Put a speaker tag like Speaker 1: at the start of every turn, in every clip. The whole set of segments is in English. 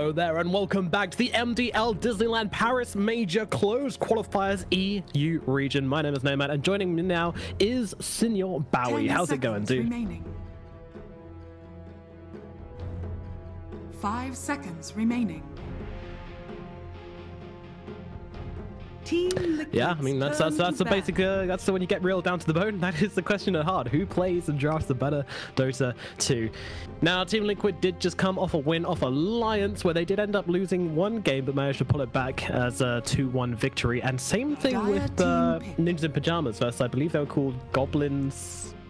Speaker 1: Hello there and welcome back to the MDL Disneyland Paris Major Closed Qualifiers EU region. My name is Nomad and joining me now is Senior Bowie. How's it going, dude?
Speaker 2: Remaining. 5 seconds remaining.
Speaker 1: Yeah, I mean that's the basic. That's the when you get real down to the bone. That is the question at heart: who plays and drafts the better Dota 2? Now, Team Liquid did just come off a win off Alliance, where they did end up losing one game, but managed to pull it back as a 2-1 victory. And same thing with Ninjas in Pajamas versus, I believe they were called Goblin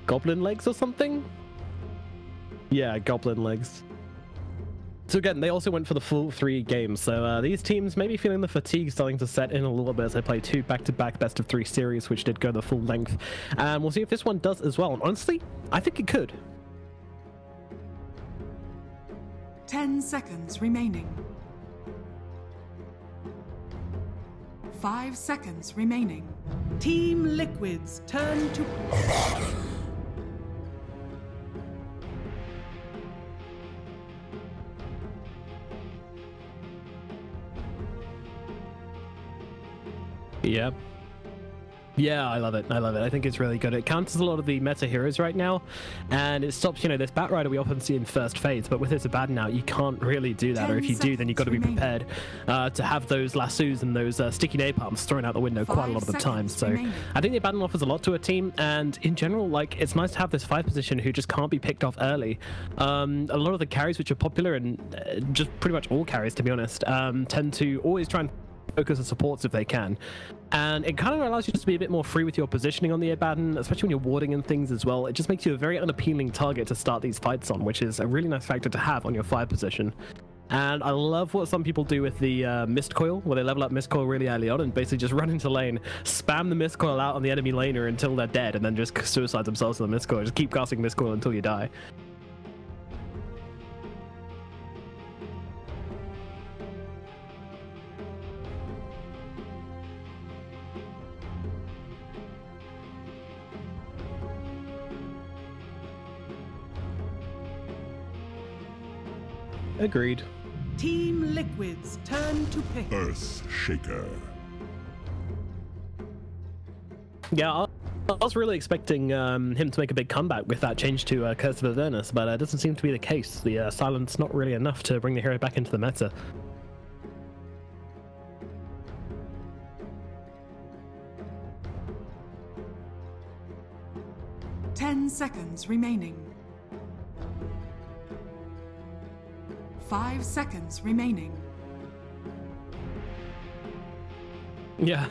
Speaker 1: Legs or something. Yeah, Goblin Legs. So again, they also went for the full 3 games, so these teams may be feeling the fatigue starting to set in a little bit as they play 2 back-to-back best-of-3 series, which did go the full length. And we'll see if this one does as well. And honestly, I think it could.
Speaker 2: 10 seconds remaining. 5 seconds remaining. Team Liquid's turn to...
Speaker 1: Yep. Yeah, I love it. I love it. I think it's really good. It counters a lot of the meta heroes right now, and it stops, you know, this Batrider we often see in first phase, but with this Abaddon now, you can't really do that, or if you do, then you've got to be prepared to have those lassos and those sticky napalms thrown out the window quite a lot of the time. So I think the Abaddon offers a lot to a team, and in general, like, it's nice to have this 5 position who just can't be picked off early. A lot of the carries which are popular, and just pretty much all carries, to be honest, tend to always try and focus on supports if they can, and it kind of allows you just to be a bit more free with your positioning on the Abaddon, especially when you're warding and things as well. It just makes you a very unappealing target to start these fights on, which is a really nice factor to have on your 5 position. And I love what some people do with the Mist Coil, where they level up Mist Coil really early on and basically just run into lane, spam the Mist Coil out on the enemy laner until they're dead, and then just suicide themselves with the Mist Coil. Just keep casting Mist Coil until you die. Agreed.
Speaker 2: Team Liquid's turn to pick.
Speaker 3: Earth Shaker.
Speaker 1: Yeah, I was really expecting him to make a big comeback with that change to Curse of Avernus, but it doesn't seem to be the case. The silence not really enough to bring the hero back into the meta.
Speaker 2: Ten seconds remaining. 5 seconds remaining.
Speaker 1: Yeah.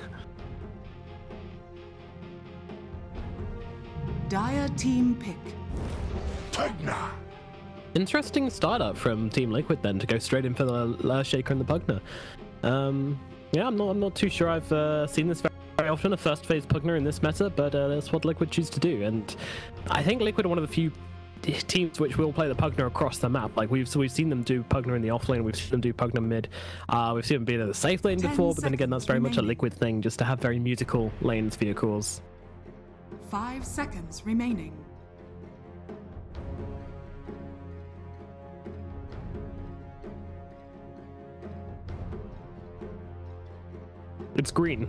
Speaker 2: Dire team pick.
Speaker 3: Pugna.
Speaker 1: Interesting startup from Team Liquid then to go straight in for the Shaker and the Pugna. Yeah, I'm not too sure I've seen this very often, a first phase Pugna in this meta, but that's what Liquid choose to do. And I think Liquid are one of the few teams which will play the Pugna across the map. Like we've seen them do Pugna in the off lane, we've seen them do Pugna mid, we've seen them be in the safe lane before, but then again that's very much a Liquid thing, just to have very musical lanes for your calls.
Speaker 2: 5 seconds remaining.
Speaker 1: It's green.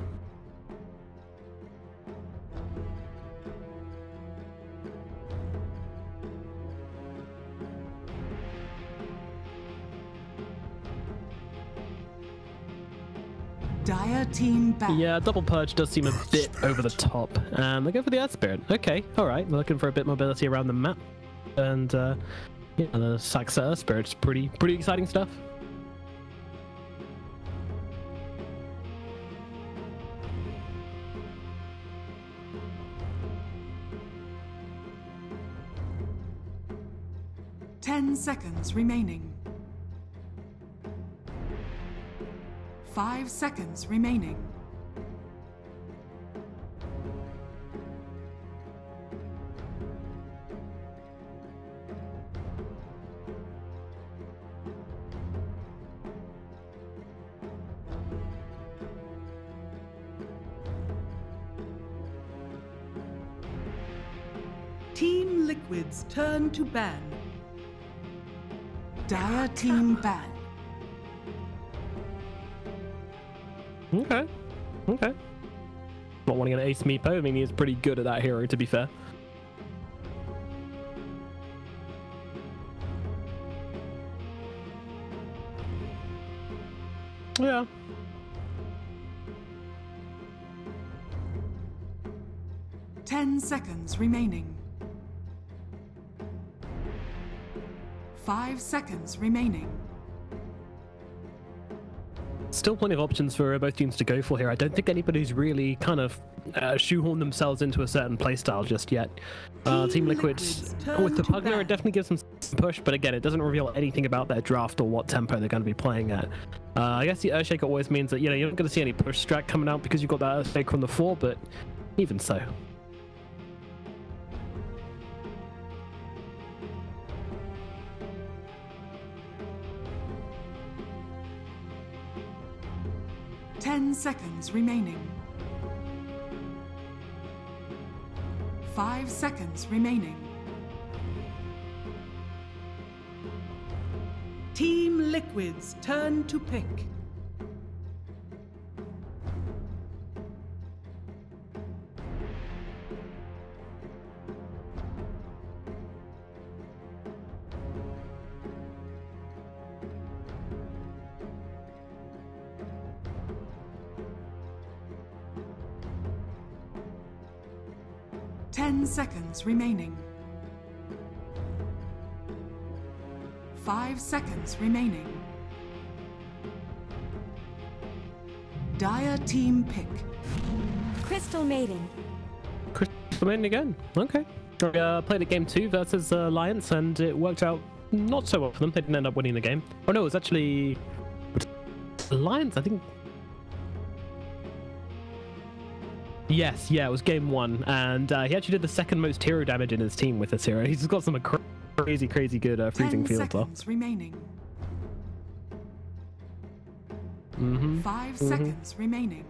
Speaker 2: Dire team back.
Speaker 1: Yeah, double purge does seem a bit over the top. They go for the Earth Spirit. Okay, all right. They're looking for a bit mobility around the map, and yeah, the Saxa Earth Spirit's pretty exciting stuff.
Speaker 2: Ten seconds remaining. 5 seconds remaining. Team Liquid's turn to ban. Dire team ban.
Speaker 1: Okay. Okay. Not wanting an ace Meepo. I mean, he's pretty good at that hero, to be fair. Yeah.
Speaker 2: Ten seconds remaining. 5 seconds remaining.
Speaker 1: Still plenty of options for both teams to go for here. I don't think anybody's really kind of shoehorned themselves into a certain playstyle just yet. Team Liquid, with the Pugner, it definitely gives them some push, but again, it doesn't reveal anything about their draft or what tempo they're going to be playing at. I guess the Earthshaker always means that, you know, you're not going to see any push strat coming out because you've got that Earthshaker on the 4, but even so.
Speaker 2: 10 seconds remaining. 5 seconds remaining. Team Liquid's turn to pick. Ten seconds remaining. 5 seconds remaining. Dire team pick.
Speaker 4: Crystal Maiden.
Speaker 1: Crystal Maiden again. Okay. Played a game 2 versus Alliance, and it worked out not so well for them. They didn't end up winning the game. Oh no, it was actually Alliance, I think. Yes, yeah, it was game 1, and he actually did the second most hero damage in his team with this hero. He's got some crazy good freezing field though.
Speaker 2: 10 seconds remaining. 5
Speaker 1: Mm-hmm.
Speaker 2: seconds remaining.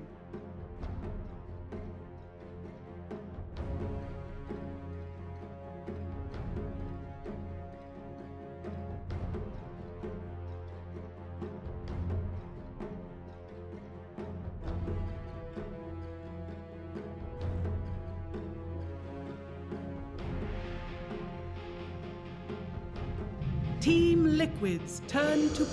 Speaker 2: Team Liquid's turn to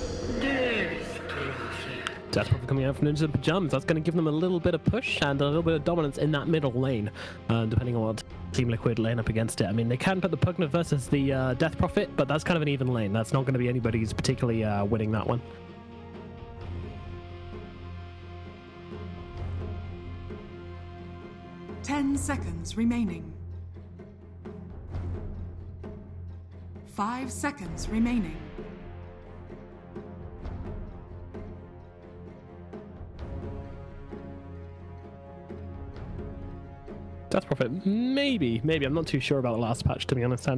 Speaker 1: Death Prophet coming out from Ninja Pajamas. That's going to give them a little bit of push and a little bit of dominance in that middle lane, depending on what Team Liquid lane up against it. I mean, they can put the Pugner versus the Death Prophet, but that's kind of an even lane. That's not going to be anybody's particularly winning that one.
Speaker 2: Ten seconds remaining. 5 seconds remaining.
Speaker 1: Death Prophet, maybe. I'm not too sure about the last patch, to be honest.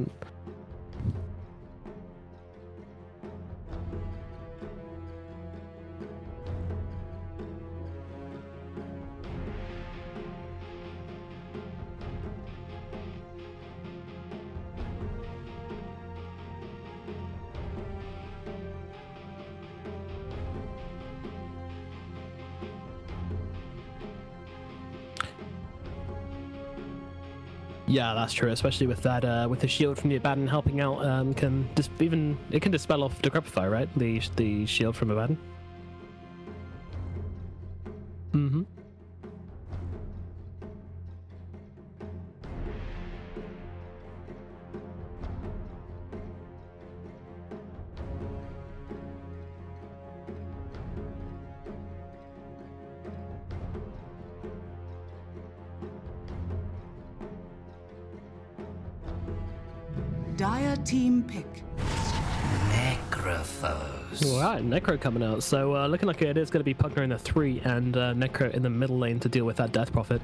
Speaker 1: Yeah, that's true. Especially with that, with the shield from the Abaddon helping out, it can dispel off Decrepify, right? The shield from Abaddon. Mm-hmm.
Speaker 2: Dire team pick.
Speaker 5: Necrophos.
Speaker 1: Alright, Necro coming out. So looking like it is going to be Pugner in the 3 and Necro in the middle lane to deal with that Death Prophet.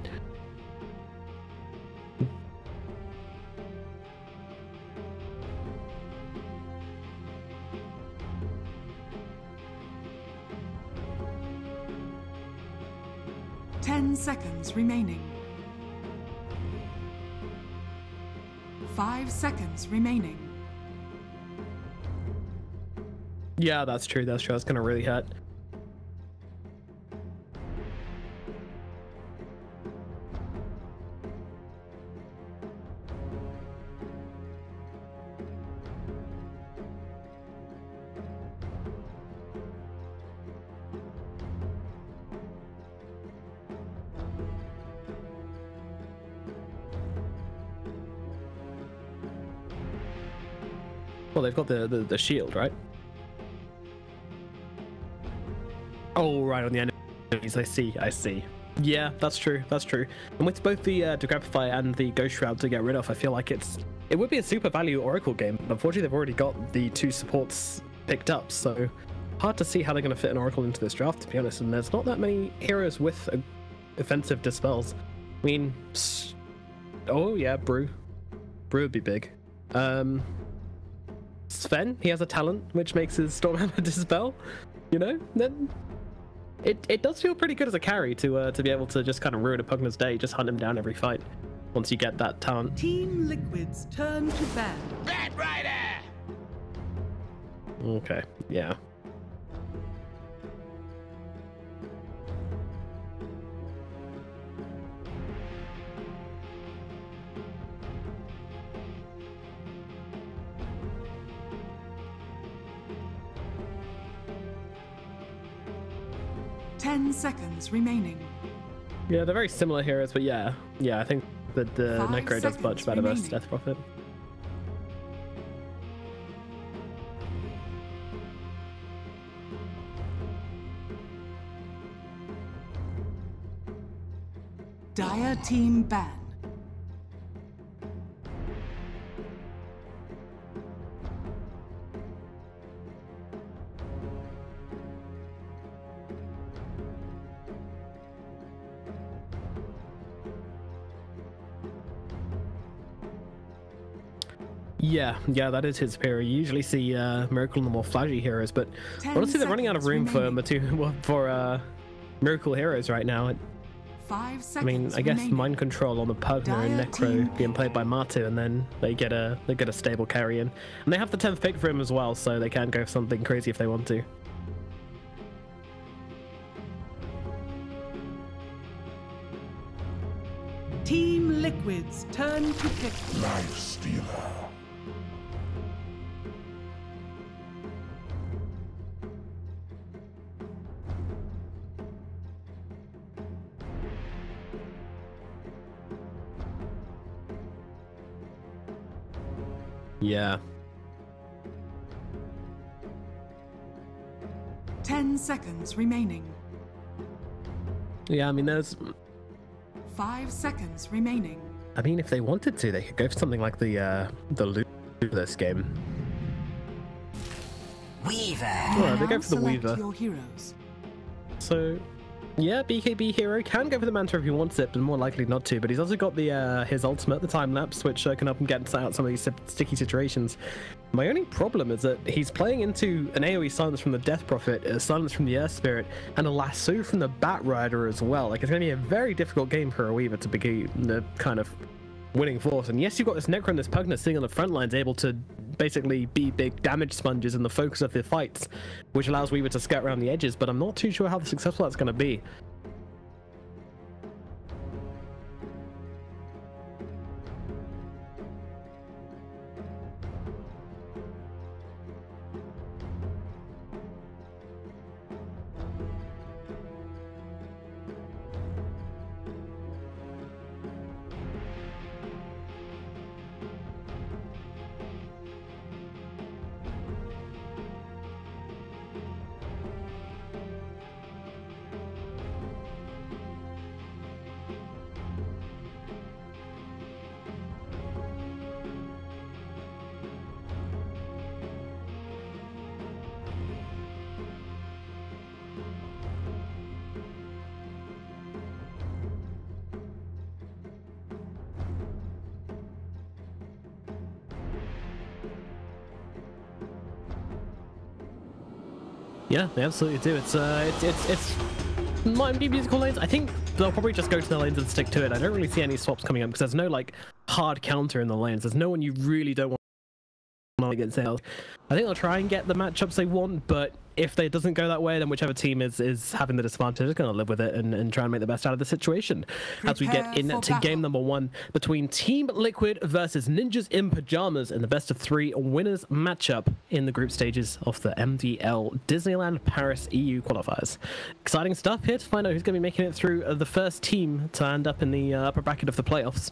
Speaker 2: Ten seconds remaining. 5 seconds remaining.
Speaker 1: Yeah, that's true. That's going to really hurt. Well, they've got the shield, right? Oh, right, on the enemies. I see. Yeah, that's true. And with both the Decrepify and the Ghost Shroud to get rid of, I feel like it would be a super value Oracle game. Unfortunately, they've already got the 2 supports picked up, so hard to see how they're going to fit an Oracle into this draft, to be honest. And there's not that many heroes with offensive dispels. I mean, oh yeah, Brew would be big. Sven, he has a talent which makes his Stormhammer dispel. You know, then it does feel pretty good as a carry to be able to just kind of ruin a Pugner's day, just hunt him down every fight once you get that talent.
Speaker 2: Team Liquid's turn to ban.
Speaker 3: Bad Rider!
Speaker 1: Okay, yeah.
Speaker 2: Ten seconds remaining.
Speaker 1: Yeah, they're very similar heroes, but yeah, I think that the
Speaker 2: 5
Speaker 1: Necro does much better versus
Speaker 2: remaining.
Speaker 1: Death Prophet.
Speaker 2: Dire team ban.
Speaker 1: Yeah, that is his hero. You usually see Miracle and the more flashy heroes, but
Speaker 2: 10
Speaker 1: honestly, they're running out of room
Speaker 2: seconds
Speaker 1: for Miracle heroes right now.
Speaker 2: 5 seconds
Speaker 1: I mean, I guess
Speaker 2: remaining.
Speaker 1: Mind Control on the Pugner and
Speaker 2: Dire team
Speaker 1: Necro being played by Matu, and then they get a stable carry in, and they have the 10th pick for him as well, so they can go for something crazy if they want to.
Speaker 2: Team Liquid's turn to pick.
Speaker 3: Life Stealer.
Speaker 1: Yeah.
Speaker 2: 10 seconds remaining.
Speaker 1: Yeah, I mean, there's...
Speaker 2: 5 seconds remaining.
Speaker 1: I mean, if they wanted to, they could go for something like the loot this game.
Speaker 5: Weaver.
Speaker 1: Well, they
Speaker 2: Now
Speaker 1: go for the
Speaker 2: select
Speaker 1: Weaver.
Speaker 2: your heroes.
Speaker 1: So, yeah, BKB hero can go for the Manta if he wants it, but more likely not to. But he's also got the his ultimate, the time lapse, which can help him get out some of these sticky situations. My only problem is that he's playing into an AoE silence from the Death Prophet, a silence from the Earth Spirit, and a lasso from the Bat Rider as well. Like, it's going to be a very difficult game for a Weaver to be the kind of winning force. And yes, you've got this Necro and this Pugner sitting on the front lines, able to basically be big damage sponges in the focus of the fights, which allows Weaver to scout around the edges, but I'm not too sure how successful that's going to be. Yeah, they absolutely do. It's might be musical lanes. I think they'll probably just go to the lanes and stick to it. I don't really see any swaps coming up because there's no like hard counter in the lanes. There's no one you really don't want against sales. I think they'll try and get the matchups they want, but if it doesn't go that way, then whichever team is having the disadvantage is going to live with it and try and make the best out of the situation. As we get
Speaker 2: Prepare for
Speaker 1: into game
Speaker 2: battle.
Speaker 1: number 1 between Team Liquid versus Ninjas in Pajamas in the best of 3 winners matchup in the group stages of the MDL Disneyland Paris EU qualifiers. Exciting stuff here to find out who's going to be making it through the first team to end up in the upper bracket of the playoffs.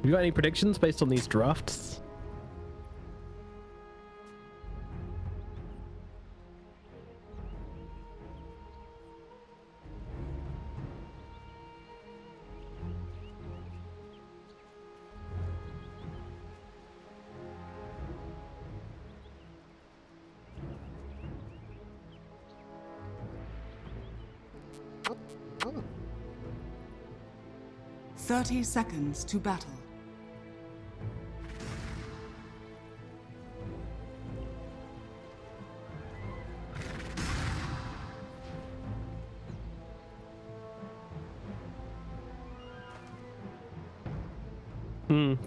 Speaker 1: You got any predictions based on these drafts?
Speaker 2: Oh. 30 seconds to battle.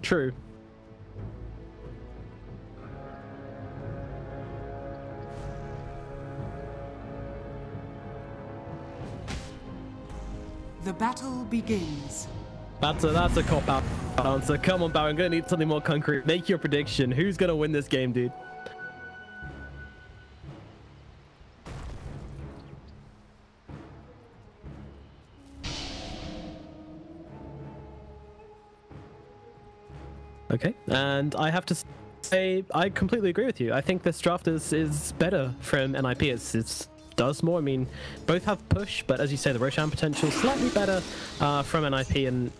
Speaker 1: True.
Speaker 2: The battle begins.
Speaker 1: That's a cop-out answer. Come on, Barry, I'm gonna need something more concrete. Make your prediction. Who's gonna win this game, dude? Okay, and I have to say I completely agree with you. I think this draft is better from NiP. It does more. I mean, both have push, but as you say, the Roshan potential slightly better from NiP. And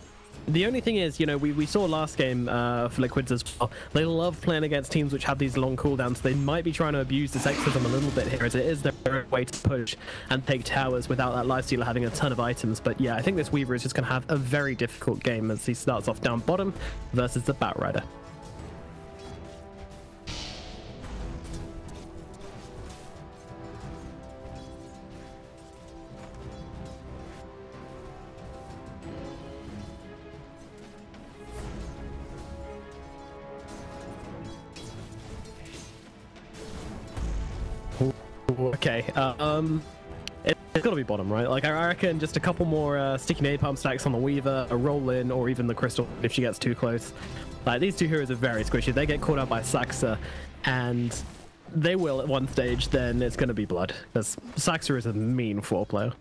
Speaker 1: the only thing is, you know, we saw last game for Liquids as well. They love playing against teams which have these long cooldowns. They might be trying to abuse the sexism a little bit here, as it is their way to push and take towers without that lifestealer having a ton of items. But yeah, I think this Weaver is just going to have a very difficult game as he starts off down bottom versus the Batrider. Okay, it's gotta be bottom, right? Like, I reckon just a couple more sticky napalm stacks on the Weaver, a roll in, or even the Crystal if she gets too close. Like, these two heroes are very squishy. They get caught out by Saxa, and they will at one stage, then it's gonna be blood. Because Saxa is a mean 4 player.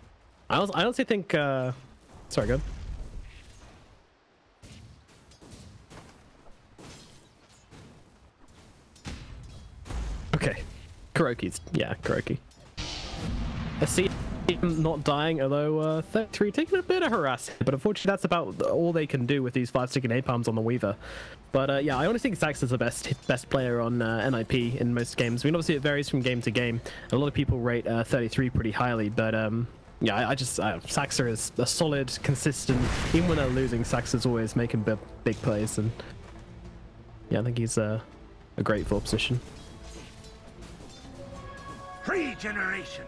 Speaker 1: I honestly think, sorry, go ahead. Okay. Kuroki's, yeah, Kuroki. I see him not dying, although 33 taking a bit of harassment, but unfortunately that's about all they can do with these 5 sticky napalms on the Weaver. But yeah, I honestly think Sax is the best player on NiP in most games. I mean, obviously it varies from game to game. A lot of people rate 33 pretty highly, but yeah, Saxa is a solid, consistent, even when they're losing, Saxa's always making big plays, and yeah, I think he's a great 4 position.
Speaker 3: Regeneration.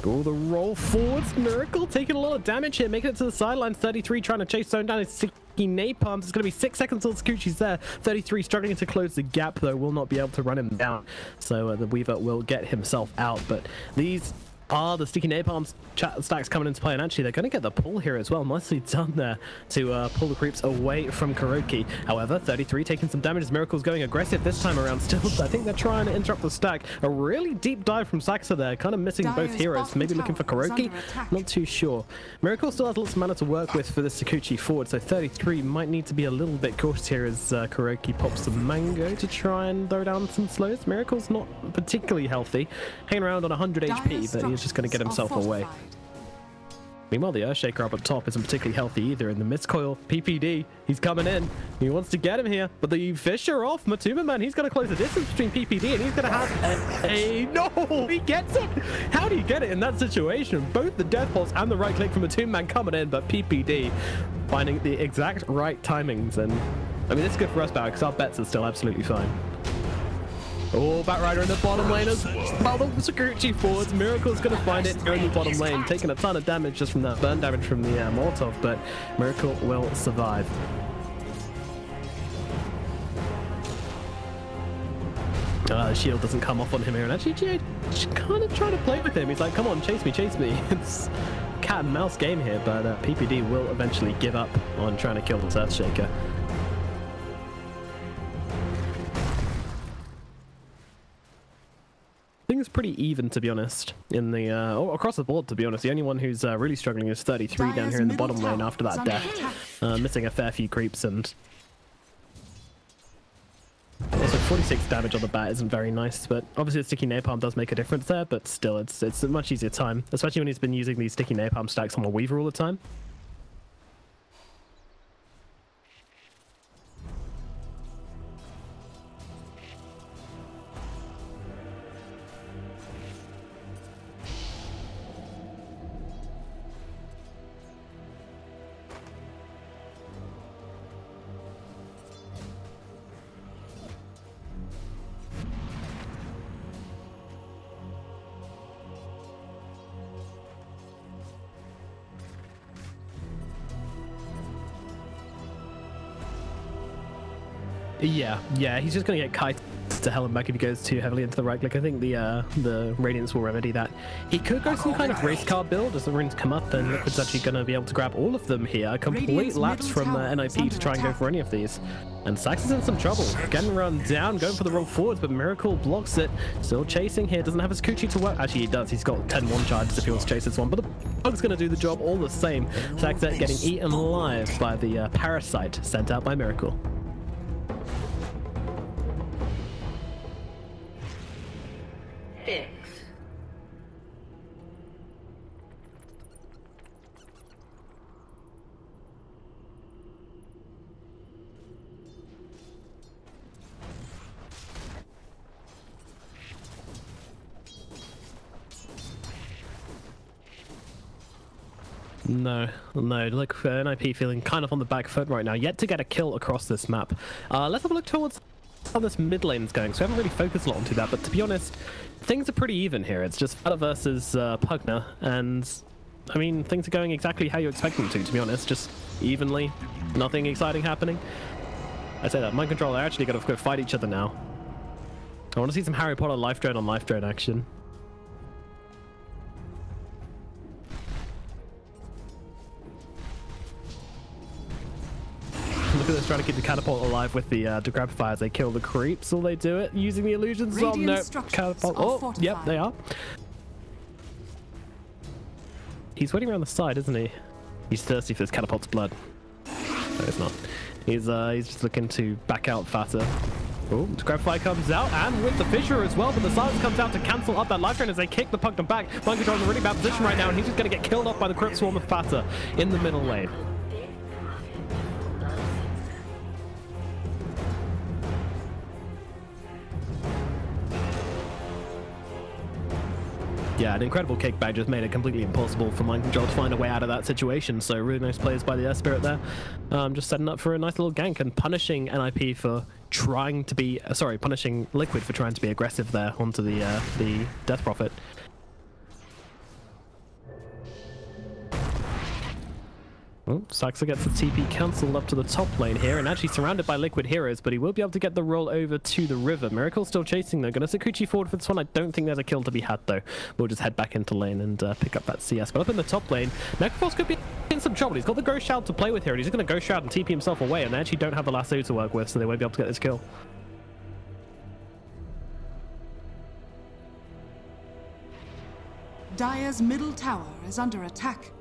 Speaker 1: Oh, the roll forwards. Miracle taking a lot of damage here, making it to the sideline. 33 trying to chase zone down his sticky napalms. It's going to be 6 seconds till Sakuchi's there. 33 struggling to close the gap, though, will not be able to run him down. So the Weaver will get himself out. But these are the sticky napalm stacks coming into play, and actually they're going to get the pull here as well. Nicely done there to pull the creeps away from Kuroki. However, 33 taking some damage as Miracle's going aggressive this time around still. I think they're trying to interrupt the stack. A really deep dive from Saxa there, kind of missing both heroes. Maybe looking for Kuroki, not too sure. Miracle still has lots of mana to work with for the Sakuchi forward, so 33 might need to be a little bit cautious here as Kuroki pops some mango to try and throw down some slows. Miracle's not particularly healthy, hanging around on 100 HP, but he's just going to get himself away. Meanwhile, the Earthshaker up at top isn't particularly healthy either, and the Mistcoil PPD, he's coming in. He wants to get him here, but the Fisher off. Matuma Man, he's going to close the distance between PPD, and he's going to have no, he gets it. How do you get it in that situation? Both the Death Pulse and the right click from Matuma Man coming in, but PPD finding the exact right timings. And I mean, it's good for us, Barry, because our bets are still absolutely fine. Oh, Batrider in the bottom lane as well. The Sakuchi forwards. Miracle's going to find it here in the bottom lane, taking a ton of damage just from that burn damage from the Molotov, but Miracle will survive. The shield doesn't come off on him here, and actually Jade kind of trying to play with him. He's like, come on, chase me, chase me. It's cat and mouse game here, but PPD will eventually give up on trying to kill the Earthshaker. Things pretty even, to be honest, in the across the board. To be honest, the only one who's really struggling is 33 down here in the bottom lane after that death, missing a fair few creeps, and also 46 damage on the bat isn't very nice. But obviously, the sticky napalm does make a difference there. But still, it's a much easier time, especially when he's been using these sticky napalm stacks on the Weaver all the time. Yeah, he's just going to get kited to hell and back if he goes too heavily into the right click. I think the Radiance will remedy that. He could go some kind of race car build as the runes come up, then Liquid's actually going to be able to grab all of them here. A complete lapse from NiP to try and go for any of these. And Sax is in some trouble. Getting run down, going for the roll forwards, but Miracle blocks it. Still chasing here, doesn't have his Kuchi to work. Actually, he does. He's got 10-1 charges if he wants to chase this one, but the Bug's going to do the job all the same. Saxet getting eaten alive by the Parasite sent out by Miracle. No, look, NiP feeling kind of on the back foot right now, yet to get a kill across this map. Let's have a look towards how this mid lane's going, so we haven't really focused a lot onto that, but to be honest, things are pretty even here. It's just Fada versus Pugna, and I mean, things are going exactly how you expect them to be honest, just evenly, nothing exciting happening. I say that, mind control, they're actually going to go fight each other now. I want to see some Harry Potter life drone on life drone action. Look at this, trying to keep the catapult alive with the grab fire as they kill the creeps. Will they do it using the illusions? Oh no, catapult. Oh, yep, they are. He's waiting around the side, isn't he? He's thirsty for this catapult's blood. No, he's not. He's just looking to back out faster. Oh, the grab fire comes out, and with the fissure as well, but the silence comes out to cancel up that life drain as they kick the Pugna back. Mind control in a really bad position right now, and he's just going to get killed off by the Crypt Swarm of Fata in the middle lane. Yeah, an incredible kickback just made it completely impossible for Mind Control to find a way out of that situation. So really nice plays by the Spirit there. Just setting up for a nice little gank and punishing NiP for trying to be, punishing Liquid for trying to be aggressive there onto the Death Prophet. Oh, Saxa gets the TP cancelled up to the top lane here, and actually surrounded by Liquid heroes, but he will be able to get the roll over to the river. Miracle's still chasing though. Gonna Sakuchi forward for this one. I don't think there's a kill to be had though. We'll just head back into lane and pick up that CS. But up in the top lane, Necrophos could be in some trouble. He's got the Ghost Shroud to play with here, and he's just gonna Ghost Shroud and TP himself away, and they actually don't have the lasso to work with, so they won't be able to get this kill.
Speaker 2: Dire's middle tower is under attack.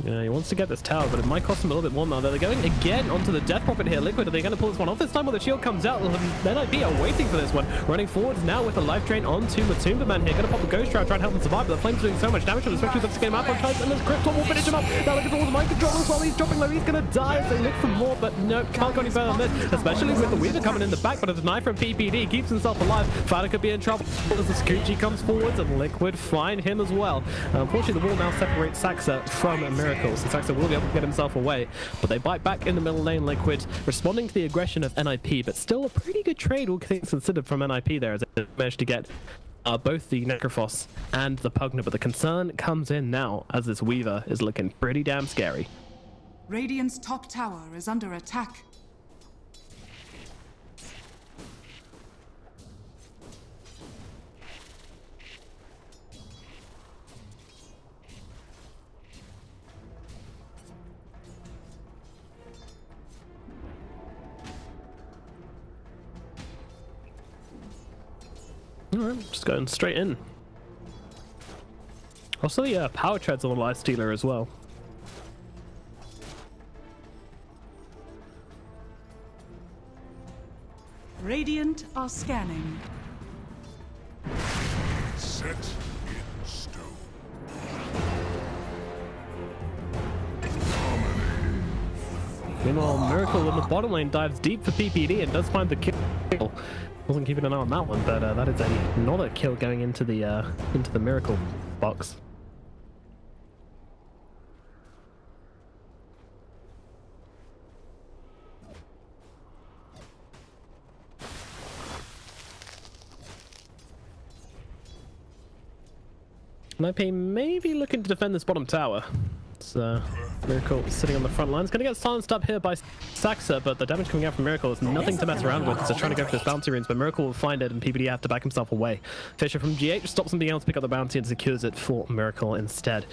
Speaker 1: Yeah, he wants to get this tower, but it might cost him a little bit more now. They're going again onto the Death Prophet here. Liquid, are they going to pull this one off this time? Well, the shield comes out. Then NiP are waiting for this one. Running forwards now with a life drain onto Matumba Man here. Going to pop the Ghost Shroud, try and help him survive, but the Flame's doing so much damage to him, especially with the game out on times, and this Crypton will finish him up. Now looking towards the Mind Control as well. He's dropping low. He's going to die as they look for more, but no, can't go any further than this, especially with the Weaver coming in the back, but a deny from PPD keeps himself alive. Fada could be in trouble as the Scoochie comes forwards, and Liquid find him as well. Unfortunately, the wall now separates Saxa from Miracle, so Saxa will be able to get himself away, but they bite back in the middle lane. Liquid responding to the aggression of NiP, but still a pretty good trade, all things considered, from NiP there, as they managed to get both the Necrophos and the Pugna. But the concern comes in now as this Weaver is looking pretty damn scary.
Speaker 2: Radiant's top tower is under attack.
Speaker 1: Alright, just going straight in. Also the power treads on the life stealer as well.
Speaker 2: Radiant are scanning.
Speaker 3: Set in stone.
Speaker 1: Meanwhile, Miracle in the bottom lane dives deep for PPD and does find the kill. Wasn't keeping an eye on that one, but that is another kill going into the Miracle box. NiP maybe looking to defend this bottom tower. It's Miracle sitting on the front line. It's going to get silenced up here by Saxa, but the damage coming out from Miracle is nothing to mess around with. So trying to go for this bounty runes, but Miracle will find it and PPD have to back himself away. Fisher from GH stops something else, pick up the bounty and secures it for Miracle instead.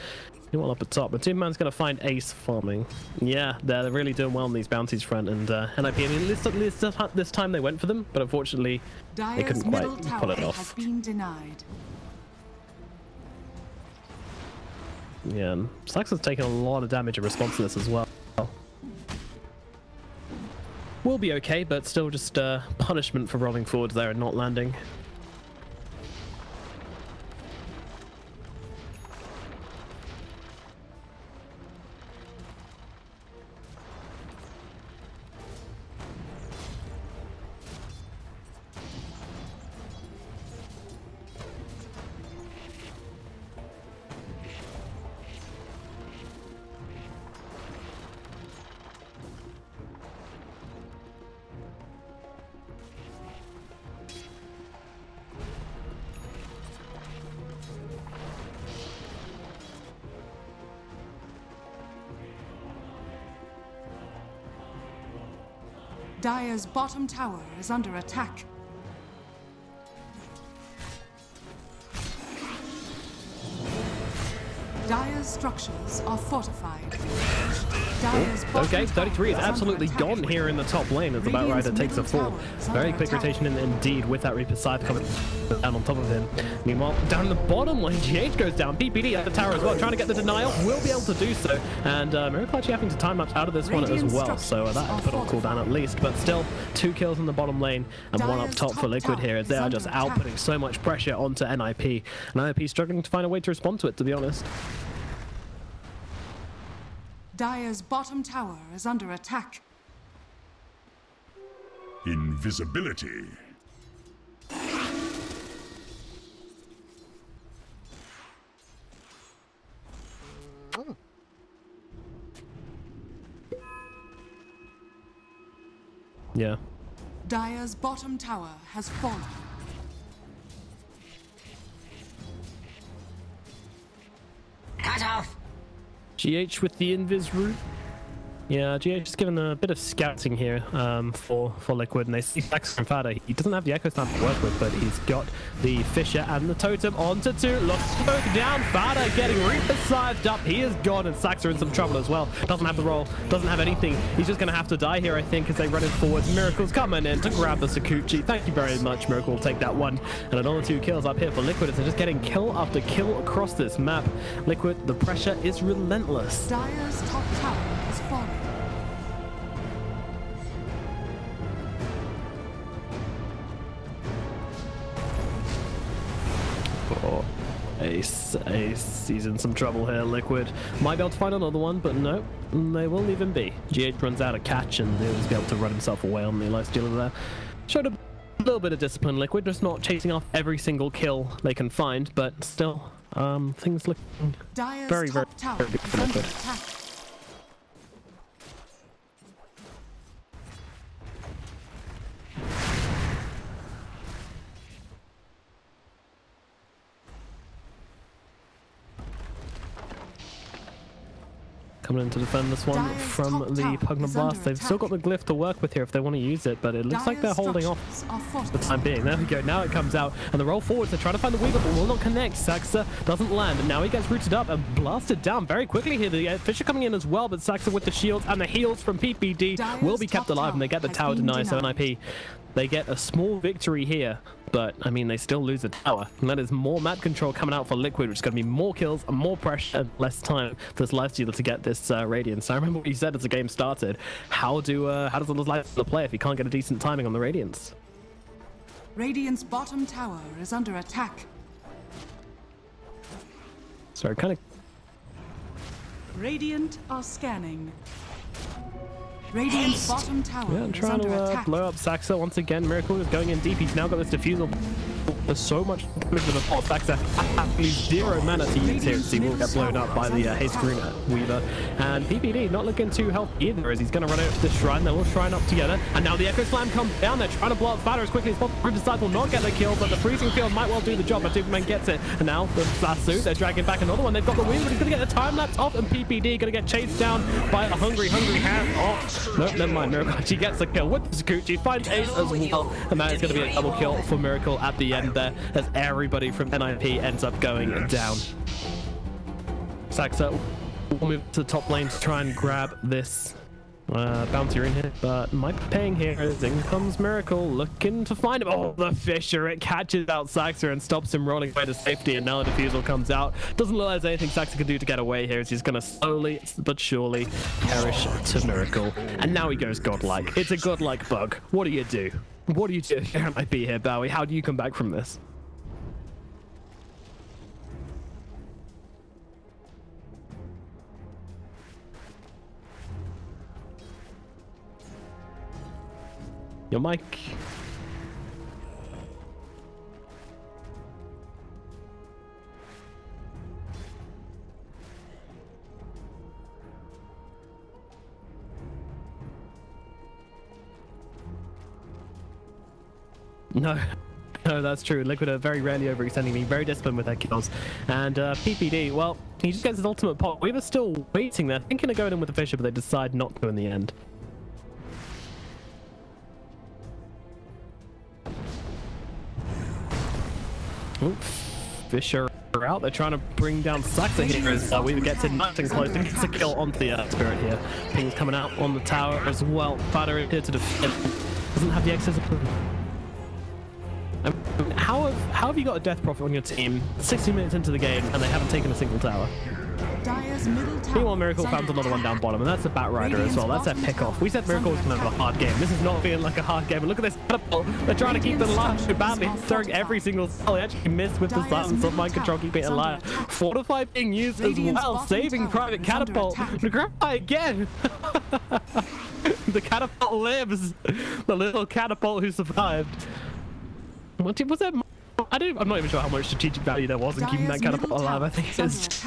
Speaker 1: Meanwhile up at top, but Doomman's going to find Ace farming. Yeah, they're really doing well on these bounties front, and NiP, I mean, at least this time they went for them, but unfortunately they couldn't quite pull it off.
Speaker 2: Has been denied.
Speaker 1: Yeah, Saxon's taking a lot of damage in response to this as well. Will be okay, but still just punishment for rolling forward there and not landing.
Speaker 2: Dire's bottom tower is under attack. Dire's structures are fortified.
Speaker 1: Okay, 33 is absolutely gone here in the top lane as the Battle Rider takes a fall. Very quick rotation indeed with that Reaper Scythe coming down on top of him. Meanwhile, down the bottom lane, GH goes down. PPD at the tower as well, trying to get the denial, will be able to do so. And Miracle actually having to time lapse out of this one as well, so that put on cooldown at least. But still, 2 kills in the bottom lane and 1 up top for Liquid here as they are just outputting so much pressure onto NiP. And NiP struggling to find a way to respond to it, to be honest.
Speaker 2: Dire's bottom tower is under attack.
Speaker 3: Invisibility.
Speaker 1: Yeah.
Speaker 2: Dire's bottom tower has fallen.
Speaker 3: Cut off.
Speaker 1: GH with the invis route. Yeah, GH is given a bit of scouting here for Liquid, and they see Saxon and Fada. He doesn't have the Echo Stamp to work with, but he's got the Fisher and the Totem onto 2. Looks both down. Fada getting Reaper Scythed up. He is gone, and Saxon in some trouble as well. Doesn't have the roll, doesn't have anything. He's just going to have to die here, I think, as they run it forwards. Miracle's coming in to grab the Sakuchi. Thank you very much. Miracle will take that one. And another 2 kills up here for Liquid as they're just getting kill after kill across this map. Liquid, the pressure is relentless.
Speaker 2: Dire's top tower has fallen.
Speaker 1: Oh, Ace he's in some trouble here. Liquid might be able to find another one, but no, they will leave him be. GH runs out of catch and he'll just be able to run himself away on the lifestealer there. Showed a little bit of discipline, Liquid, just not chasing off every single kill they can find, but still, things look very, very good for Liquid. Coming in to defend this one from the Pugna Blast. They've still got the glyph to work with here if they want to use it, but it looks like they're holding off for the time being. There we go. Now it comes out, and the roll forwards. They're trying to find the Weaver, but will not connect. Saxa doesn't land, and now he gets rooted up and blasted down very quickly here. The Fisher coming in as well, but Saxa with the shields and the heals from PPD will be kept alive, and they get the tower denied. So NiP, they get a small victory here, but I mean, they still lose a tower, and that is more map control coming out for Liquid, which is going to be more kills and more pressure and less time for this Lifestealer to get this Radiance. I remember what you said as the game started. How does the Lifestealer play if he can't get a decent timing on the Radiance?
Speaker 2: Radiant's bottom tower is under attack.
Speaker 1: So kind of.
Speaker 2: Radiant are scanning. Radiant's bottom tower
Speaker 1: Yeah, I'm
Speaker 2: is
Speaker 1: trying
Speaker 2: under
Speaker 1: to
Speaker 2: attack.
Speaker 1: blow up Saxa once again. Miracle is going in deep. He's now got this defusal. There's so much damage to the pot. Saxa absolutely zero mana to use here. He will get blown up by the Haste Rune Weaver. And PPD not looking too healthy either, as he's going to run out to the shrine. They'll all shrine up together. And now the Echo Slam comes down. They're trying to blow up Fatter as quickly as possible. Group Disciple will not get the kill, but the Freezing Field might well do the job. But Superman gets it. And now the Lasso, they're dragging back another one. They've got the Weaver, but he's going to get the time lapse off. And PPD going to get chased down by a hungry hand. Oh, nope, never mind. Miracle actually gets the kill with the Sakuchi. Finds Ace as well. And that is going to be a double kill for Miracle at the end there, as everybody from NiP ends up going down. Saxa will move to the top lane to try and grab this bouncer in here, but might be paying here as in comes Miracle looking to find him. Oh, the Fisher, it catches out Saxa and stops him rolling away to safety, and now the defusal comes out. Doesn't look like there's anything Saxa can do to get away here, as he's going to slowly but surely perish to Miracle. And now he goes godlike. It's a godlike bug. What do you do? What do you do? Here might be here, Bowie. How do you come back from this? Your mic. No, that's true. Liquid are very rarely overextending me, very disciplined with their kills. And PPD, well, he just gets his ultimate pop. We were still waiting there, thinking of going in with the Fisher, but they decide not to in the end. Oops. Fisher out. They're trying to bring down Saxa here as Weaver gets in nice and close and gets a kill onto the Spirit here. Ping's coming out on the tower as well. Fader here to defend. Doesn't have the excess of... How have you got a Death Prophet on your team 60 minutes into the game and they haven't taken a single tower? Meanwhile, Miracle found another one down bottom, and that's a Bat Rider as well. That's their pick-off. We said Miracle was going to have a hard game. This is not feeling like a hard game. And look at this catapult. They're trying to keep them alive so badly, throwing every single cell. They actually missed with the silence of mind control, keeping it alive. Fortify being used as well, saving Private Catapult. The Graphite again. The catapult lives. The little catapult who survived. What was that? I'm not even sure how much strategic value there was in keeping that catapult alive. I think it's...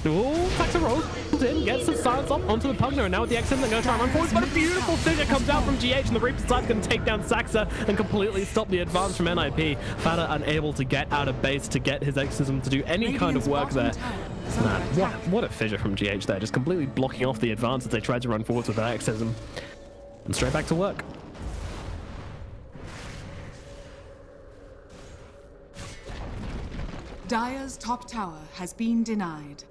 Speaker 1: Oh, Saxa rolls in, gets the silence off onto the Pugner, and now with the XM, they're going to try and run forward, but a beautiful figure comes out from GH, and the Reaper side's going to take down Saxa and completely stop the advance from NiP. Fada unable to get out of base to get his Exorcism to do any kind of work there. Man, what a fissure from GH there, just completely blocking off the advance as they tried to run forwards with that Exorcism. And straight back to work.
Speaker 2: Dire's top tower has been denied.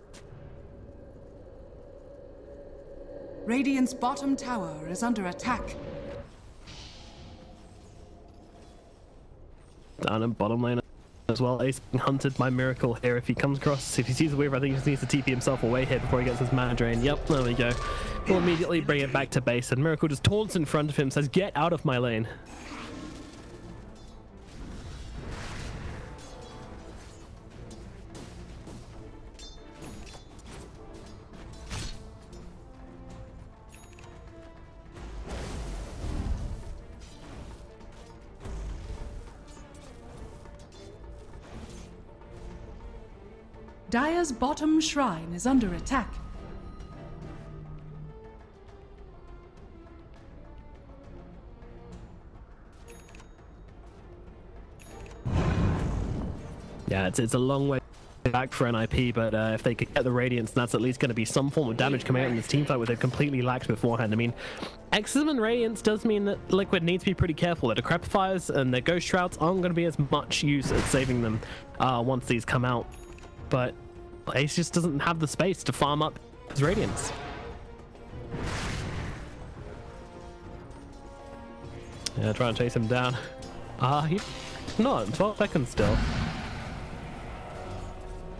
Speaker 2: Radiant's bottom tower is under attack.
Speaker 1: Down in bottom lane as well. Ace being hunted by Miracle here. If he comes across, if he sees the Weaver, I think he just needs to TP himself away here before he gets his mana drain. Yep, there we go. We'll immediately bring it back to base, and Miracle just taunts in front of him, says, "Get out of my lane."
Speaker 2: Dire's bottom shrine is under attack.
Speaker 1: Yeah, it's a long way back for NiP, but if they could get the Radiance, that's at least going to be some form of damage coming out in this team fight, which they've completely lacked beforehand. I mean, Exorcism and Radiance does mean that Liquid needs to be pretty careful. Their Decrepifiers and their Ghost Shrouds aren't going to be as much use at saving them once these come out. But Ace just doesn't have the space to farm up his Radiance. Yeah, try and chase him down. He's not. 12 seconds still.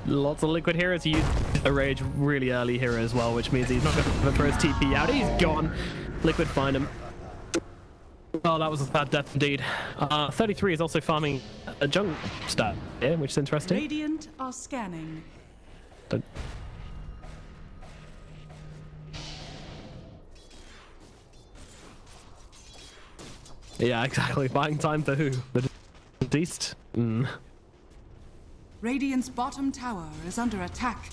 Speaker 1: Lots of liquid heroes. He used a rage really early here as well, which means he's not going to throw his TP out. He's gone. Liquid find him. Oh, that was a bad death indeed. 33 is also farming a junk stat here, which is interesting.
Speaker 2: Radiant are scanning.
Speaker 1: Don't... Yeah, exactly. Buying time for who? The deceased?
Speaker 2: Radiant's bottom tower is under attack.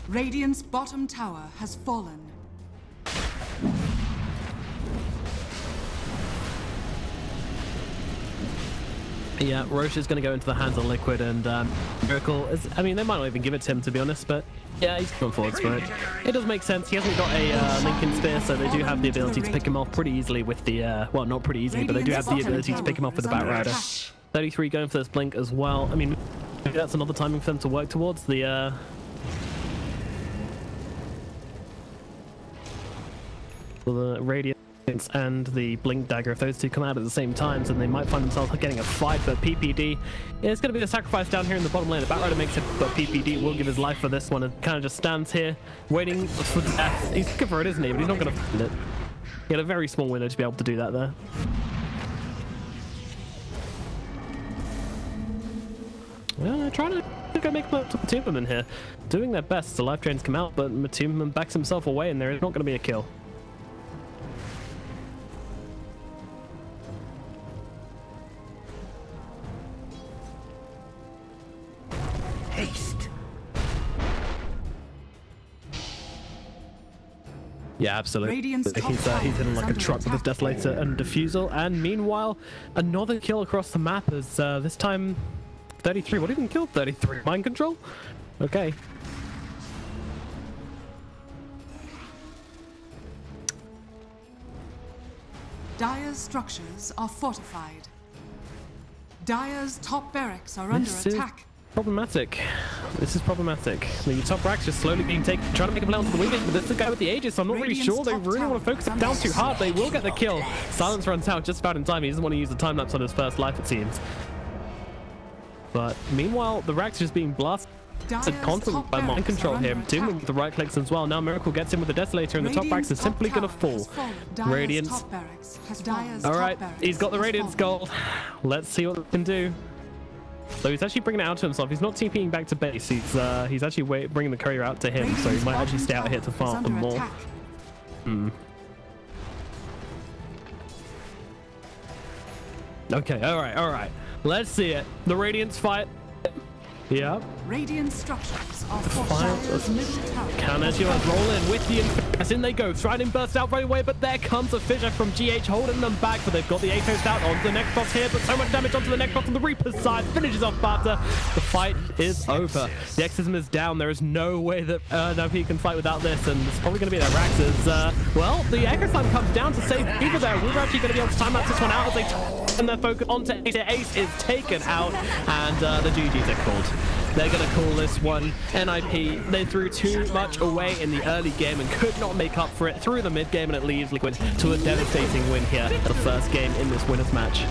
Speaker 2: Radiant's bottom tower has fallen.
Speaker 1: Yeah, Roche is going to go into the hands of Liquid, and Miracle is, I mean, they might not even give it to him, to be honest, but yeah, he's going forward for it. It does make sense. He hasn't got a Lincoln Spear, so they do have the ability to pick him off pretty easily with the, well, not pretty easily, but they do have the ability to pick him off with the Batrider. 33 going for this blink as well. I mean, maybe that's another timing for them to work towards. The Radiance and the Blink Dagger, if those two come out at the same time, then they might find themselves getting a fight. But PPD is going to be the sacrifice down here in the bottom lane. The Batrider makes it, but PPD will give his life for this one and kind of just stands here waiting for death. He's looking for it, isn't he? But he's not going to find it. He had a very small window to be able to do that there. Well, they're trying to go make Matumman in here. Doing their best. The life drains come out, but Matumman backs himself away and there is not going to be a kill.
Speaker 3: Haste.
Speaker 1: Yeah, absolutely. He's hitting like a truck with his Desolator and Diffusal, and meanwhile, another kill across the map as this time 33. What even killed 33? Mind control? Okay.
Speaker 2: Dire's structures are fortified. Dire's top barracks are under attack.
Speaker 1: Problematic. This is problematic. The top racks just slowly being taken, trying to make a play onto the wingman, but this is the guy with the Aegis, so I'm not really sure they really want to focus it down too hard. They will get the kill. Silence runs out just about in time. He doesn't want to use the time lapse on his first life, it seems. But meanwhile, the racks are just being blasted constantly by mind control here. Doom with the right clicks as well. Now Miracle gets him with the Desolator, and the top racks is simply going to fall. Radiance. Alright, he's got the Radiance gold. Let's see what he can do. So he's actually bringing it out to himself. He's not TPing back to base. He's actually bringing the courier out to him, so he might actually stay out here to farm more. Okay, all right. Let's see it. The Radiance fight. Yep.
Speaker 2: Radiant structures are fortified.
Speaker 1: Canadians roll in with the Infernus. In they go. Trident bursts out right away, but there comes a fissure from GH holding them back. But they've got the Atos out onto the next boss here, but so much damage onto the next boss on the Reaper's side. Finishes off Bata. The fight is over. The Exorcism is down. There is no way that NiP can fight without this, and it's probably going to be their Raxes. Well, the Echo Slam comes down to save people there. We're actually going to be able to time lapse this one out as they turn their focus onto Ace. Ace is taken out, and the GGs are called. They're going to call this one NiP. They threw too much away in the early game and could not make up for it through the mid game, and it leaves Liquid to a devastating win here, the first game in this winners match.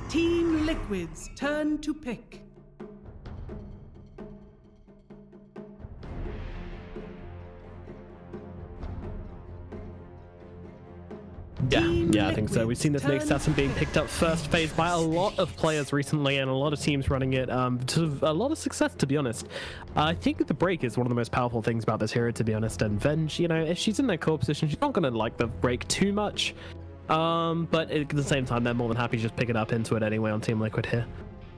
Speaker 2: Team Liquid's turn to pick.
Speaker 1: Yeah, I think so. We've seen this Nyx assassin being picked up first phase by a lot of players recently, and a lot of teams running it to a lot of success, to be honest. I think the break is one of the most powerful things about this hero, to be honest. And Venge, you know, if she's in their core position, she's not going to like the break too much. But at the same time, they're more than happy to just pick it up into it anyway on Team Liquid here.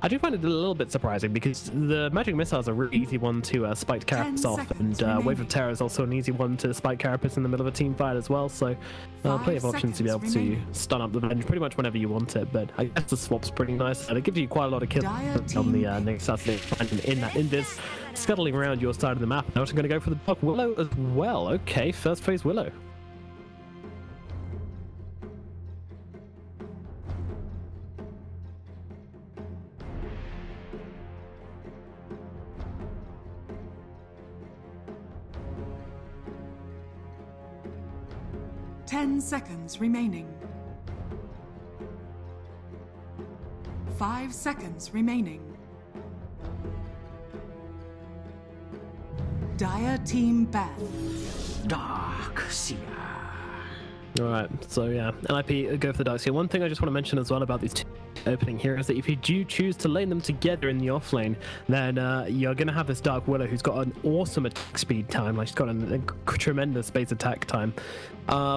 Speaker 1: I do find it a little bit surprising because the magic missiles are a really easy one to spike Carapace off, and Wave of Terror is also an easy one to spike Carapace in the middle of a team fight as well. So plenty of options to be able to stun up the Venge pretty much whenever you want it. But I guess the swap's pretty nice, and it gives you quite a lot of kills on the next Saturday. And in this scuttling around your side of the map. Now I'm going to go for the Dark Willow as well. Okay, first phase Willow.
Speaker 2: Ten seconds remaining. 5 seconds remaining. Dire team ban.
Speaker 3: Dark Seer.
Speaker 1: Alright, so yeah, NiP go for the Dark Seer. One thing I just want to mention as well about these two opening here is that if you do choose to lane them together in the off lane, then you're going to have this Dark Willow who's got an awesome attack speed time, like she's got a tremendous base attack time.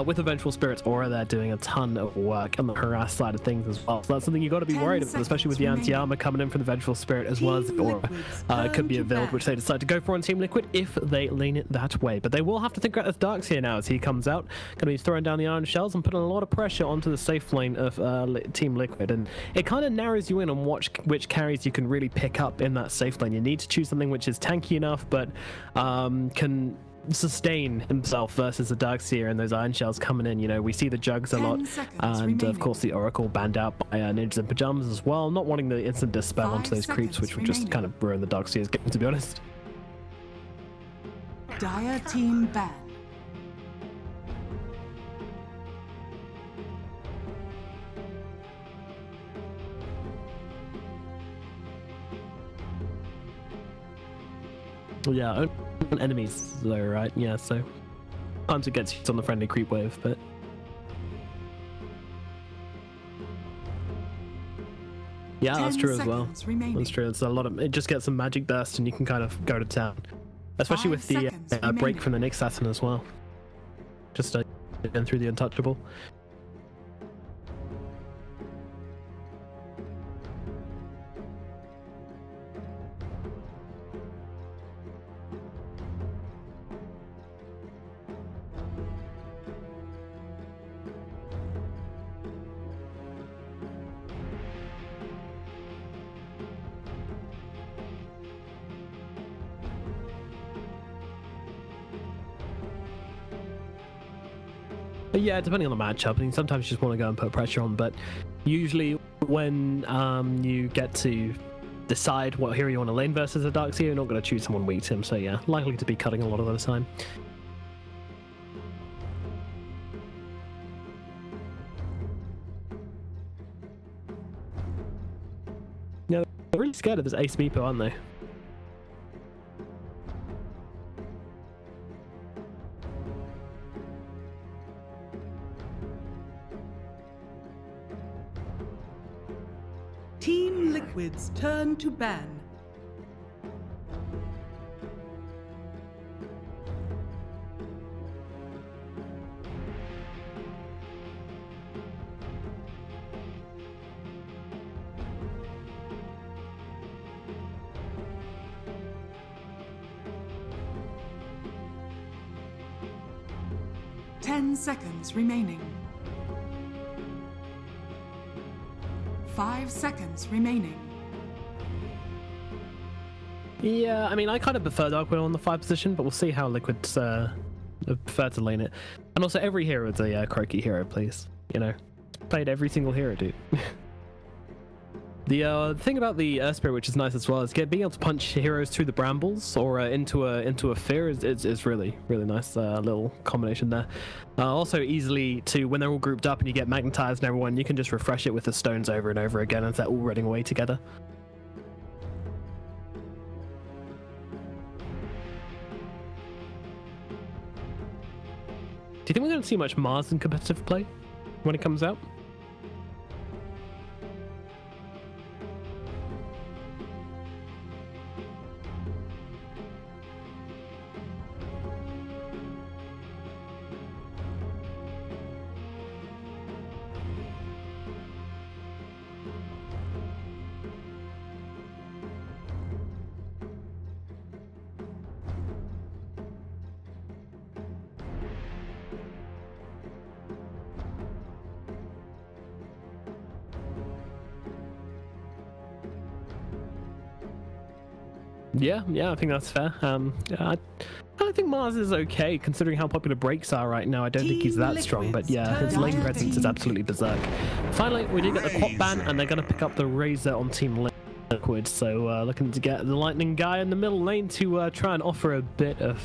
Speaker 1: With the Vengeful Spirit's aura, they're doing a ton of work on the harass side of things as well. So that's something you've got to be worried about, especially with the anti-armor coming in from the Vengeful Spirit as well as the aura. It could be a build which they decide to go for on Team Liquid if they lane it that way. But they will have to think about this Dark Seer now as he comes out. Going to be throwing down the Iron Shells and putting a lot of pressure onto the safe lane of Team Liquid. And it kind of narrows you in on which carries you can really pick up in that safe lane. You need to choose something which is tanky enough but can sustain himself versus the Dark Seer and those Iron Shells coming in. You know, we see the Jugs a lot, and of course the Oracle banned out by Ninjas in Pajamas as well, not wanting the instant dispel onto those creeps, which would just kind of ruin the Dark Seer's game, to be honest.
Speaker 2: Dire team ban.
Speaker 1: Yeah, enemies though, right? Yeah, so sometimes it gets hit on the friendly creep wave, but yeah, that's true as well. That's true. It's a lot of it. Just gets some magic burst, and you can kind of go to town, especially with the break from the Nyx assassin as well. Just going through the untouchable. But yeah, depending on the matchup, I mean, sometimes you just want to go and put pressure on, but usually when you get to decide what hero you want to lane versus a Dark Seer, you're not going to choose someone weak to him, so yeah, likely to be cutting a lot of the time. Yeah, they're really scared of this Ace Meepo, aren't they?
Speaker 2: Team Liquid's turn to ban. Ten seconds remaining. 5 seconds remaining.
Speaker 1: Yeah, I mean, I kind of prefer Dark Willow on the 5 position, but we'll see how Liquid's prefer to lane it. And also, every hero is a croaky hero, please. You know, played every single hero, dude. The thing about the Earth Spirit, which is nice as well, is being able to punch heroes through the brambles or into a fear is really nice. Little combination there. Also easily to, when they're all grouped up and you get magnetized and everyone, you can just refresh it with the stones over and over again as they're all running away together. Do you think we're going to see much Mars in competitive play when it comes out? Yeah, I think that's fair. I think Mars is okay considering how popular breaks are right now. I don't think he's that strong, but yeah, his lane presence is absolutely berserk. Finally, we did get the pop ban, and they're going to pick up the Razor on Team Liquid. So looking to get the Lightning guy in the middle lane to try and offer a bit of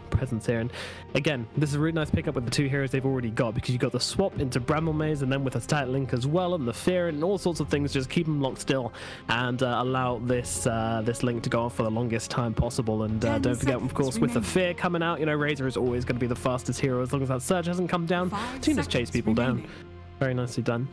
Speaker 1: presence here. And again, this is a really nice pickup with the two heroes they've already got, because you got the swap into Bramble Maze and then with a Static Link as well, and the Fear and all sorts of things. Just keep them locked still and allow this this Link to go on for the longest time possible. And don't forget, of course, with the Fear coming out, you know, Razor is always going to be the fastest hero as long as that Surge hasn't come down. To just chase people down. Very nicely done.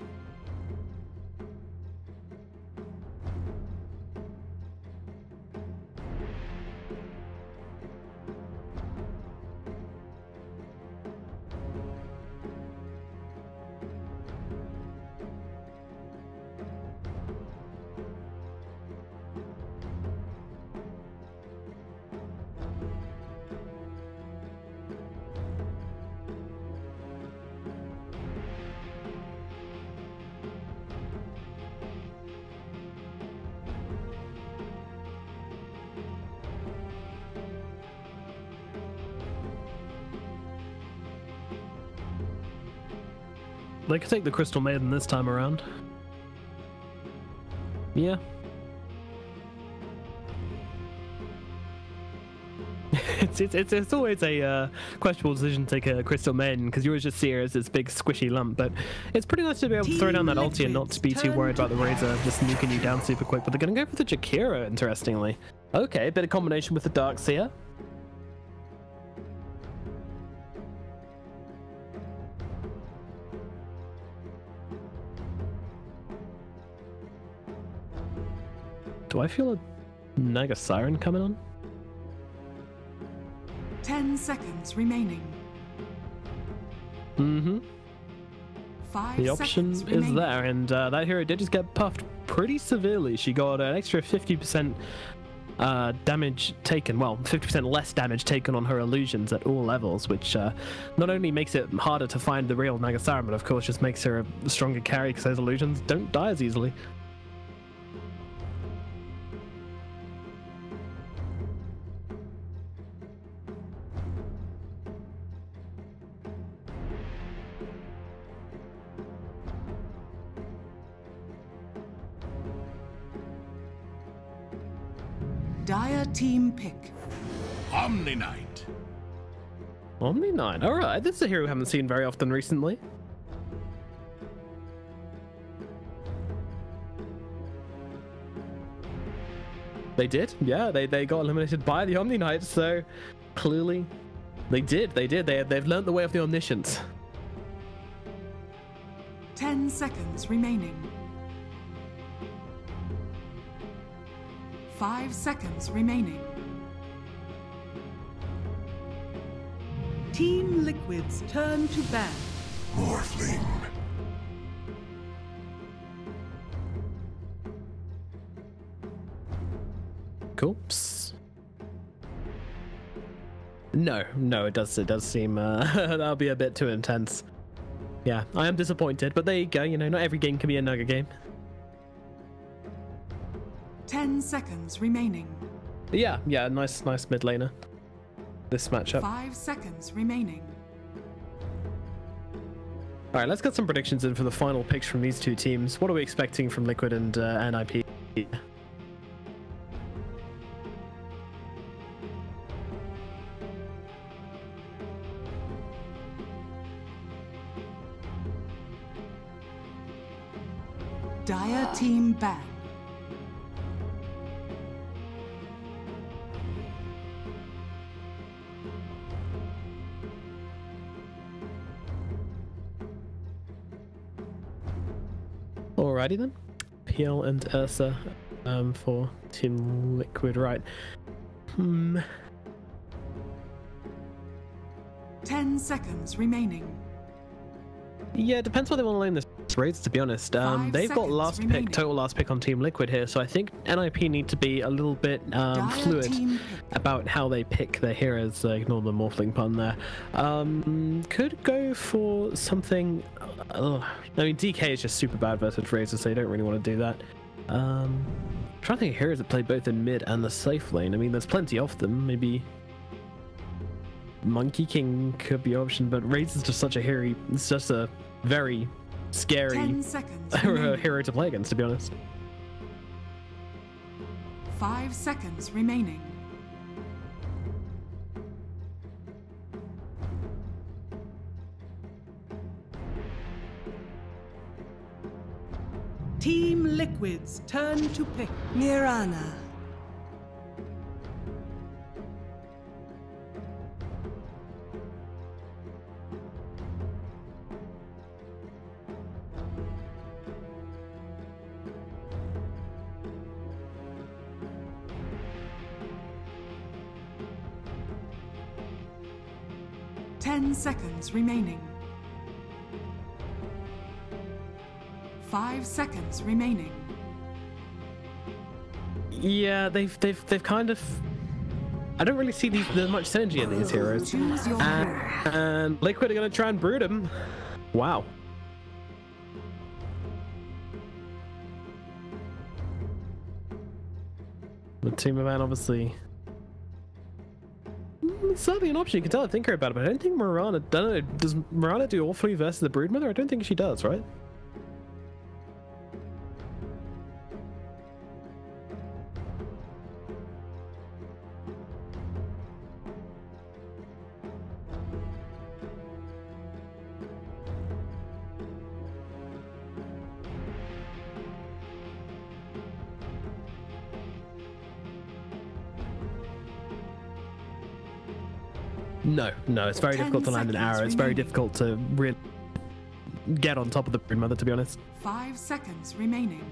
Speaker 1: They could take the Crystal Maiden this time around. Yeah. It's always a questionable decision to take a Crystal Maiden, because you always just see her as this big squishy lump, but it's pretty nice to be able to throw down that ulti and not to be too worried about the Razor just nuking you down super quick. But they're going to go for the Jakiro, interestingly. Okay, a bit of combination with the Darkseer. Do I feel a Naga Siren coming on?
Speaker 2: 10 seconds remaining.
Speaker 1: Mm-hmm.
Speaker 2: 5
Speaker 1: The option
Speaker 2: seconds
Speaker 1: is
Speaker 2: remaining.
Speaker 1: there, and that hero did just get puffed pretty severely. She got an extra 50% damage taken, well, 50% less damage taken on her illusions at all levels, which not only makes it harder to find the real Naga Siren, but of course just makes her a stronger carry because those illusions don't die as easily.
Speaker 2: Dire team pick.
Speaker 5: Omni Knight.
Speaker 1: Omni Knight, alright, this is a hero we haven't seen very often recently. They did, yeah, they got eliminated by the Omni Knight, so clearly they've learnt the way of the omniscience.
Speaker 2: 10 seconds remaining. 5 seconds remaining. Team Liquid's turn to bat.
Speaker 5: Morphling.
Speaker 1: Cool. Psst. No, it does seem that'll be a bit too intense. Yeah, I am disappointed, but there you go, you know, not every game can be a Naga game.
Speaker 2: 10 seconds remaining.
Speaker 1: Yeah, nice mid laner. This matchup.
Speaker 2: 5 seconds remaining.
Speaker 1: All right, let's get some predictions in for the final picks from these two teams. What are we expecting from Liquid and NiP?
Speaker 2: Dire team ban.
Speaker 1: Alrighty then. PL and Ursa for Team Liquid, right.
Speaker 2: 10 seconds remaining.
Speaker 1: Yeah, it depends what they want to lane this race, to be honest. They've got last pick, total last pick on Team Liquid here, so I think NiP need to be a little bit fluid about how they pick their heroes. Ignore the morphling pun there. Could go for something. I mean, DK is just super bad versus Razor, so you don't really want to do that. I'm trying to think of heroes that play both in mid and the safe lane. I mean, there's plenty of them. Maybe Monkey King could be an option, but Razor's just such a hero. It's just a very scary hero to play against, to be honest.
Speaker 2: 5 seconds remaining. Team Liquid's turn to pick.
Speaker 6: Mirana.
Speaker 2: Ten seconds remaining. 5 seconds remaining.
Speaker 1: Yeah, they've kind of. I don't really see there's much synergy in these heroes. And Liquid are gonna try and brood him. Wow. The team event, obviously. It's certainly an option. You can tell I think about it, but I don't think Mirana. I don't know. Does Mirana do all three versus the Broodmother? I don't think she does, right? No, it's very difficult to land an arrow. It's very difficult to really get on top of the Broodmother, to be honest.
Speaker 2: 5 seconds remaining.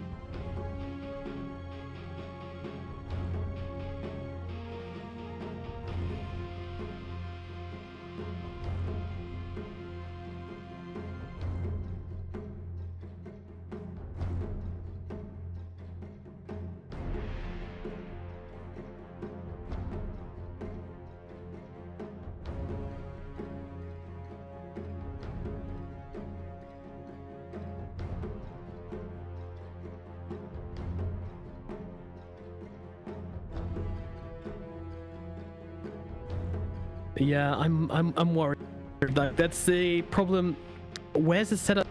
Speaker 1: Yeah, I'm worried. That's the problem. Where's the setup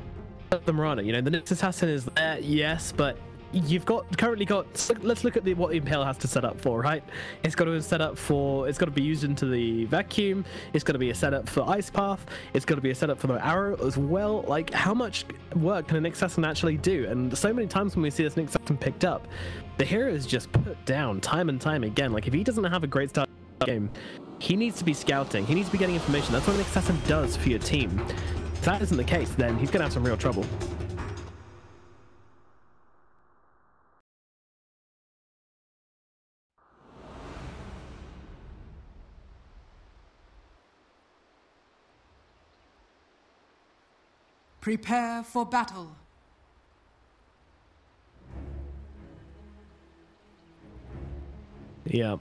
Speaker 1: of the Mirana? You know, the Nyx Assassin is there, yes, but you've currently got. Let's look at what Impale has to set up for, right? It's got to set up for. It's got to be used into the vacuum. It's got to be a setup for Ice Path. It's got to be a setup for the arrow as well. Like, how much work can a Nyx Assassin actually do? And so many times when we see this Nyx Assassin picked up, the hero is just put down time and time again. Like, if he doesn't have a great start game, he needs to be scouting. He needs to be getting information. That's what an assassin does for your team. If that isn't the case, then he's going to have some real trouble.
Speaker 2: Prepare for battle.
Speaker 1: Yeah.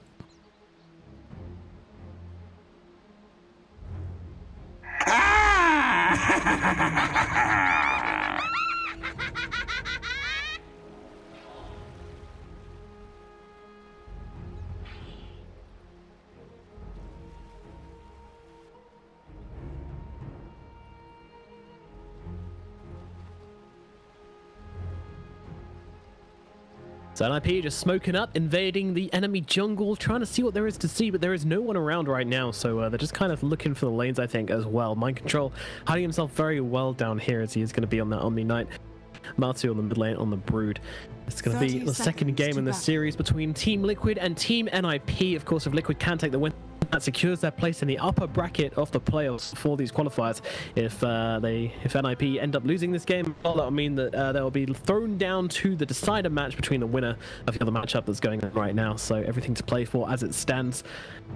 Speaker 1: So NiP just smoking up, invading the enemy jungle, trying to see what there is to see, but there is no one around right now, so they're just kind of looking for the lanes, I think, as well. Mind Control hiding himself very well down here, as he is going to be on that Omni Knight. Martu on the mid lane on the Brood. It's going to be the second game in the series between Team Liquid and Team NiP. Of course, if Liquid can take the win, that secures their place in the upper bracket of the playoffs for these qualifiers. If NiP end up losing this game, well, that will mean that they'll be thrown down to the decider match between the winner of the other matchup that's going on right now. So everything to play for as it stands.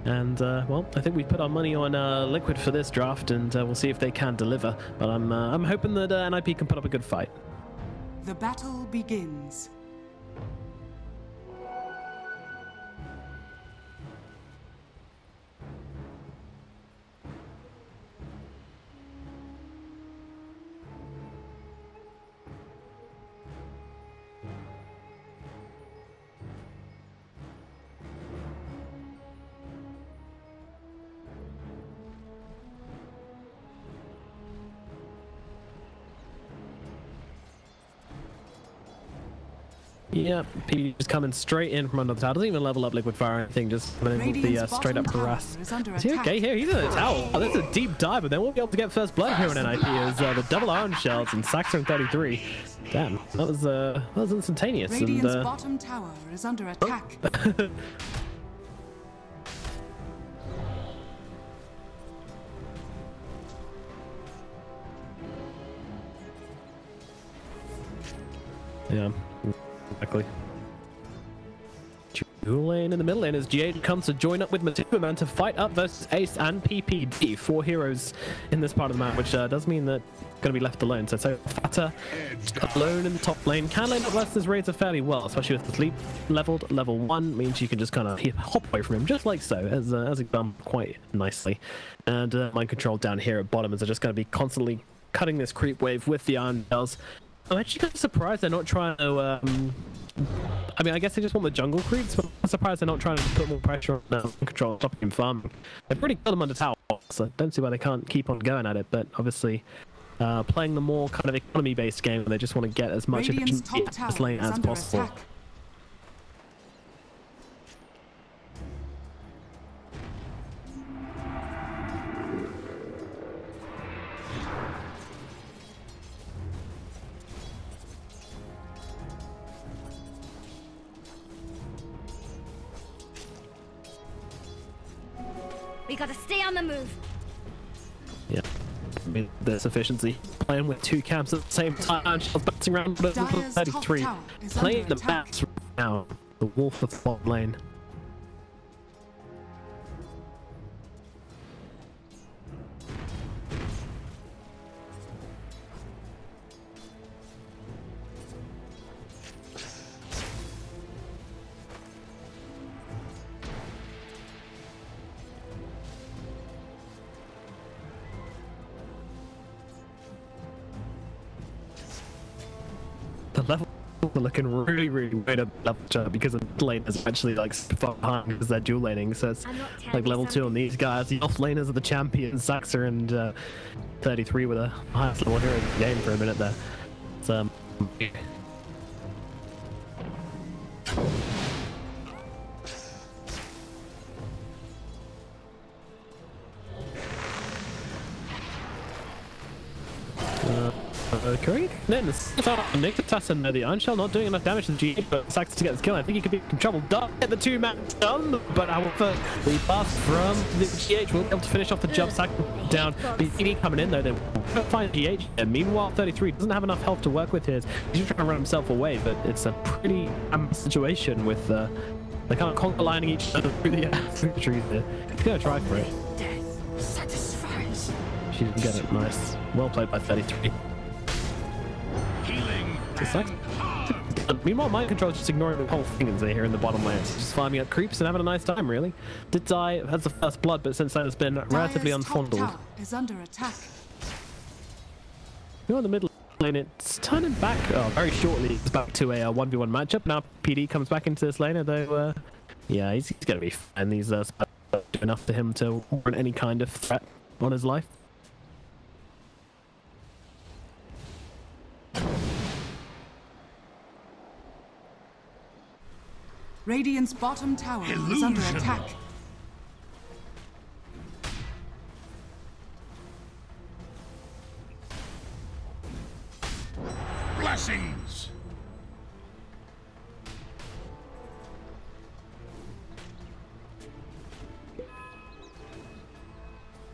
Speaker 1: And well, I think we put our money on Liquid for this draft, and we'll see if they can deliver. But I'm hoping that NiP can put up a good fight.
Speaker 2: The battle begins.
Speaker 1: Yeah, P just coming straight in from under the tower. Doesn't even level up Liquid Fire or anything, just with the straight up harass. Is he okay here? He's in the tower. Oh, that's a deep dive, but then we'll be able to get first blood here in NiP as the double iron shells and Saxon 33. Damn, that was instantaneous.
Speaker 2: Radiant's bottom tower is under attack.
Speaker 1: Yeah. Exactly. Dual lane in the middle lane as GH comes to join up with Man to fight up versus Ace and PPD. 4 heroes in this part of the map, which does mean that going to be left alone. So Fatta alone in the top lane. Can lane up versus Razor fairly well, especially with the sleep leveled. Level 1 means you can just kind of hop away from him, just like so, as it done quite nicely. And Mind Control down here at bottom, as they're just going to be constantly cutting this creep wave with the iron bells. I'm actually kind of surprised they're not trying to, I mean, I guess they just want the jungle creeps, but I'm surprised they're not trying to put more pressure on Control, stopping him farming. They've already got him under tower, so I don't see why they can't keep on going at it, but obviously, playing the more kind of economy-based game, they just want to get as much efficiency as lane as possible.
Speaker 2: Attack.
Speaker 4: We gotta stay on the move.
Speaker 1: Yeah, I mean, there's efficiency. Playing with 2 camps at the same time, Shell's bouncing around with 33. Playing the bats right now, the Wolf of the bot lane. The level are looking really weird at level chart because the lane is actually like far behind because they're dual laning, so it's like level 2 on these guys. The off laners are the champions, Saxer and 33 with a highest level hero in the game for a minute there. It's great. Then the Nick Assassin, the Iron Shell not doing enough damage to the GH, but Saxon to get this kill. I think he could be in trouble. Get the 2-man done, but however, the pass from the GH will be able to finish off the job. Saxon down. BD coming in though, they will find GH. And meanwhile, 33 doesn't have enough health to work with his. He's just trying to run himself away, but it's a pretty situation with they can't conquer lining each other through the trees there. He's gonna try for it.
Speaker 3: Death satisfies.
Speaker 1: She didn't get it. Nice. Well played by 33. Meanwhile, Mind Control is just ignoring the whole thing and here in the bottom lane. Just farming up creeps and having a nice time, really. Did die as the first blood, but since then has been relatively unfondled.
Speaker 2: Is under attack.
Speaker 1: You're in the middle lane, it's turning back very shortly. It's back to a 1v1 matchup. Now PD comes back into this lane, although, yeah, he's going to be fine. These do enough for him to warrant any kind of threat on his life.
Speaker 2: Radiant's bottom tower is under
Speaker 5: Illusion.
Speaker 2: attack.
Speaker 5: Blessings.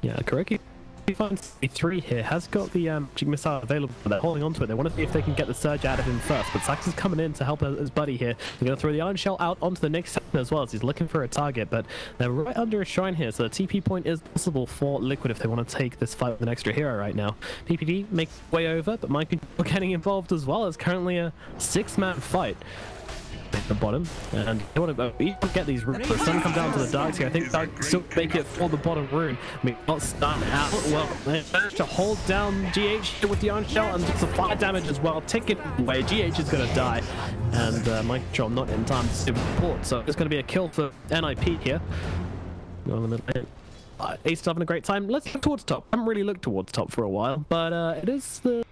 Speaker 1: Yeah, Kuroki finds 3 here, has got the magic missile available. They're holding on to it. They want to see if they can get the surge out of him first, but Sax is coming in to help his buddy here. They're going to throw the Iron Shell out onto the next sector as well as he's looking for a target, but they're right under a shrine here, so the TP point is possible for Liquid if they want to take this fight with an extra hero right now. PPD makes way over, but Mike getting involved as well. It's currently a 6-man fight at the bottom, and you want to get these runes. The sun comes down to the darks here. I think Dark still make it for the bottom rune. I mean, not starting out well. They managed to hold down GH here with the Iron Shell and some fire damage as well. Take it away. GH is going to die, and Mike Control not in time to support. So it's going to be a kill for NiP here. Ace is having a great time. Let's look towards top. I haven't really looked towards top for a while, but it is the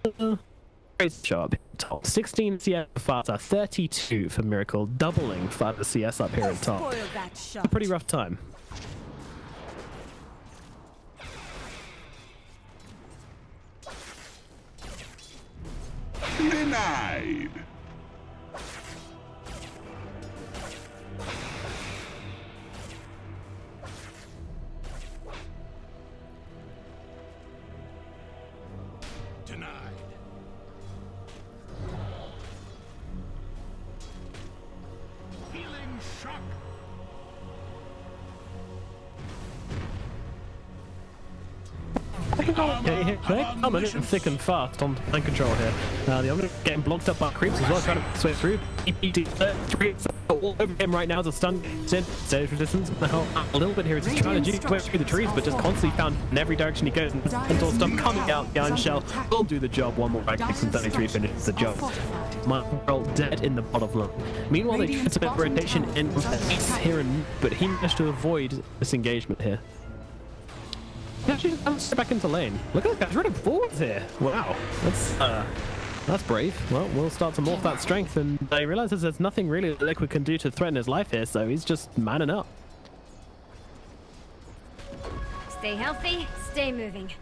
Speaker 1: show up top. 16 CS for Fata, 32 for Miracle, doubling Fata CS up here at top. A pretty rough time.
Speaker 5: Denied. Denied. Feeling shock.
Speaker 1: Okay, they're coming in thick and fast on mind control here. The Omni getting blocked up by creeps as well, trying to switch through. EPT all over him right now as a stun. Stage resistance now a little bit here as he's trying to switch through the trees, but just constantly found in every direction he goes. And Centaur stuff coming out. The Iron Shell will do the job. One more back from 33 finishes the job. Mind control dead in the bottom lane. Meanwhile, they get a bit of rotation in here, but he managed to avoid this engagement here. Yeah, actually just back into lane. Look at that guy's running forwards here. Wow, that's brave. Well, we'll start to morph that strength, and he realizes there's nothing really that Liquid can do to threaten his life here, so he's just manning up.
Speaker 4: Stay healthy, stay moving.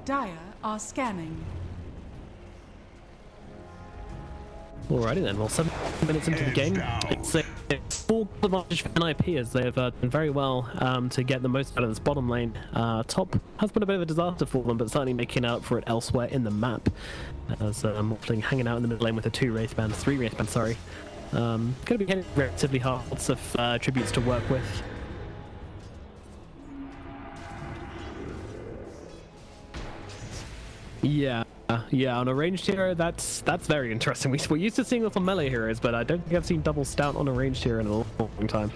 Speaker 2: Dire are scanning.
Speaker 1: Alrighty then, well 7 minutes into the game, it's a full advantage for NiP as they've done very well to get the most out of this bottom lane. Top has been a bit of a disaster for them, but certainly making up for it elsewhere in the map. As Morphling hanging out in the mid lane with a 3 race band, sorry. Going to be getting relatively hard, lots of tributes to work with. Yeah, on a ranged hero, that's very interesting. We're used to seeing this on melee heroes, but I don't think I've seen double stout on a ranged hero in a long time.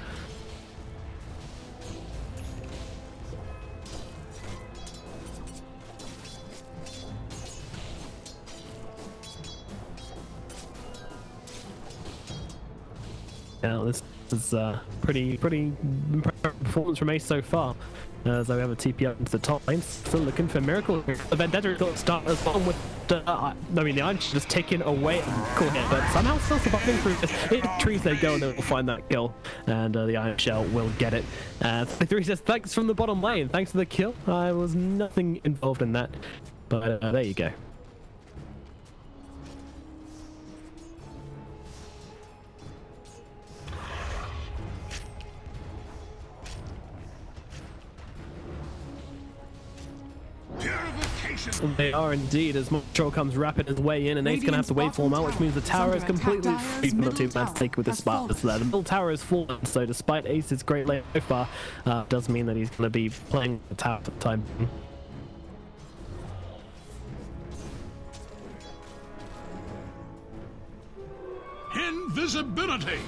Speaker 1: Yeah, this is pretty impressive performance from Ace so far. As we have a TP up into the top lane, still looking for Miracle. The Vendetta got to start as well with I mean, the Iron just taking away Miracle here, but somehow still surviving through this. In trees they go, and they will find that kill, and the Iron Shell will get it. 33 says, thanks from the bottom lane, thanks for the kill. I was nothing involved in that, but there you go. They are indeed, as Montreal comes rapid his way in, and Ace gonna have to wait for him out, which means the tower is completely free from the 2-man to take with the Spartans there. The middle tower is fallen, so despite Ace's great lane so far, does mean that he's gonna be playing the tower for the time.
Speaker 5: Invisibility.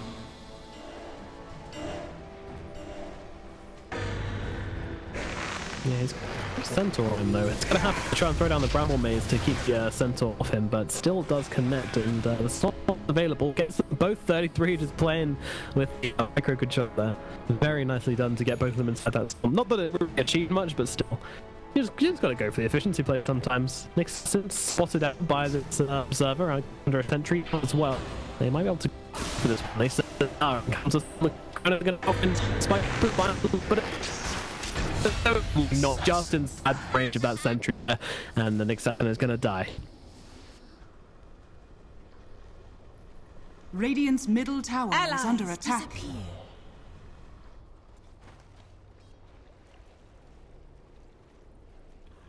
Speaker 1: Yeah, he's got Centaur on him though. It's gonna have to try and throw down the Bramble Maze to keep the Centaur off him, but still does connect, and the stop available. Gets them both 33, just playing with the microcontroller there. Very nicely done to get both of them inside that storm. Not that it really achieved much, but still. You just got to go for the efficiency play sometimes. Nixon spotted out by this observer under a sentry as well. They might be able to go for this one. They said, comes kind of going to off in spike, but not just inside range of that sentry, and the Nixon is going to die.
Speaker 2: Radiant's middle tower is under attack.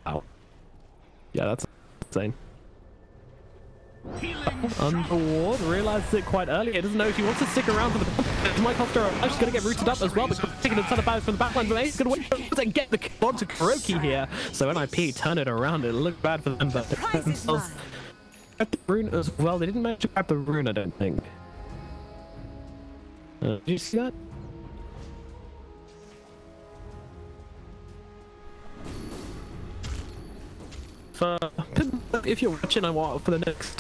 Speaker 1: Wow. Yeah, that's insane. Underward realizes it quite early. It doesn't know if he wants to stick around for the Mike Hofstra. She's going to get rooted up as well, but taking a ton of fires from the backline. But he's going to wait to get the kill onto Kuroki here. So NiP turn it around. It looked bad for them, but themselves grab the rune as well. They didn't manage to grab the rune, I don't think. Did you see that? If you're watching, I want for the next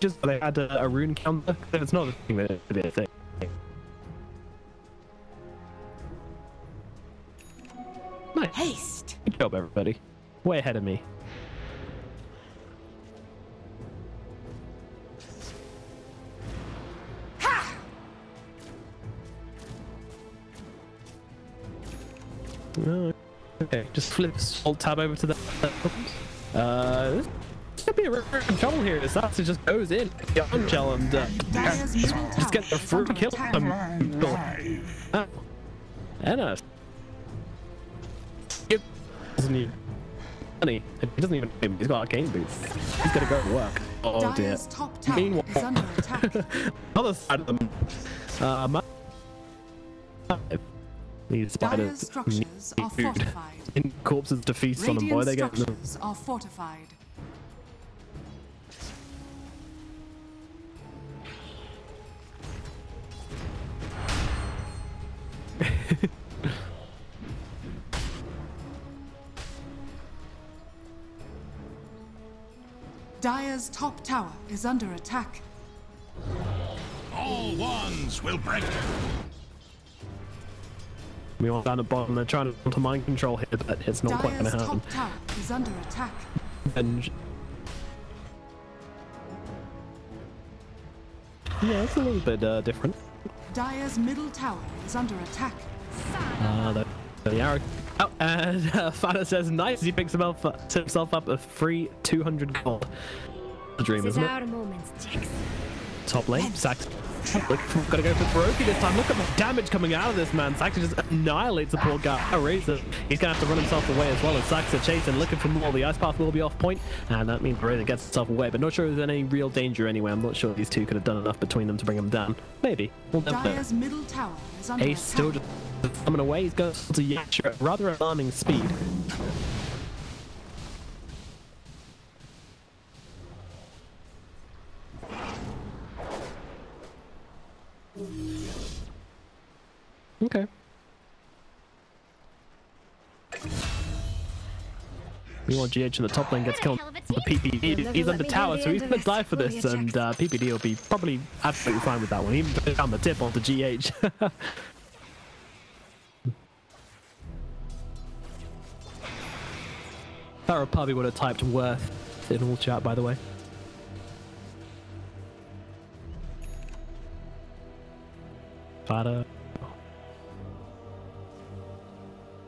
Speaker 1: just they add a rune counter. It's not a thing that it'd be a thing. Nice.
Speaker 3: Haste.
Speaker 1: Good job, everybody. Way ahead of me.
Speaker 3: Ha!
Speaker 1: Okay, just flip alt tab over to the this could be a real trouble here. This actually just goes in beyond gel and just get the fruit kill. And it doesn't even money. He doesn't even. He's got arcane boots. He's gonna go to work. Oh dear. Meanwhile, other side of them. These spiders
Speaker 2: structures are fortified.
Speaker 1: In corpses to feast on them, boy. They get them.
Speaker 2: Structures are fortified. Dire's top tower is under attack.
Speaker 5: All ones will break.
Speaker 1: We want down the bottom. They're trying to mind control here, but it's not quite going to happen.
Speaker 2: Top tower is under attack.
Speaker 1: And yeah, it's a little bit different.
Speaker 2: Dire's middle tower is under attack.
Speaker 1: The arrow out, and Fana says, "Nice." He picks himself up a free 200 gold. The dream, isn't it?
Speaker 4: Out of moments, Jax.
Speaker 1: Top lane, Sax. Gotta go for Kuroki this time. Look at the damage coming out of this man. Sax just annihilates the poor guy. Razor, he's gonna have to run himself away as well as Sax are chasing, looking for more. The ice path will be off point, and that means Razor gets himself away. But not sure if there's any real danger anyway. I'm not sure these two could have done enough between them to bring him down. Maybe. We'll never know.
Speaker 2: Dire's middle tower is under
Speaker 1: Ace still just coming away. He's going to Yash at rather alarming speed. Okay. Meanwhile, GH in the top lane gets killed. The PPD, he's under tower, so he's gonna die for this, and PPD will be probably absolutely fine with that one. Even down the tip onto GH. That probably would have typed worth in all chat, by the way.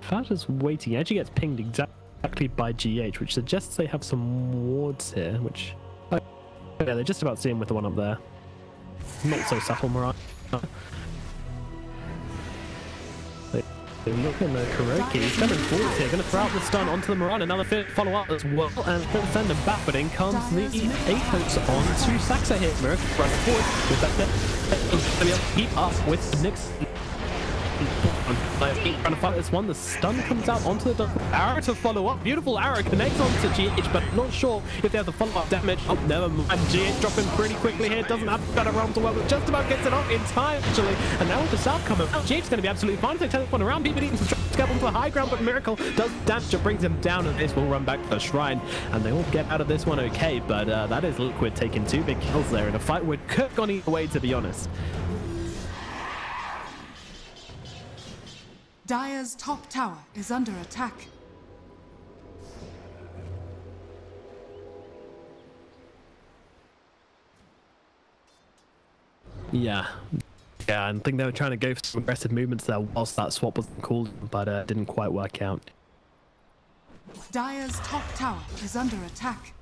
Speaker 1: Fada's waiting. He actually gets pinged exactly by GH, which suggests they have some wards here, which... Oh, yeah, they're just about seeing with the one up there. Not so subtle, Mariah. They're looking at Kuroki. He's coming forward here. Going to throw out the stun onto the Mirana. Another follow up as well. And going to send him back. But in comes the Apex onto Saxa here. Mirror running forward with that. He's going to be able to keep up with Nix. trying to fight this one. The stun comes out onto the double arrow to follow up. Beautiful arrow connects onto GH, but not sure if they have the follow-up damage. Oh, never mind. GH dropping pretty quickly here. Doesn't have better realm to work with. Just about gets it off in time, actually. And now with the south coming out, GH is going to be absolutely fine if they teleport around. PPD needs to get onto the high ground, but Miracle does damage to brings him down, and this will run back to the shrine. And they will get out of this one okay, but that is Liquid taking 2 big kills there in a fight where could have gone either way, to be honest.
Speaker 2: Dire's top tower is under attack.
Speaker 1: Yeah, I think they were trying to go for some aggressive movements there whilst that swap wasn't called, but it didn't quite work out.
Speaker 2: Dire's top tower is under attack.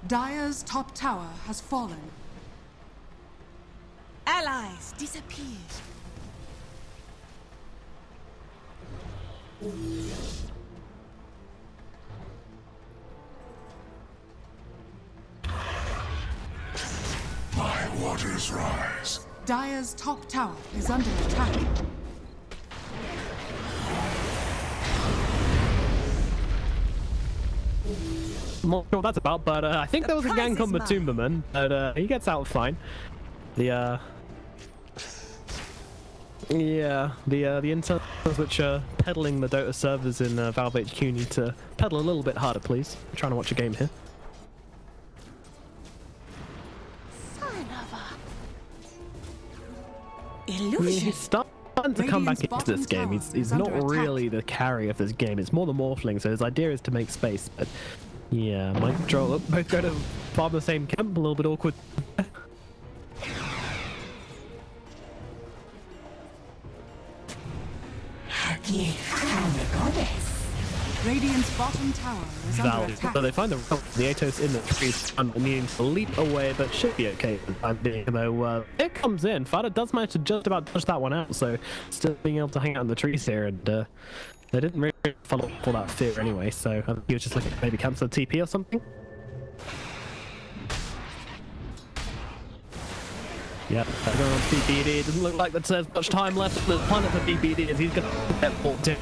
Speaker 2: Dire's top tower has fallen. Allies disappear.
Speaker 5: My waters rise.
Speaker 2: Dire's top tower is under attack.
Speaker 1: I'm not sure what that's about, but I think there was a gank on the Tomberman, but he gets out fine. The interns which are peddling the Dota servers in Valve HQ need to pedal a little bit harder, please. I'm trying to watch a game here. He's starting to come back into this game. He's not really the carry of this game. It's more the Morphling, so his idea is to make space. But yeah, mind control. Both go to farm the same camp. A little bit awkward.
Speaker 3: You found the goddess.
Speaker 2: Radiant's bottom tower is under attack.
Speaker 1: So they find the Atos in the trees and needing to leap away, but should be okay for the time being. Though it comes in. Fada does manage to just about touch that one out, so still being able to hang out in the trees here, and they didn't really follow for that fear anyway. So I think he was just looking to maybe cancel the TP or something. Yep, going on to PPD. It doesn't look like there's much time left. The planet for PPD is he's going to get bought down.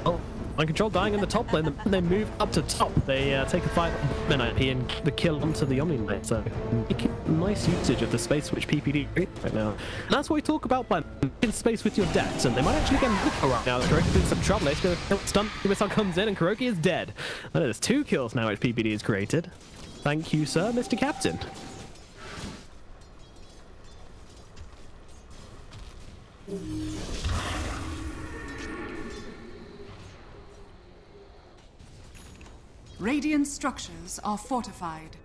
Speaker 1: Oh, mind control dying in the top lane. They move up to top. They take a fight on NiP and the kill onto the Omni Knight. So nice usage of the space which PPD creates right now. And that's what we talk about by in space with your decks. And they might actually get Miracle right now. Kuroki's in some trouble. It's going to stun. Missile comes in and Kuroki is dead. And there's 2 kills now which PPD has created. Thank you, sir, Mr. Captain.
Speaker 2: Radiant structures are fortified.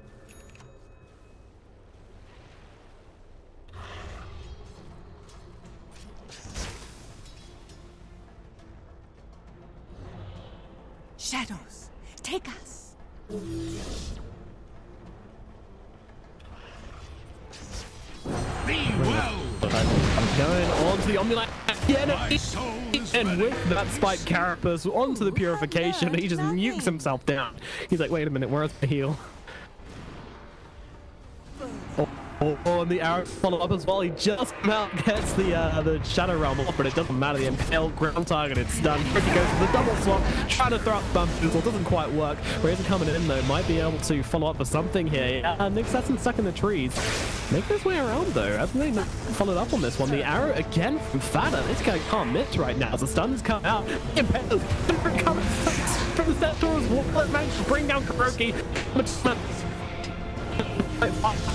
Speaker 2: Shadows, take us.
Speaker 1: I'm going on to the Omni-Knight again, and with that spike carapace onto the purification, he just nukes himself down. He's like, wait a minute, where's the heal? Oh, and the arrow follow up as well. He just about gets the Shadow Realm off, but it doesn't matter. The impaled ground targeted stun. He goes for the double swap, trying to throw up Bamboozle. Doesn't quite work. Razor coming in though, might be able to follow up for something here. Yeah, Nick Sesson stuck in the trees. Make his way around though. Hasn't they followed up on this one? The arrow again from Fada. This guy can't miss right now. The stun's come out. Impaled recovered from the Centaur's wall. Managed to bring down Kuroki.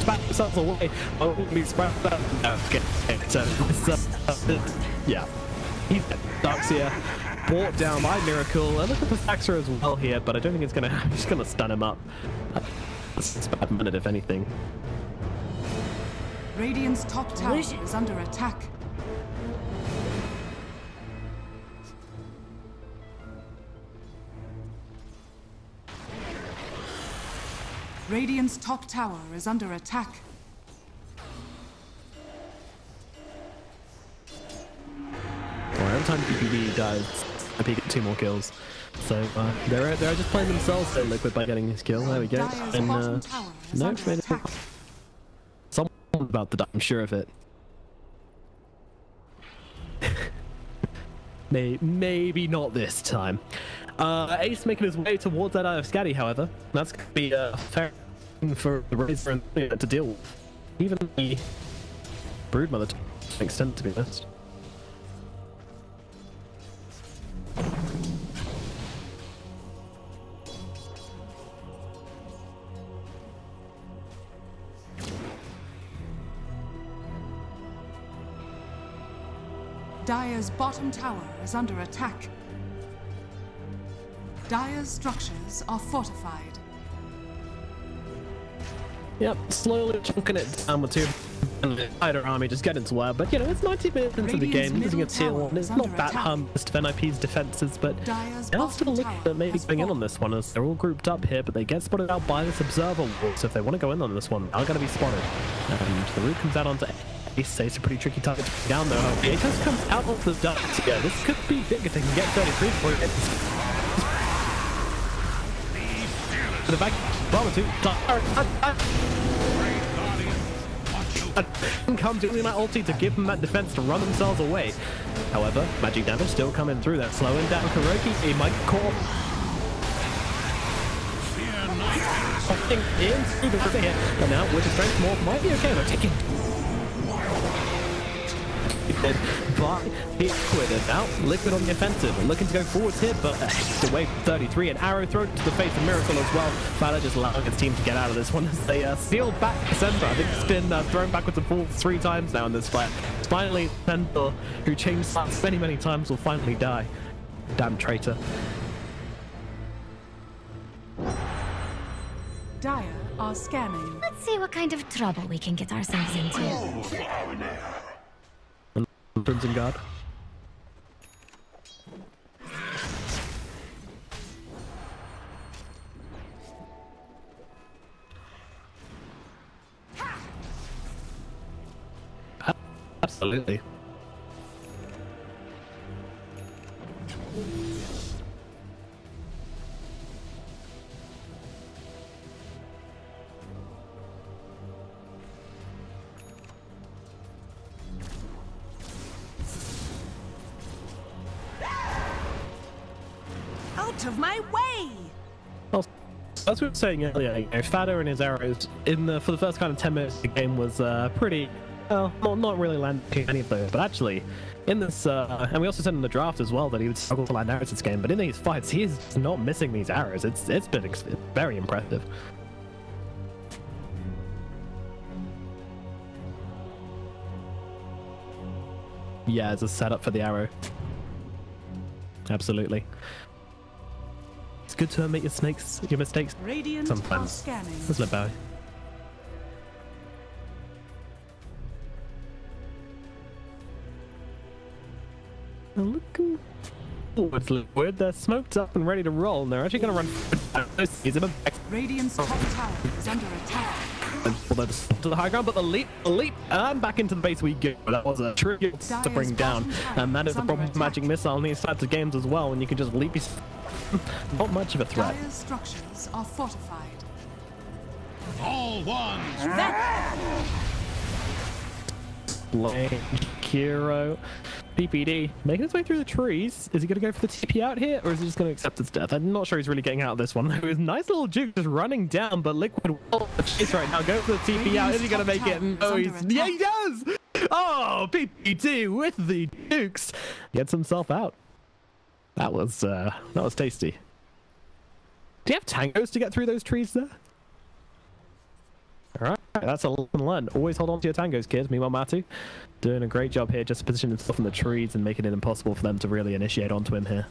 Speaker 1: Back themselves away. Oh, he's okay. Yeah. He's dead. Darkseer brought down by Miracle. And look at the Saxer as well here, but I don't think it's gonna happen. Just gonna stun him up. It's a bad minute, if anything.
Speaker 2: Radiant's top tower is under attack. Radiant's top tower is under attack.
Speaker 1: Well, every time PPD dies, I pick up 2 more kills. So they're just playing themselves so Liquid by getting his kill. There we go. And no, made it. Someone Someone's about to die, I'm sure of it. Maybe not this time. Ace making his way towards that eye of Scatty, however. That's going to be a fair thing for the Razor to deal with. Even the Broodmother to an extent, to be honest.
Speaker 2: Dire's bottom tower is under attack. Dire's structures are fortified.
Speaker 1: Yep, slowly chunking it down with two and the entire army just getting to wear. But you know, it's 90 minutes into the game, using a tier 1. It's not that harmless to NiP's defenses, but I'll still look at maybe going in on this one as they're all grouped up here, but they get spotted out by this observer wall. So if they want to go in on this one, they're going to be spotted. And the root comes out onto Ace. Ace a pretty tricky target to put down though. Ace comes out of the dart. Yeah, this could be big if they can get 33 before it gets to the back. Bomber 2. Comes using that ulti to give them that defense to run themselves away. However, magic damage still coming through. That's slowing down Kuroki. He might call something in through the river here. And now with the strength more might be okay. They're taking by Liquid, and now Liquid on the offensive, looking to go forwards here, but away from 33, an arrow thrown to the face of Miracle as well. Fala just allowing his team to get out of this one as they sealed back the center. I think it's been thrown backwards and forwards 3 times now in this fight. Finally, Pendle, who changed sides many times, will finally die. Damn traitor.
Speaker 2: Dire are scanning.
Speaker 4: Let's see what kind of trouble we can get ourselves into.
Speaker 1: Crimson Guard. Absolutely.
Speaker 2: Out of my way!
Speaker 1: Well, as we were saying earlier, you know, Fada and his arrows for the first kind of 10 minutes of the game was pretty, well, not really landing any of those. But actually, in this, and we also said in the draft as well that he would struggle to land arrows this game. But in these fights, he is not missing these arrows. It's been very impressive. Yeah, it's a setup for the arrow. Absolutely. It's good to admit your mistakes
Speaker 2: Radiant
Speaker 1: sometimes.
Speaker 2: scanning.
Speaker 1: Let's let Bowie. Looking forward, Liquid. They're smoked up and ready to roll, and they're actually going to run.
Speaker 2: Radiant's top tower is under attack.
Speaker 1: To the high ground, but the leap, and back into the base we go. That was a trigger to bring down, and that is the problem with magic missile in these types of games as well. When you can just leap, not much of a threat.
Speaker 2: Dire's structures are fortified.
Speaker 5: All ones.
Speaker 1: Kiro, PPD making his way through the trees. Is he going to go for the TP out here, or is he just going to accept his death? I'm not sure he's really getting out of this one. It was nice little juke just running down, but Liquid will chase right now. Go for the TP out. Is he going to make it? No, yeah, he does. Oh, PPD with the jukes gets himself out. That was tasty. Do you have tangos to get through those trees there? Alright, that's a lesson learned. Always hold on to your tangos, kids. Meanwhile, Matu doing a great job here, just to position himself in the trees and making it impossible for them to really initiate onto him here.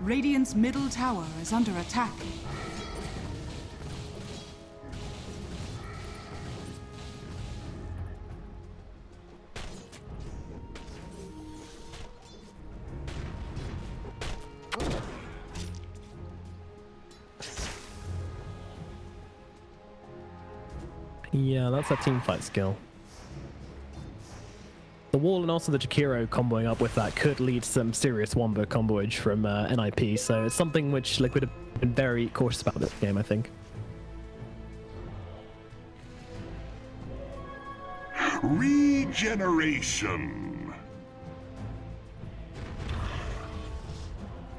Speaker 2: Radiant's middle tower is under attack.
Speaker 1: Yeah, that's a team fight skill. The wall and also the Jakiro comboing up with that could lead to some serious wombo comboage from NiP, so it's something which Liquid have been very cautious about this game, I think.
Speaker 5: Regeneration.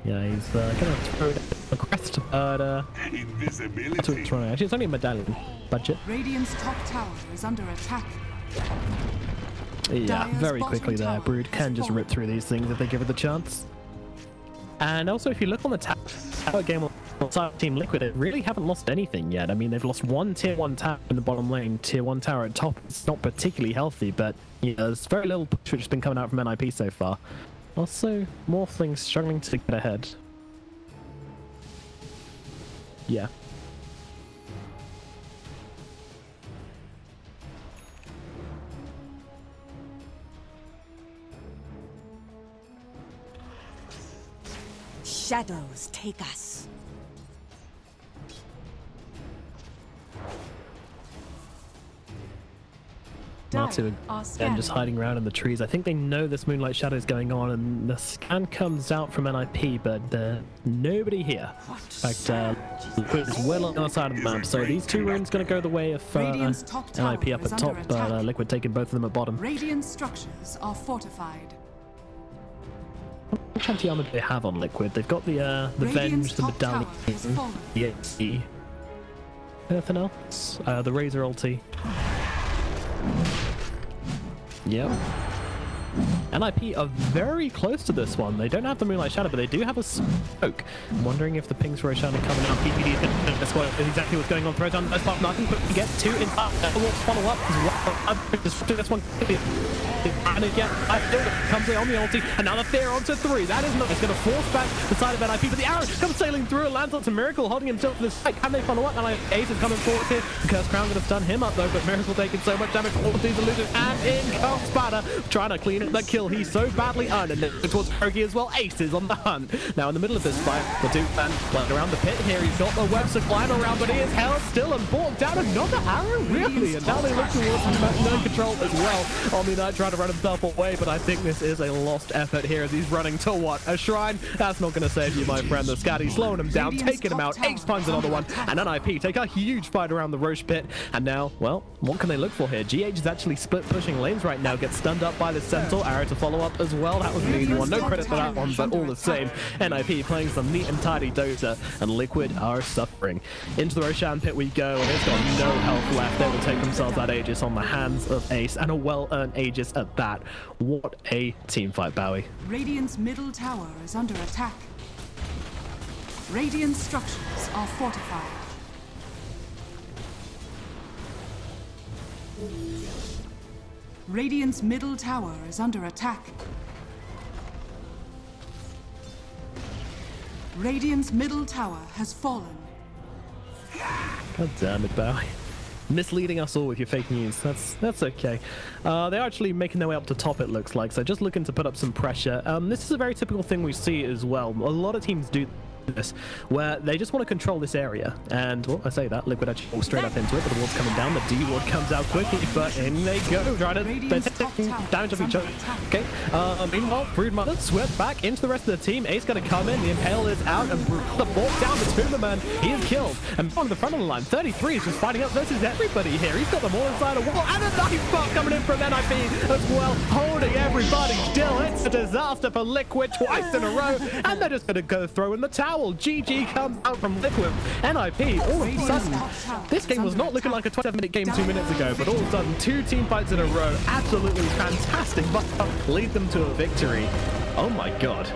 Speaker 1: Yeah, he's gonna throw it a crest, but
Speaker 5: Invisibility.
Speaker 1: that's what it's running. Actually, it's only a medallion budget.
Speaker 2: Radiant's top tower is under attack.
Speaker 1: Yeah,
Speaker 2: Dire's
Speaker 1: very
Speaker 2: bottom
Speaker 1: quickly there.
Speaker 2: tower
Speaker 1: Brood
Speaker 2: has
Speaker 1: can just
Speaker 2: fallen.
Speaker 1: rip through these things if they give it the chance. And also, if you look on the tower game on Team Liquid, they really haven't lost anything yet. I mean, they've lost one tier 1 tower in the bottom lane, tier 1 tower at top. It's not particularly healthy, but yeah, there's very little push which has been coming out from NiP so far. Also, Morphlings struggling to get ahead. Yeah.
Speaker 3: Shadows take us.
Speaker 1: Matsu
Speaker 2: Are
Speaker 1: again
Speaker 2: scanning.
Speaker 1: just hiding around in the trees. I think they know this Moonlight Shadow is going on, and the scan comes out from NiP, but nobody here. In fact, Liquid is well on the other side of the map, so these two runes going to go the way of
Speaker 2: Radiant's top tower
Speaker 1: NiP up
Speaker 2: is
Speaker 1: at
Speaker 2: under
Speaker 1: top, but
Speaker 2: attack.
Speaker 1: Liquid taking both of them at bottom.
Speaker 2: Radiant structures are fortified.
Speaker 1: How much anti-armor do they have on Liquid? They've got the
Speaker 2: Radiant's
Speaker 1: Venge, the
Speaker 2: top tower
Speaker 1: Medallion,
Speaker 2: has fallen.
Speaker 1: the AC. Anything else? The Razor ulti. Yep. NiP are very close to this one. They don't have the Moonlight Shadow, but they do have a smoke. I'm wondering if the Pink Roy Shadow coming out. PPD is going to that's exactly what's going on. Throw down the most part. Nothing, but get two in follow up as well. Just this one. And again, comes in on the ulti. Another Fear onto 3. That is not. It's going to force back the side of NiP, but the arrow comes sailing through. Lands onto Miracle, holding himself to this fight. Can they follow up? And Ace is coming forward here. Curse Crown going to stun him up though, but Miracle taking so much damage. All of these illusions, and in comes Spada, trying to clean up that kill he so badly earned, and then towards Krogi as well. Ace is on the hunt. Now in the middle of this fight, the Duke man playing around the pit here. He's got the web supplying around, but he is held still and brought down another arrow, really. And now they look towards no control as well. Omni Knight trying to run himself away, but I think this is a lost effort here as he's running to what? A shrine? That's not going to save you, my friend. The Scatty slowing him down, taking him out. Ace finds another one, and NiP take a huge fight around the Roche pit. And now, well, what can they look for here? GH is actually split pushing lanes right now, gets stunned up by the Centaur. Arrow to follow up as well. That was an easy one. No credit for that one, but all the same. NiP playing some neat and tidy Dota, and Liquid are suffering. Into the Roshan pit we go, and it's got no health left. They will take themselves that Aegis on the hands of Ace, and a well-earned Aegis at that. What a team fight, Bowie.
Speaker 2: Radiant's middle tower is under attack. Radiant structures are fortified. Radiant's middle tower is under attack. Radiant's middle tower has fallen.
Speaker 1: God damn it, Bowie. Misleading us all with your fake news. That's okay. They're actually making their way up to top, it looks like, so just looking to put up some pressure. This is a very typical thing we see as well. A lot of teams do this, where they just want to control this area, and well, I say that Liquid actually walks straight up into it, but the ward's coming down. The D ward comes out quickly, but in they go, trying to they're taking damage of each other. Okay. Meanwhile, Brood Mother swept back into the rest of the team. Ace gonna come in, the Impale is out, and the walk down the Tumor Man. He is killed, and on the front of the line, 33 is just fighting up versus everybody here. He's got them all inside a wall, and a knife spark coming in from NiP as well, holding everybody still. It's a disaster for Liquid twice in a row, and they're just gonna go throw in the towel. GG comes out from Liquid. NiP, all of a sudden, this game was not looking like a 27-minute game 2 minutes ago, but all of a sudden, 2 team fights in a row, absolutely fantastic, but lead them to a victory. Oh my god.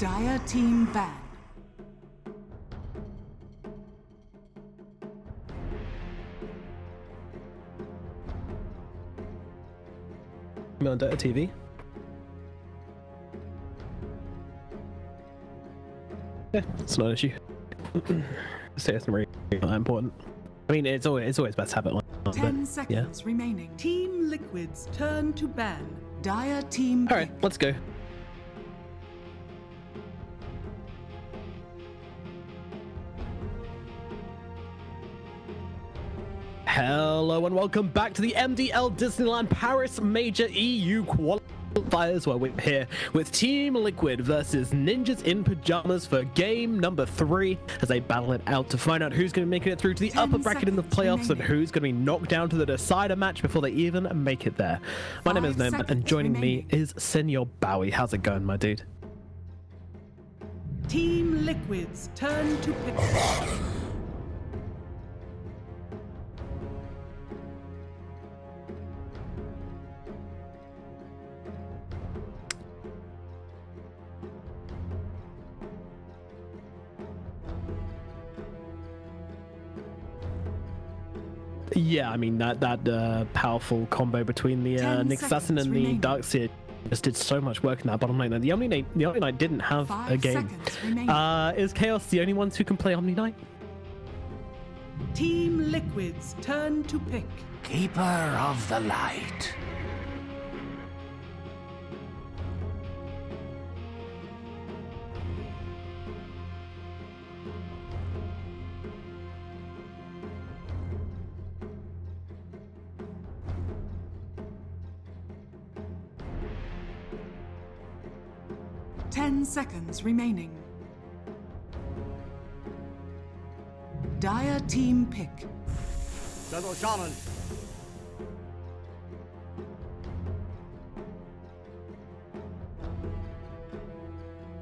Speaker 2: Dire team ban.
Speaker 1: On Dota TV. Yeah, it's not an issue. So it's not really important. I mean, it's always best to have it on.
Speaker 2: 10 seconds remaining. Team Liquid's turn to ban. Dire team.
Speaker 1: All right, let's go. Hello and welcome back to the MDL Disneyland Paris Major EU Qualifiers, where we're here with Team Liquid versus Ninjas in Pajamas for game number 3 as they battle it out to find out who's going to be making it through to the upper bracket in the playoffs and who's going to be knocked down to the decider match before they even make it there. My name is Noma and joining me is Senor Bowie. How's it going, my dude?
Speaker 2: Team Liquid's turn to pick.
Speaker 1: Yeah, I mean that powerful combo between the Nick Assassin and the Darkseer just did so much work in that bottom lane. The Omni Knight didn't have a game. Is Chaos the only ones who can play Omni Knight?
Speaker 2: Team Liquid's turn to pick.
Speaker 3: Keeper of the light.
Speaker 2: Ten seconds remaining. Dire team pick.
Speaker 6: Double Shaman.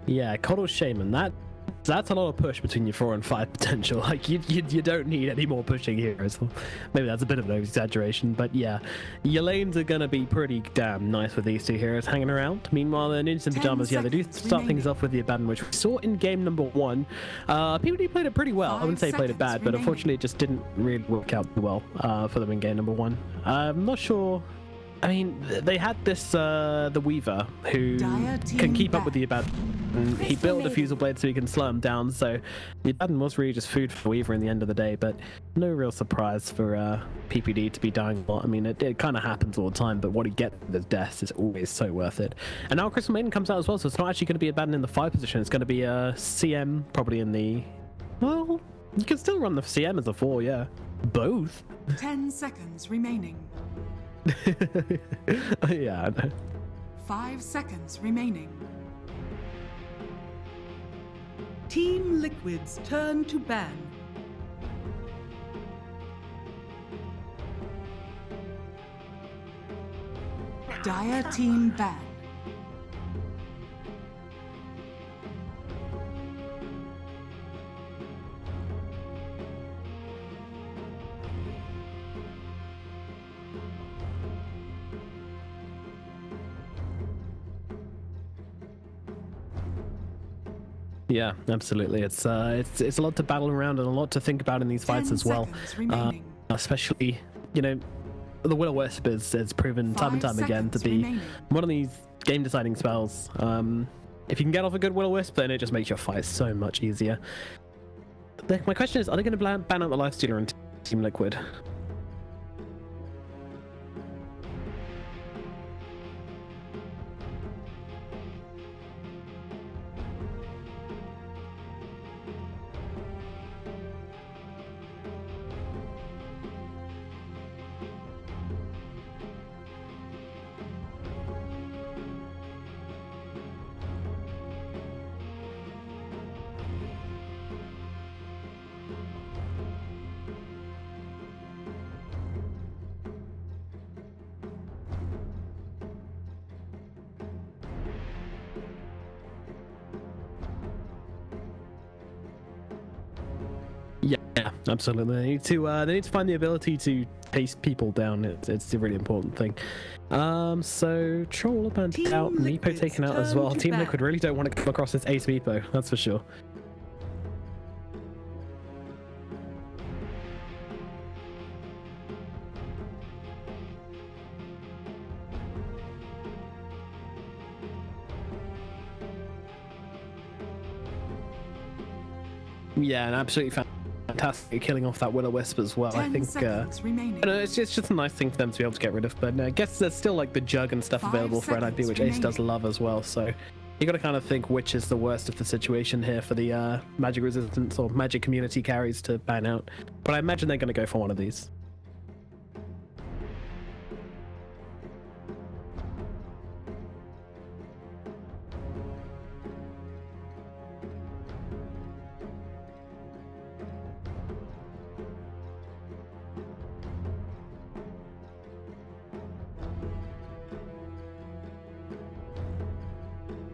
Speaker 1: Yeah, Coddle Shaman. That's a lot of push between your 4 and 5 potential. Like you don't need any more pushing heroes. Maybe that's a bit of an exaggeration, but yeah, your lanes are gonna be pretty damn nice with these 2 heroes hanging around. Meanwhile, the Ninjas in Pajamas, yeah, they do start things off with the Abandon, which we saw in game number 1. PPD played it pretty well. I wouldn't say played it bad, but unfortunately, it just didn't really work out well for them in game number 1. I'm not sure. I mean, they had this the Weaver who can keep up with the Abaddon. He built the Fusel Blade so he can slow him down, so the Abaddon was really just food for Weaver in the end of the day, but no real surprise for PPD to be dying a lot. I mean, it kind of happens all the time, but what he gets with his deaths is always so worth it. And now Crystal Maiden comes out as well, so it's not actually going to be Abaddon in the 5 position, it's going to be CM probably in the... Well, you can still run the CM as a 4, yeah. Both.
Speaker 2: 10 seconds remaining.
Speaker 1: Yeah, I know.
Speaker 2: 5 seconds remaining. Team Liquid's turn to ban. Dire team ban.
Speaker 1: Yeah, absolutely. It's a lot to battle around and a lot to think about in these fights as well. Especially, you know, the Will-O-Wisp has proven time and time again to be one of these game-deciding spells. If you can get off a good Will-O-Wisp, then it just makes your fight so much easier. My question is, are they going to ban out the Lifestealer in Team Liquid? Absolutely. They need to find the ability to pace people down. It's a really important thing. So Troll banned out, Meepo taken out as well. Team Liquid really don't want to come across as Ace Meepo, that's for sure. Yeah, and absolutely fantastic killing off that Will-O-Wisp as well. I think it's just a nice thing for them to be able to get rid of, but I guess there's still like the Jug and stuff available for NiP, which Ace does love as well, so you got to kind of think which is the worst of the situation here for the magic resistance or magic community carries to ban out, but I imagine they're going to go for one of these.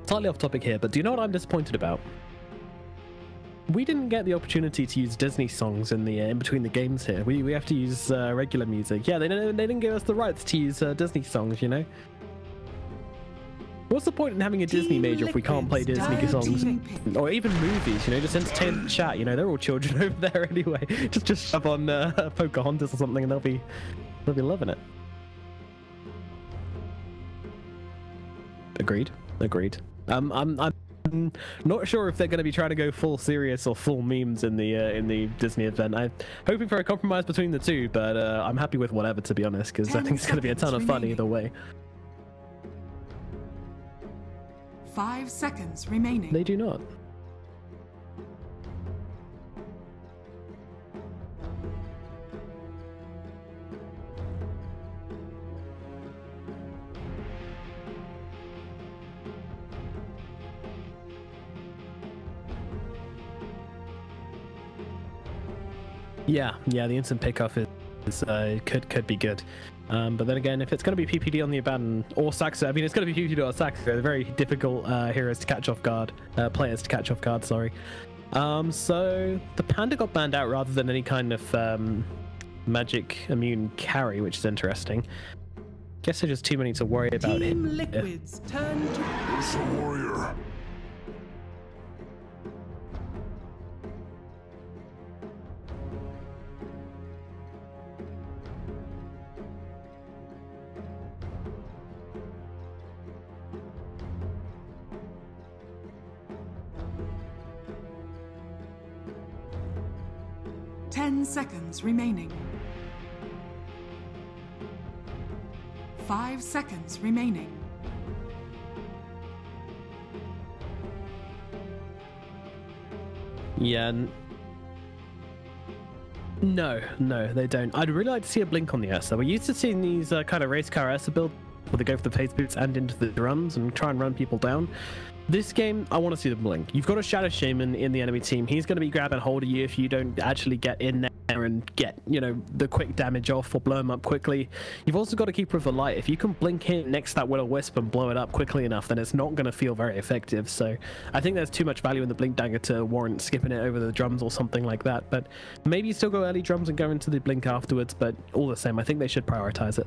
Speaker 1: Slightly off topic here, but do you know what I'm disappointed about? We didn't get the opportunity to use Disney songs in the in between the games here. We have to use regular music. Yeah, they didn't give us the rights to use Disney songs, you know? What's the point in having a Disney major if we can't play Disney songs or even movies? You know, just entertain the chat. You know, they're all children over there anyway. Just shove on Pocahontas or something, and they'll be loving it. Agreed. I'm not sure if they're going to be trying to go full serious or full memes in the Disney event. I'm hoping for a compromise between the two, but I'm happy with whatever, to be honest, because I think it's going to be a ton of fun either way.
Speaker 2: 5 seconds remaining.
Speaker 1: They do not. Yeah, the instant pickoff could be good, but then again, if it's going to be PPD on the Abaddon or Saxo, I mean, it's going to be PPD or Saxo. They're very difficult heroes to catch off guard, players to catch off guard. Sorry. So the Panda got banned out rather than any kind of magic immune carry, which is interesting. Guess there's just too many to worry about.
Speaker 2: Team Liquid's turn to
Speaker 5: There's a warrior.
Speaker 2: seconds remaining. 5 seconds remaining.
Speaker 1: Yeah. No, they don't. I'd really like to see a blink on the Ursa. We're used to seeing these kind of race car Ursa builds where they go for the phase boots and into the drums and try and run people down. This game, I want to see the blink. You've got a Shadow Shaman in the enemy team. He's going to be grabbing hold of you if you don't actually get in there and get, you know, the quick damage off or blow him up quickly. You've also got to keep with the light. If you can blink in next to that Will-O-Wisp and blow it up quickly enough, then it's not going to feel very effective. So I think there's too much value in the blink dagger to warrant skipping it over the drums or something like that. But maybe you still go early drums and go into the blink afterwards. But all the same, I think they should prioritize it.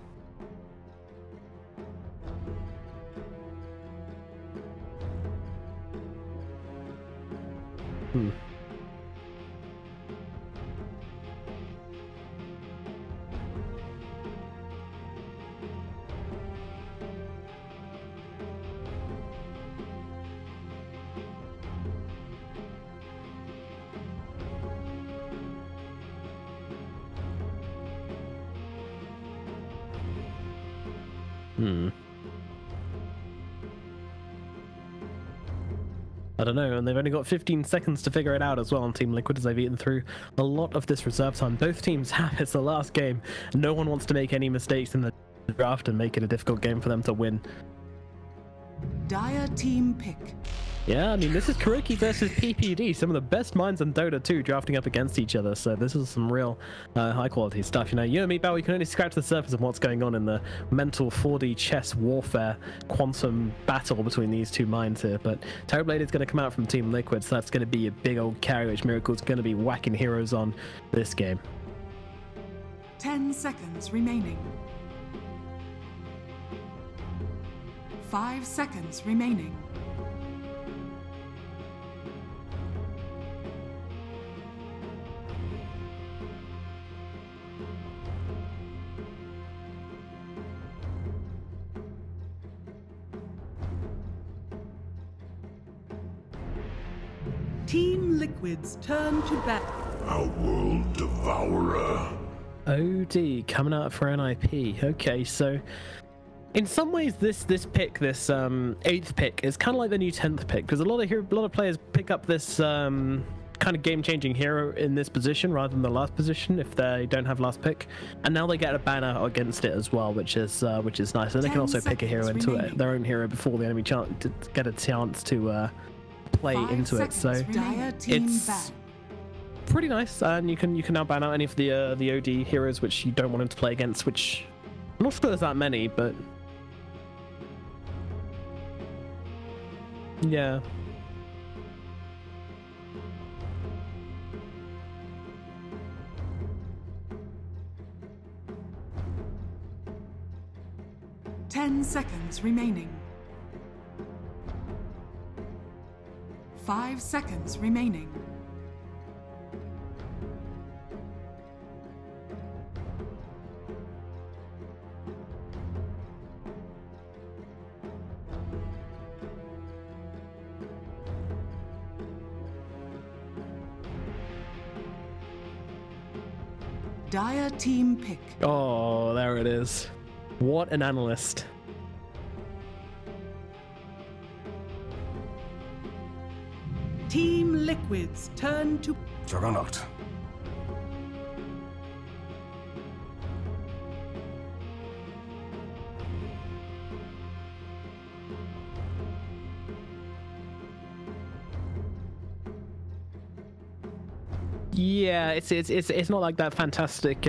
Speaker 1: I don't know, and they've only got 15 seconds to figure it out as well on Team Liquid as they've eaten through a lot of this reserve time. Both teams have, it's the last game. No one wants to make any mistakes in the draft and make it a difficult game for them to win.
Speaker 2: Dire team pick.
Speaker 1: Yeah, I mean, this is Kuroki versus PPD, some of the best minds in Dota 2 drafting up against each other, so this is some real high-quality stuff. You know, you and me, Bao, we can only scratch the surface of what's going on in the mental 4D chess warfare quantum battle between these two minds here, but Terrorblade is going to come out from Team Liquid, so that's going to be a big old carry, which Miracle's going to be whacking heroes on this game.
Speaker 2: 10 seconds remaining. 5 seconds remaining. Team Liquid's turn to bat.
Speaker 5: A world devourer.
Speaker 1: OD coming out for NiP. Okay, so in some ways this pick, this 8th pick, is kind of like the new 10th pick, because a lot of players pick up this kind of game-changing hero in this position rather than the last position if they don't have last pick, and now they get a banner against it as well, which is nice. And they can also pick a hero into it, their own hero, before the enemy get a chance to play into it. So it's pretty nice, and you can now ban out any of the OD heroes which you don't want him to play against, which I'm not sure there's that many, but yeah.
Speaker 2: Ten seconds remaining. 5 seconds remaining. Dire team pick.
Speaker 1: Oh, there it is. What an analyst.
Speaker 2: Team Liquid's turn to
Speaker 3: Juggernaut.
Speaker 1: Yeah, it's not like that fantastic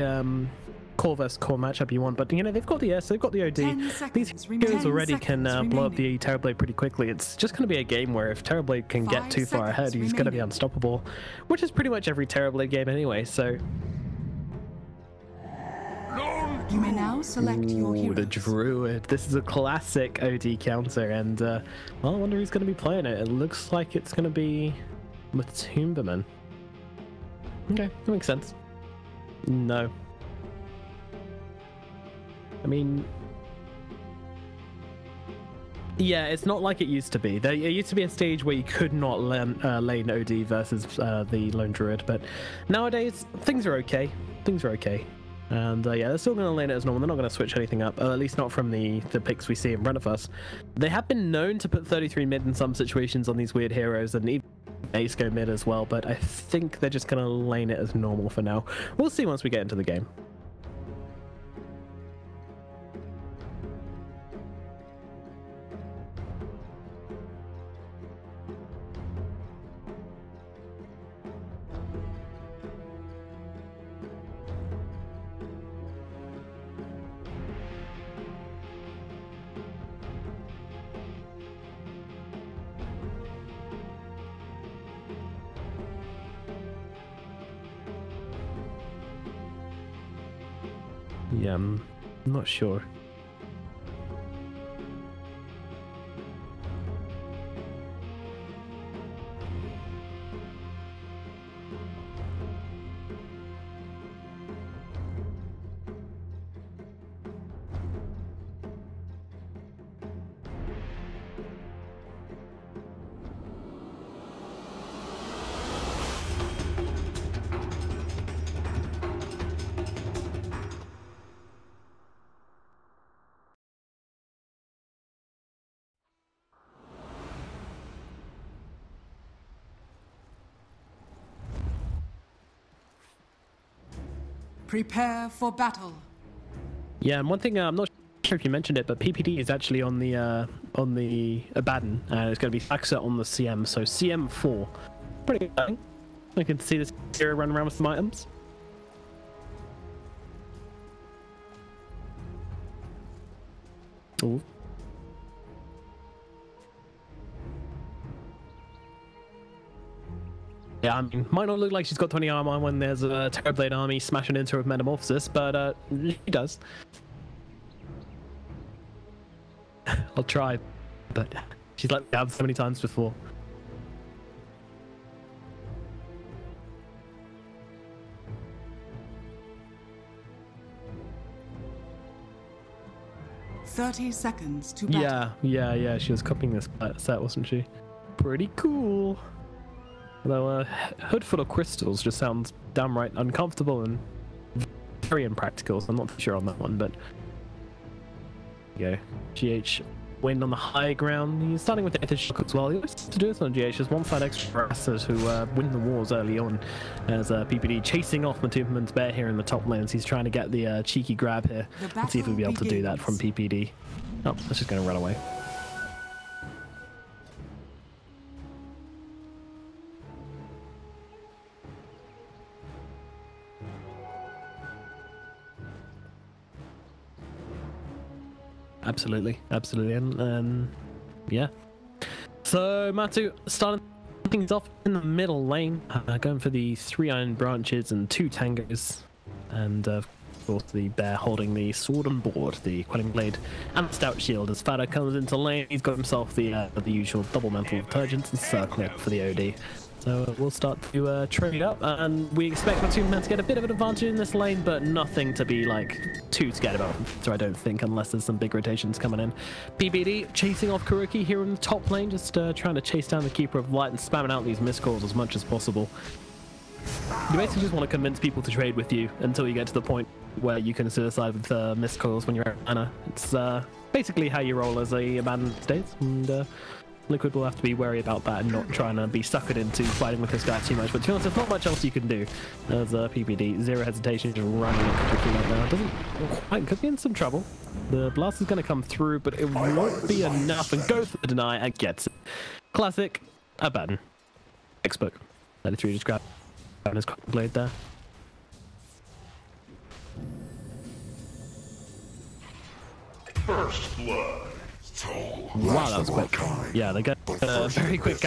Speaker 1: core versus core matchup you want, but you know, they've got the S, they've got the OD. These heroes already can blow up the Terrorblade pretty quickly. It's just going to be a game where if Terrorblade can get too far ahead, he's going to be unstoppable, which is pretty much every Terrorblade game anyway, so.
Speaker 2: You may now select your hero.
Speaker 1: The Druid. This is a classic OD counter, and well, I wonder who's going to be playing it. It looks like it's going to be Matumberman. Okay, that makes sense. No. I mean, yeah, it's not like it used to be. There used to be a stage where you could not lane OD versus the Lone Druid, but nowadays things are okay. Things are okay. And yeah, they're still going to lane it as normal. They're not going to switch anything up, at least not from the picks we see in front of us. They have been known to put 33 mid in some situations on these weird heroes, and even Ace go mid as well, but I think they're just going to lane it as normal for now. We'll see once we get into the game. Yeah, I'm not sure.
Speaker 2: Prepare for battle.
Speaker 1: Yeah, and one thing I'm not sure if you mentioned it, but PPD is actually on the Abaddon, and it's going to be Saxa on the CM, so CM4. Pretty exciting. I can see this hero run around with some items. Ooh. Yeah, I mean, might not look like she's got 20 armor when there's a Terrorblade army smashing into her with Metamorphosis, but she does. I'll try, but she's let me down so many times before.
Speaker 2: "30 seconds to battle."
Speaker 1: Yeah. She was copying this set, wasn't she? Pretty cool. Although a hood full of crystals just sounds downright uncomfortable and very impractical, so I'm not sure on that one, but there you go. GH win on the high ground. He's starting with the Aether Shock as well. He always has to do this on GH. There's one side extra harassers who win the wars early on, as PPD chasing off Matuman's bear here in the top lanes. He's trying to get the cheeky grab here. Let's see if we'll be able to do that from PPD. Oh, that's just going to run away. Absolutely, and yeah. So Matu starting things off in the middle lane, going for the 3 iron branches and 2 tangos, and of course the bear holding the sword and board, the quelling blade, and the stout shield. As Fada comes into lane, he's got himself the usual double mantle of Turgence and circlet for the OD. So we'll start to trade up, and we expect my 2 men to get a bit of an advantage in this lane, but nothing to be like too scared about. So I don't think, unless there's some big rotations coming in. PPD chasing off Kuroki here in the top lane, just trying to chase down the Keeper of Light and spamming out these miscalls as much as possible. You basically just want to convince people to trade with you until you get to the point where you can suicide with miscalls when you're at mana. It's basically how you roll as a abandoned state, and Liquid will have to be wary about that and not trying to be suckered into fighting with this guy too much. But to be honest, there's not much else you can do. As PPD, zero hesitation, just running quickly right now. Doesn't quite, could be in some trouble. The blast is going to come through, but it won't be enough, and goes for the deny and gets it. Classic Abaddon. Textbook. 33 just grabbed his blade there.
Speaker 5: First blood.
Speaker 1: Wow, that was quick. Yeah, they get a very quick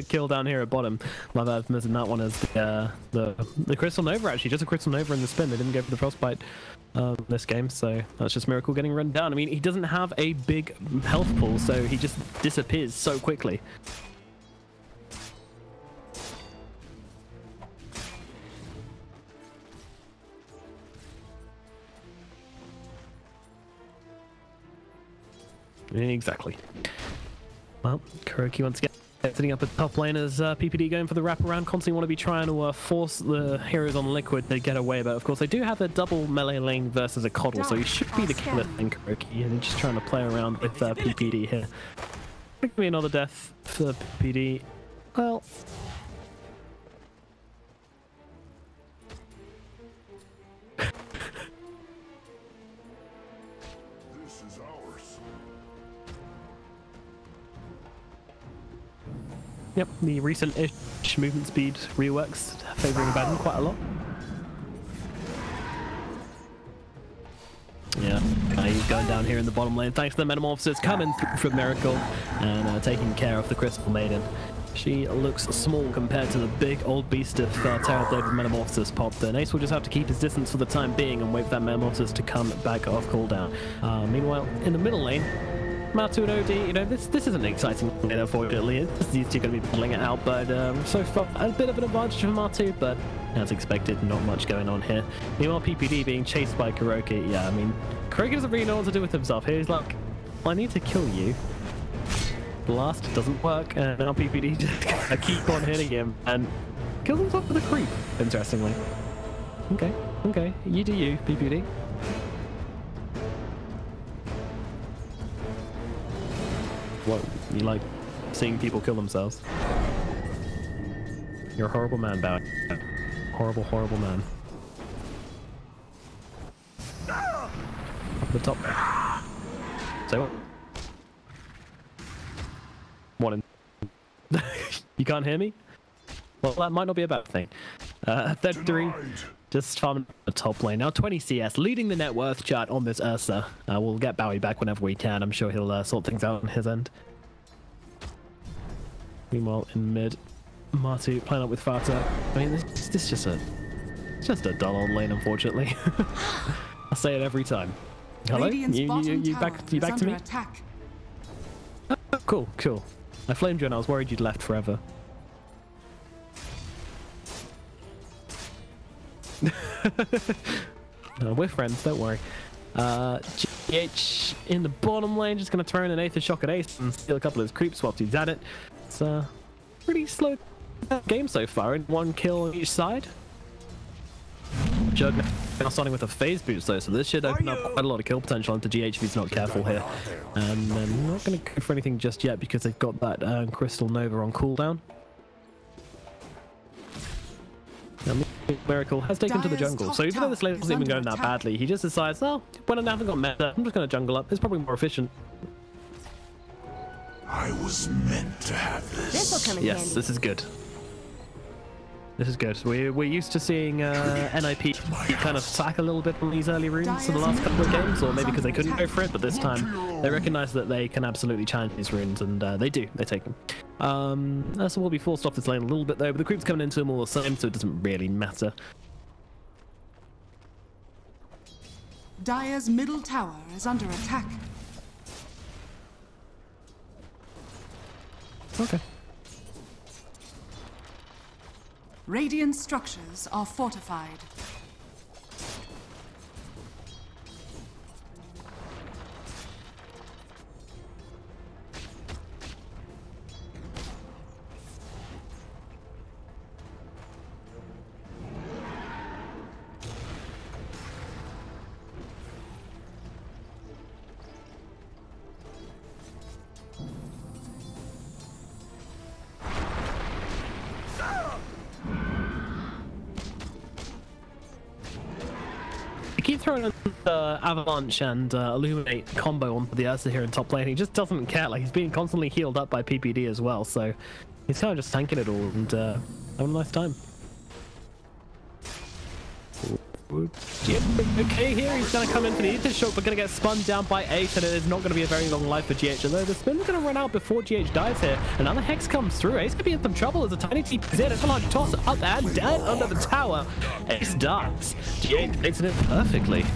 Speaker 1: kill down here at bottom. My bad for missing that one as the Crystal Nova, actually. Just a Crystal Nova in the spin. They didn't go for the Frostbite this game, so that's just Miracle getting run down. I mean, he doesn't have a big health pool, so he just disappears so quickly. Exactly. Well, Kuroki once again sitting up at the top lane as PPD going for the wraparound. Constantly want to be trying to force the heroes on Liquid to get away, but of course they do have a double melee lane versus a Coddle, so he should be the killer in Kuroki, and just trying to play around with PPD here. Could be another death for PPD. Well, yep, the recent-ish movement speed reworks, favouring Abaddon quite a lot. Yeah, he's going down here in the bottom lane. Thanks to the Metamorphosis coming through from Miracle and taking care of the Crystal Maiden. She looks small compared to the big old beast of Terrorblade with Metamorphosis popped. And Ace will just have to keep his distance for the time being and wait for that Metamorphosis to come back off cooldown. Meanwhile, in the middle lane, Matu and OD, you know, this isn't exciting, unfortunately. These two are going to be battling it out, but so far a bit of an advantage for Matu, but as expected, not much going on here. Meanwhile, PPD being chased by Kuroki. Yeah, I mean, Kuroki doesn't really know what to do with himself here. He's like, I need to kill you. Blast doesn't work, and now PPD just keep on hitting him and kills himself with a creep, interestingly. Okay, you do you, PPD. What, you like seeing people kill themselves? You're a horrible man, Bow. Horrible, horrible man. Up the top. So what? You can't hear me? Well, that might not be a bad thing. 33, just farming the top lane. Now 20 CS, leading the net worth chart on this Ursa. We'll get Bowie back whenever we can. I'm sure he'll sort things out on his end. Meanwhile, in mid, Martu playing up with Fata. I mean, this is just a dull old lane, unfortunately. I say it every time. Hello? You back to me?
Speaker 2: Attack.
Speaker 1: Oh, cool. I flamed you and I was worried you'd left forever. No, we're friends, don't worry. GH in the bottom lane, just going to throw in an Aether Shock at Ace and steal a couple of his creeps whilst he's at it. It's a pretty slow game so far, and 1 kill on each side. Jug now starting with a phase boost though, so this should open up quite a lot of kill potential into GH if he's not careful here. And I'm not going to go for anything just yet because they've got that Crystal Nova on cooldown. Now, Miracle has taken to the jungle, so even though this lane isn't even going that badly, he just decides, oh, when I haven't got meta, I'm just going to jungle up. It's probably more efficient.
Speaker 5: I was meant to have this.
Speaker 4: This'll come in
Speaker 1: Yes,
Speaker 4: handy.
Speaker 1: this is good. This is good. We're used to seeing NiP kind of sack a little bit on these early runes in the last couple of games, or maybe because they couldn't go for it, but this time they recognize that they can absolutely challenge these runes, and they do. They take them. So we'll be forced off this lane a little bit though, but the creep's coming into them all the same, so it doesn't really matter.
Speaker 2: Dire's middle tower is under attack.
Speaker 1: Okay.
Speaker 2: Radiant structures are fortified.
Speaker 1: Keep throwing the Avalanche and Illuminate combo onto the Ursa here in top lane. He just doesn't care. Like, he's being constantly healed up by PPD as well, so he's kind of just tanking it all and having a nice time. Okay, here he's going to come in for the Aether Shock, but going to get spun down by 8, and it is not going to be a very long life for GH. Although the spin's going to run out before GH dies here. Another Hex comes through. Ace could be in some trouble as a tiny TP is in. It's a large toss up and down under the tower. Ace dies. GH takes it perfectly.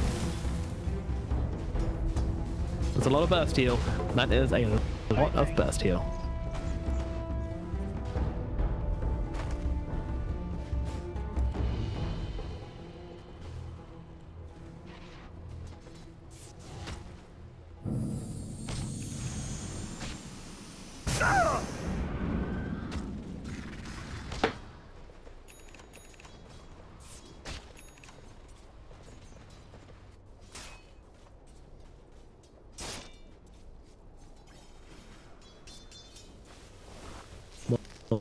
Speaker 1: There's a lot of burst heal. That is a lot of burst heal.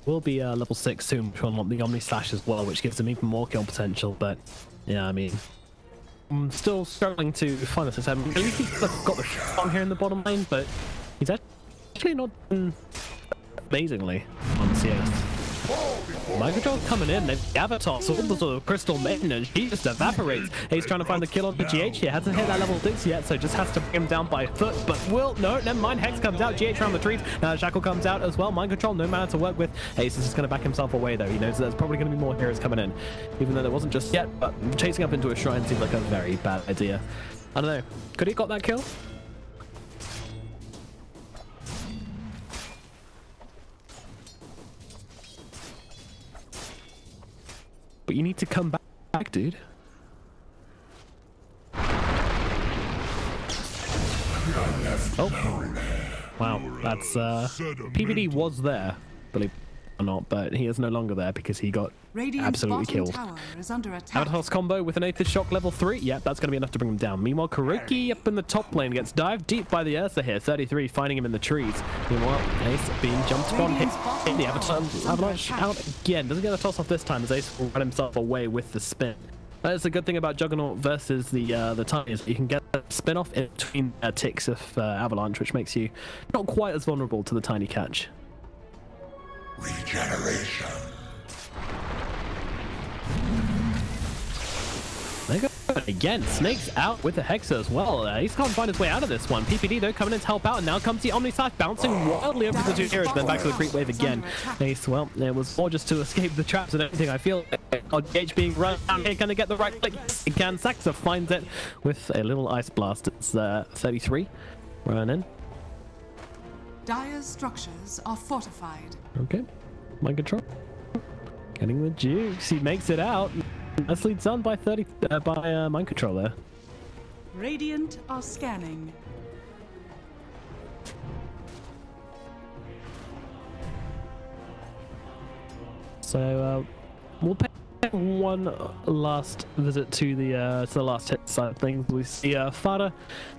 Speaker 1: Will be level 6 soon to unlock the Omni Slash as well, which gives him even more kill potential. But yeah, I mean, I'm still struggling to find this. At least he's got the shot on here in the bottom lane, but he's actually not done amazingly on CS. Microcon's coming in, they've Avatar, so the Crystal Maiden, and she just evaporates. He's trying to find the kill on the GH here, hasn't hit that level 6 yet, so just has to bring him down by a foot, but no, never mind, Hex comes out, GH around the trees, Shackle comes out as well, Mind Control, no mana to work with. Ace is just going to back himself away though, he knows there's probably going to be more heroes coming in, even though there wasn't just yet, but chasing up into a shrine seems like a very bad idea. I don't know, could he got that kill? But you need to come back, dude. Oh, wow, that's PPD was there, believe it or not, but he is no longer there because he got absolutely killed. Avatar's combo with an Aether Shock level 3. Yep, that's going to be enough to bring him down. Meanwhile, Kuroki up in the top lane gets dived deep by the Ursa here. 33 finding him in the trees. Meanwhile, Ace being jumped upon, hit the Avalanche out again. Doesn't get a toss off this time as Ace will run himself away with the spin. That's a good thing about Juggernaut versus the Tiny is that you can get a spin-off in between ticks of Avalanche, which makes you not quite as vulnerable to the Tiny catch.
Speaker 5: Regeneration.
Speaker 1: There you go again. Snake's out with the Hexa as well. He's can't find his way out of this one. PPD though coming in to help out, and now comes the Omnislash bouncing wildly over the two heroes, then back to the creep wave again. Ace, well, it was more just to escape the traps and everything. I feel Gage being run down here. Can they get the right click? Yes, he can. Saxa finds it with a little ice blast. It's 33. Run in.
Speaker 2: Dire's structures are fortified.
Speaker 1: Okay. Mind control. Getting the jukes. He makes it out. Nicely done by mind control there.
Speaker 2: Radiant are scanning.
Speaker 1: So we'll pay one last visit to the last hit side of things. We see Fada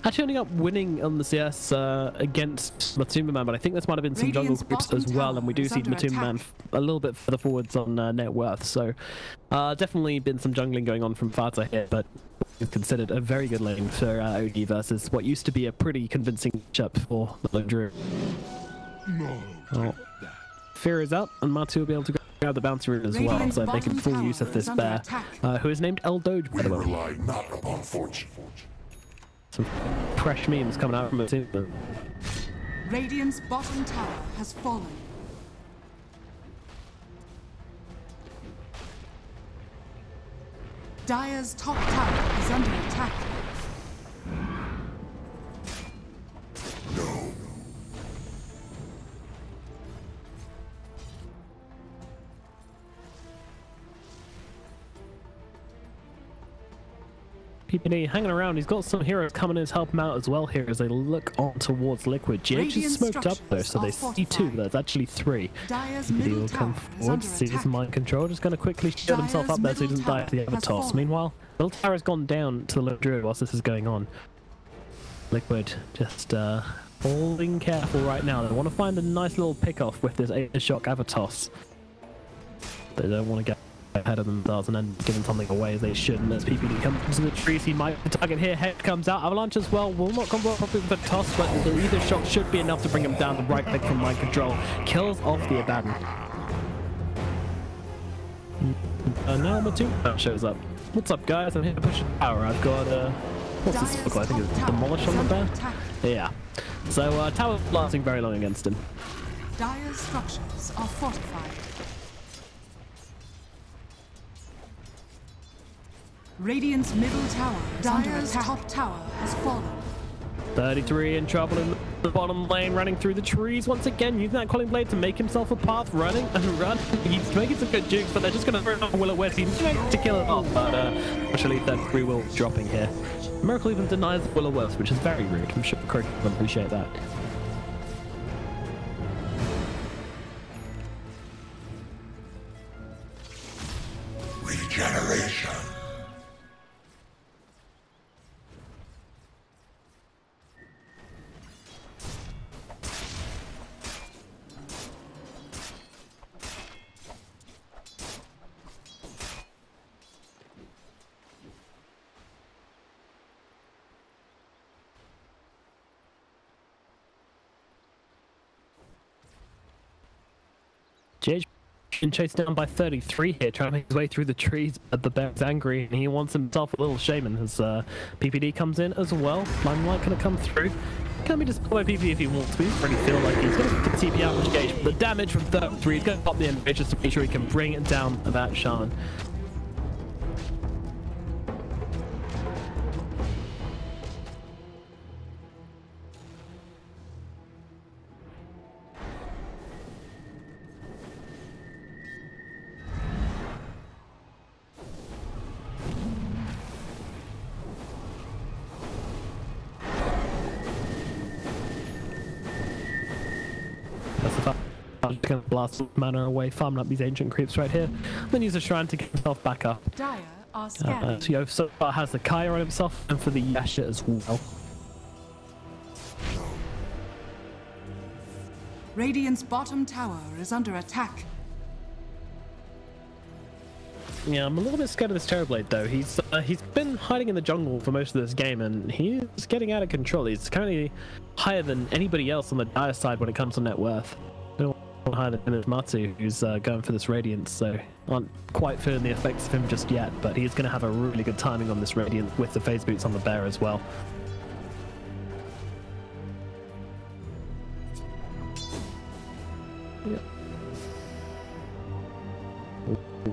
Speaker 1: actually ending up winning on the CS against Matumba Man, but I think this might have been some jungle groups as well, and we do see Matumba Man a little bit further forwards on net worth. So definitely been some jungling going on from Fada here, but it's considered a very good lane for OD versus what used to be a pretty convincing matchup for the Drew. Fear is out, and Matu will be able to grab the bouncy rune as well, so making full use of this bear, who is named El Doge, by the way.
Speaker 5: Rely not upon fortune.
Speaker 1: Some fresh memes coming out from the team.
Speaker 2: Radiant's bottom tower has fallen. Dire's top tower is under attack.
Speaker 5: No.
Speaker 1: PPD hanging around. He's got some heroes coming in to help him out as well here as they look on towards Liquid. GH is smoked up though, so they see two, but there's actually three. PPD will come forward, sees his mind control, just going to quickly shield himself up there so he doesn't die at the other toss. Meanwhile, little tower has gone down to the little druid whilst this is going on. Liquid just holding careful right now. They want to find a nice little pick off with this shock Avatos. They don't want to get ahead of themselves and then giving something away as they shouldn't. As PPD comes into the trees, he might target here. Head comes out. Avalanche as well will not come properly with the toss, but the either shot should be enough to bring him down. The right click from mind control kills off the Abaddon. Now Matumba shows up. What's up, guys? I'm here to push the tower. I've got what's this look like? I think it's Demolish on the bear. Yeah. So tower's lasting very long against him.
Speaker 2: Dire's structures are fortified. Radiant's middle tower is under attack. Top tower has fallen.
Speaker 1: 33 in trouble in the bottom lane, running through the trees once again, using that Calling Blade to make himself a path, running and run. He's making some good jukes, but they're just going to throw off Will-O-Wisp. He's going to kill it off, but actually that free will dropping here. Miracle even denies Will-O-Wisp, which is very rude. I'm sure Crick will appreciate that.
Speaker 5: Regeneration.
Speaker 1: JH been chased down by 33 here, trying to make his way through the trees, but the bear's angry and he wants himself a little shaman as PPD comes in as well. Limelight gonna come through. Can be just by PPD if he wants to. Really feel like he's gonna TP out with Gage. The damage from 33, he's gonna pop the enrage just to make sure he can bring it down that shaman. Gonna blast mana away, farming up these ancient creeps right here, then use a shrine to get himself back up.
Speaker 2: Dire are scanning.
Speaker 1: So so far has the Kaya on himself and for the Yasha as well.
Speaker 2: Radiant's bottom tower is under attack.
Speaker 1: Yeah, I'm a little bit scared of this Terrorblade though. He's been hiding in the jungle for most of this game, and he's getting out of control. He's currently higher than anybody else on the Dire side when it comes to net worth. No one higher than Matsu, who's going for this Radiance, so aren't quite feeling the effects of him just yet. But he's going to have a really good timing on this Radiance with the phase boots on the bear as well. Yeah.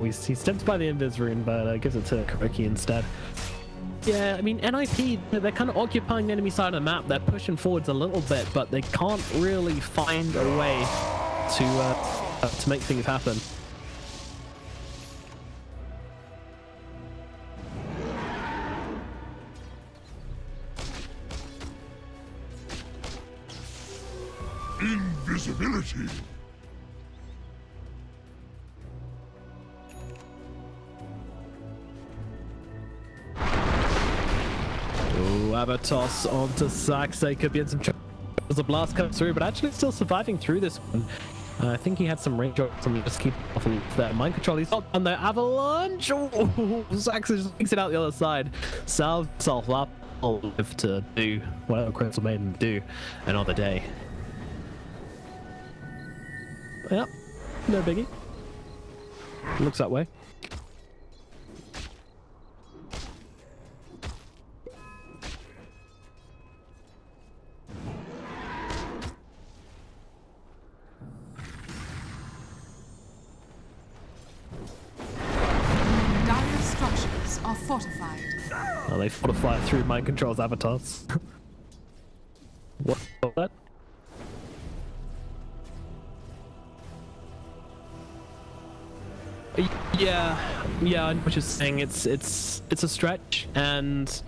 Speaker 1: He steps by the Invis rune, but gives it to Kuroki instead. Yeah, I mean, NiP, they're kind of occupying the enemy side of the map. They're pushing forwards a little bit, but they can't really find a way to make things happen.
Speaker 5: Invisibility.
Speaker 1: Oh, Avatos onto Sax. They could be in some trouble as the blast comes through, but actually still surviving through this one. I think he had some range on him, just keep off of there. Mind control, he's not on the avalanche. Oh, Sax just takes it out the other side. Salves himself up. I'll live to do whatever Crystal made him do another day. Yep, no biggie. Looks that way.
Speaker 2: Fortified.
Speaker 1: Oh, they fortify through mind control's avatars. What? Yeah, I'm just saying it's a stretch, and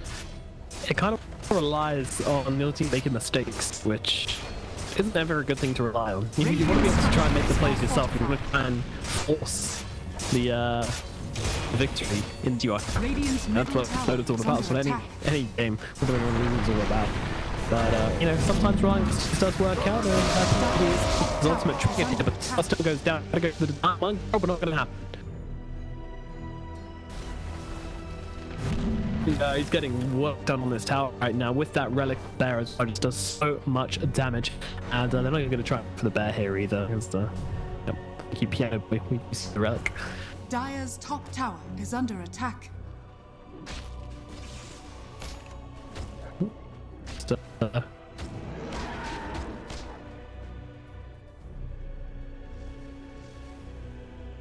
Speaker 1: it kind of relies on the other team making mistakes, which isn't ever a good thing to rely on. You want to be able to try and make the plays yourself. You want to try and force the victory into your hand. That's what Dota's all about. So any game, whatever it's all about. But you know, sometimes relying does work out. That's the ultimate trick here, but the star still goes down. Gotta go to the dark one, but not gonna happen. He's getting work done on this tower right now with that relic there as well. It just does so much damage, and they're not even going to try for the bear here either. Because the keep piano we use the relic.
Speaker 2: Dire's top tower is under attack.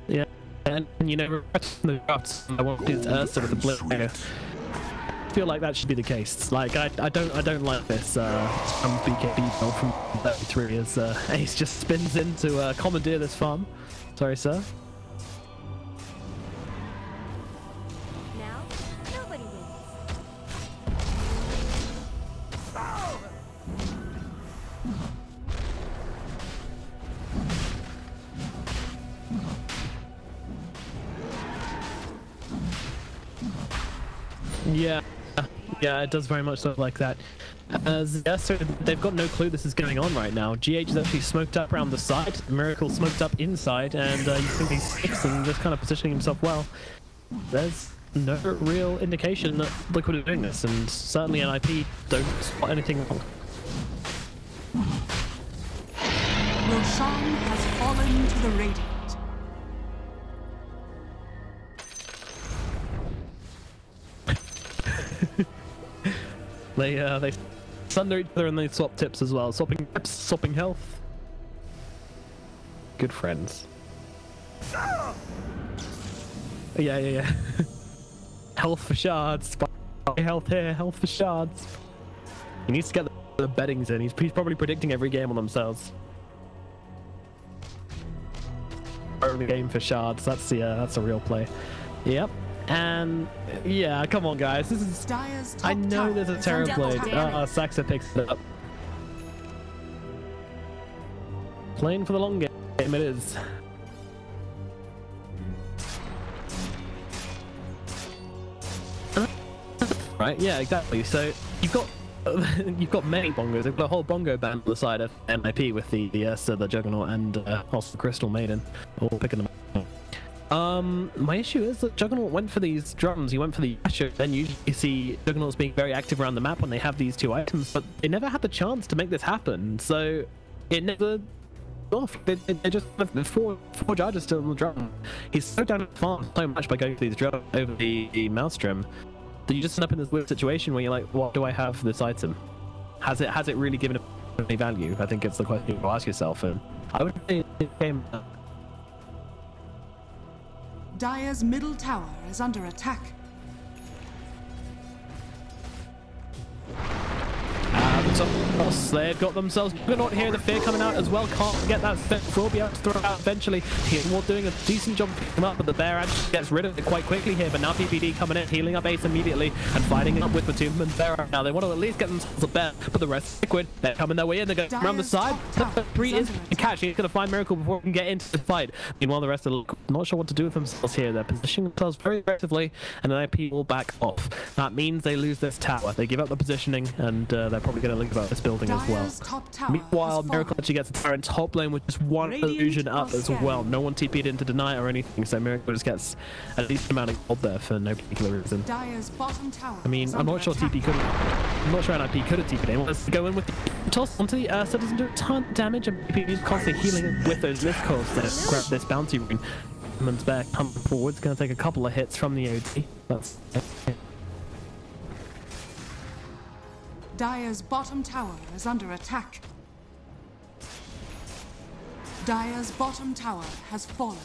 Speaker 1: Yeah, and you know, the drops. I want his Ursa with the blue. I feel like that should be the case. Like I don't like this BKB build from 33 as Ace just spins in to commandeer this farm. Sorry, sir.
Speaker 4: Now, nobody wins.
Speaker 1: Yeah, it does very much look like that. As yeah, so they've got no clue this is going on right now. GH is actually smoked up around the side, Miracle smoked up inside, and you think he's six and just kind of positioning himself well. There's no real indication that Liquid are doing this, and certainly NiP don't spot anything wrong.
Speaker 2: Roshan has fallen to the Radiant.
Speaker 1: They sunder each other and they swap tips as well. Swapping tips, swapping health. Good friends. Yeah. Health for shards. Health here, health for shards. He needs to get the bettings in. He's probably predicting every game on themselves. Only game for shards. That's a real play. Yep. And yeah, come on guys, this is. I know there's a Terrorblade. Saxa picks it up. Playing for the long game, it is. Right? Yeah, exactly. So you've got many bongos. They've got a whole bongo band on the side of NiP with the Ursa, the Juggernaut, and also the Crystal Maiden, all picking them up. My issue is that Juggernaut went for these drums, he went for the Yasha, then usually you see Juggernauts being very active around the map when they have these two items, but they never had the chance to make this happen, so it never off. They just have four charges still on the drum. He's so down at farm so much by going for these drums over the Maelstrom that you just end up in this weird situation where you're like, what do I have for this item? Has it really given any value? I think it's the question you ask yourself, and I would say it came.
Speaker 2: Dire's middle tower is under attack.
Speaker 1: They've got themselves Juggernaut here, the fear coming out as well, can't get that fit, will be able to throw it out eventually. He's doing a decent job picking him up, but the bear actually gets rid of it quite quickly here, but now PPD coming in, healing up Ace immediately and fighting up with Matum and Bear. Now they want to at least get themselves a bear, but the rest is Liquid, they're coming their way in, they're going around the side. The 3 is a catch, he's going to find Miracle before he can get into the fight. Meanwhile the rest are not sure what to do with themselves here, they're positioning themselves very aggressively and then NiP will back off. That means they lose this tower, they give up the positioning and they're probably going to leave out this building as well. Meanwhile, Miracle actually gets a tower in top lane with just one illusion up as well. No one TP'd in to deny it or anything, so Miracle just gets a decent amount of gold there for no particular reason. I mean, I'm not sure TP could. I'm not sure NiP could have TP'd in. Let's go in with the toss onto the so doesn't do a ton of damage, and PPD is constantly healing with those lift calls to grab this bounty rune. Man's bear coming forward. It's going to take a couple of hits from the OD. That's it.
Speaker 2: Dire's bottom tower is under attack. Dire's bottom tower has fallen.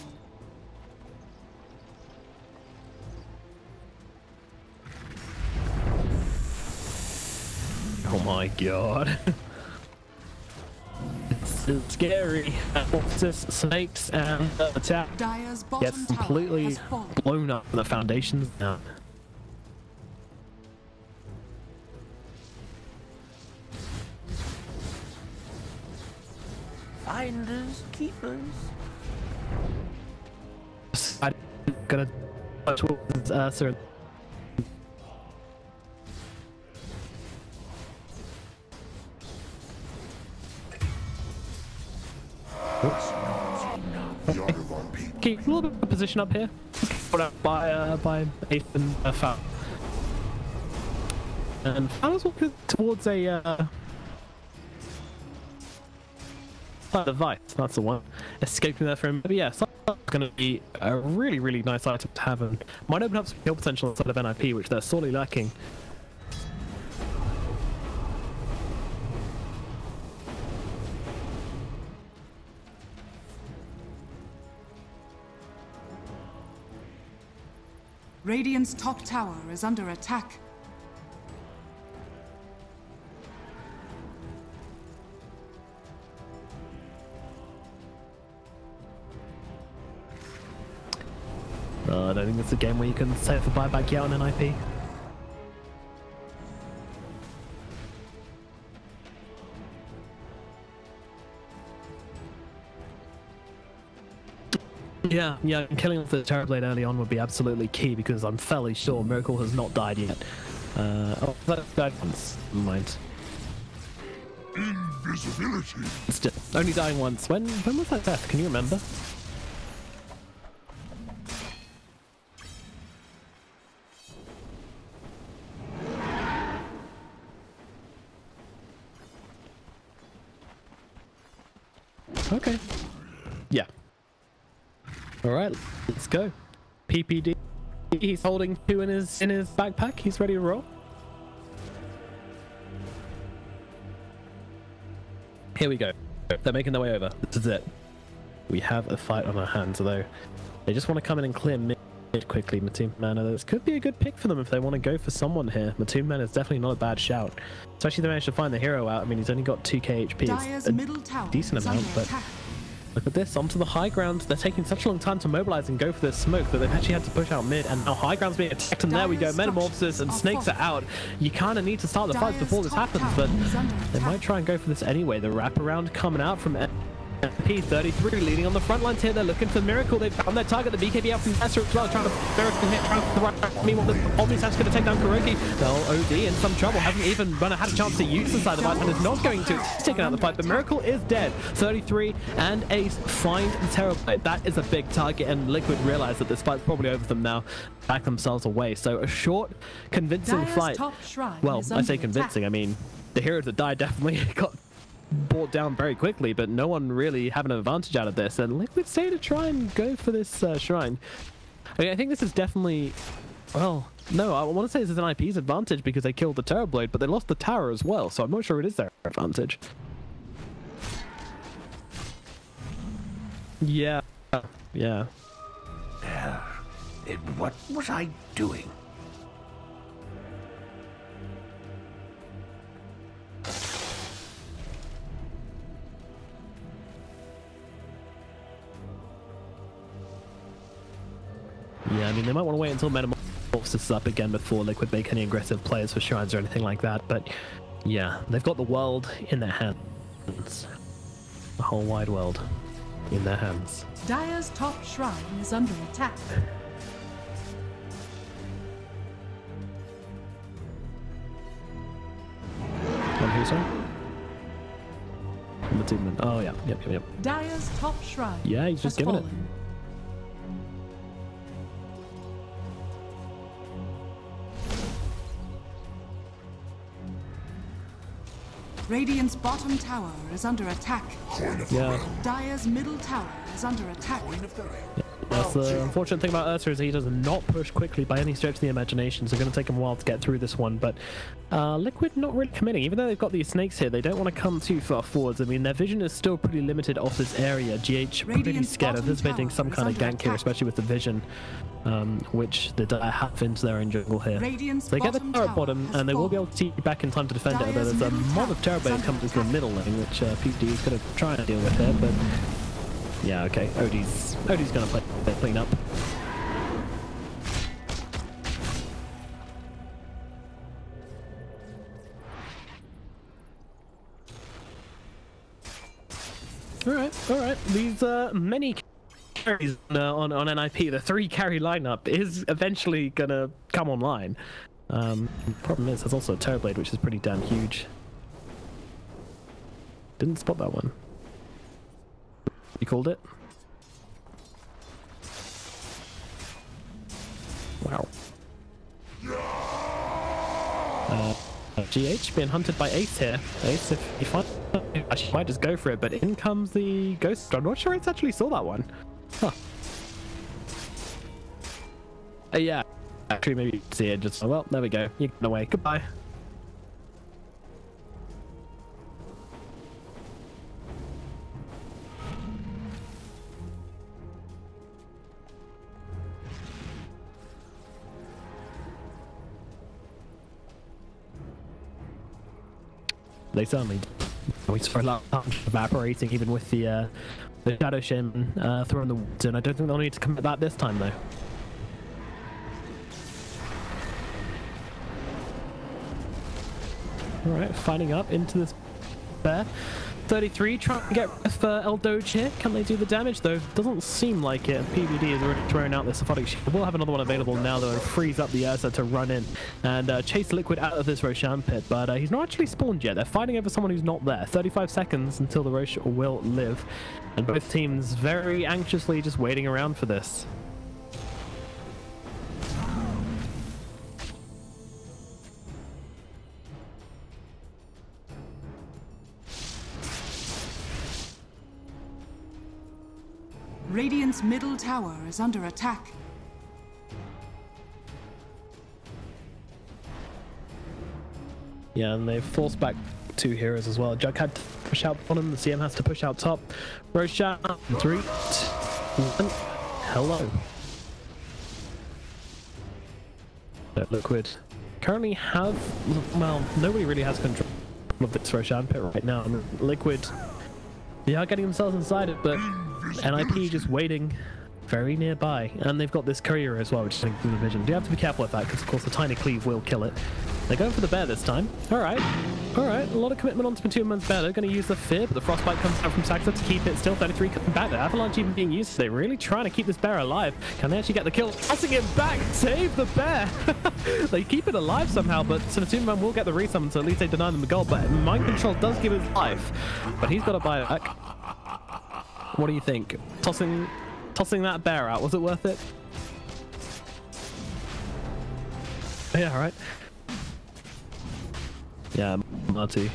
Speaker 1: Oh my god. It's scary. Forces, snakes, and attack gets completely blown up from the foundations down.
Speaker 3: Finders, keepers.
Speaker 1: I'm gonna touch with sir. Keep a little bit of position up here. Put up by Ace and Foul. And Foul's walking towards a the Vice, that's the one. Escaping there for him. But yeah, so that's going to be a really nice item to have and might open up some kill potential inside of NiP, which they're sorely lacking.
Speaker 2: Radiant's top tower is under attack.
Speaker 1: I don't think it's a game where you can save the buyback yet on an NiP. Yeah, killing off the Terrorblade early on would be absolutely key because I'm fairly sure Miracle has not died yet. Oh, that's died once. Never mind.
Speaker 5: Invisibility.
Speaker 1: Still, only dying once. When was that death? Can you remember? Okay. Yeah. Alright, let's go. PPD. He's holding 2 in his backpack. He's ready to roll. Here we go. They're making their way over. This is it. We have a fight on our hands, although they just want to come in and clear mid quickly. Matum Mana. This could be a good pick for them if they want to go for someone here. Matum Mana is definitely not a bad shout. Especially if they manage to find the hero out. I mean, he's only got 2k HP. It's a decent amount, but look at this. Onto the high ground. They're taking such a long time to mobilize and go for this smoke that they've actually had to push out mid, and now high ground's being attacked, and there we go. Metamorphosis and snakes are out. You kind of need to start the fights before this happens, but they might try and go for this anyway. The wraparound coming out from P33 leading on the front lines here. They're looking for Miracle. They've found their target. The BKB out from Esther as well, trying to Miracle hit, trying to right. Meanwhile, the Omnisat's going to take down Kuroki. Well, OD in some trouble. Hasn't even had a chance to use the side of the fight and is not going to. It's taken out the fight, but Miracle is dead. 33 and Ace find the Terrorblade. That is a big target, and Liquid realize that this fight's probably over them now. Back themselves away. So a short, convincing fight. Well, I say convincing. I mean, the heroes that died definitely got brought down very quickly, but no one really having an advantage out of this, and Liquid say to try and go for this shrine. I mean, I think this is definitely, well, no, I want to say this is an IP's advantage because they killed the Terrorblade, but they lost the tower as well, so I'm not sure it is their advantage. Yeah.
Speaker 5: What was I doing?
Speaker 1: Yeah, I mean, they might want to wait until Metamorphosis is up again before Liquid make any aggressive players for shrines or anything like that, but yeah, they've got the world in their hands. The whole wide world in their hands.
Speaker 2: Dire's top shrine is under attack.
Speaker 1: On who, sorry? On the team. Oh, yeah. Yep.
Speaker 2: Dire's top shrine.
Speaker 1: Yeah, he's just giving it.
Speaker 2: Radiant's bottom tower is under attack.
Speaker 1: Yeah.
Speaker 2: Dire's middle tower is under attack.
Speaker 1: That's the unfortunate thing about Ursa is he does not push quickly by any stretch of the imagination, so it's going to take him a while to get through this one, but Liquid not really committing. Even though they've got these snakes here, they don't want to come too far forwards. I mean, their vision is still pretty limited off this area. GH pretty scared, anticipating some kind of gank here, especially with the vision, which the Dire have into their own jungle here. So they get the tower at bottom, and they will be able to see back in time to defend it, although there's a mob of Terrorblade comes into the middle lane, which PD is going to try and deal with here, but yeah, okay, OD's going to clean up. All right. These many carries on NiP, the 3 carry lineup is eventually gonna come online. Problem is, there's also a Terrorblade, which is pretty damn huge. Didn't spot that one. You called it? Wow. GH being hunted by Ace here. Ace, if you find, actually might just go for it, but in comes the Ghost. I'm not sure Ace actually saw that one. Huh. Yeah. Actually, maybe see it. Just, well, there we go. You get away. Goodbye. They certainly we saw a lot of evaporating, even with the Shadow Shaman throwing the woods in. I don't think they'll need to commit that this time, though. Alright, fighting up into this bear. 33 trying to get El Doge here. Can they do the damage, though? Doesn't seem like it. PVD is already throwing out this Aphotic Shield. We'll have another one available now, though, and freeze up the Ursa to run in and chase Liquid out of this Roshan pit. But he's not actually spawned yet. They're fighting over someone who's not there. 35 seconds until the Rosh will live. And both teams very anxiously just waiting around for this.
Speaker 2: Radiant's middle tower is under attack.
Speaker 1: Yeah, and they've forced back 2 heroes as well. Jug had to push out on him, the CM has to push out top. Roshan, 3, 2, 1. Hello. Liquid currently have, well, nobody really has control of this Roshan pit right now. I mean, Liquid, they are getting themselves inside it, but NiP just waiting very nearby, and they've got this courier as well, which is in the vision. You have to be careful with that, because of course the tiny cleave will kill it. They're going for the bear this time. All right, All right, a lot of commitment onto Two Man's Bear. They're going to use the Fear, but the Frostbite comes out from Saxa to keep it still. 33 coming back. The Avalanche even being used. They're really trying to keep this bear alive. Can they actually get the kill? Tossing him back. Save the bear. They keep it alive somehow, but Two Man will get the resummon, so at least they deny them the goal. But Mind Control does give his life, but he's got to buy it back. What do you think? Tossing that bear out, was it worth it? Yeah, all right. Yeah, Marty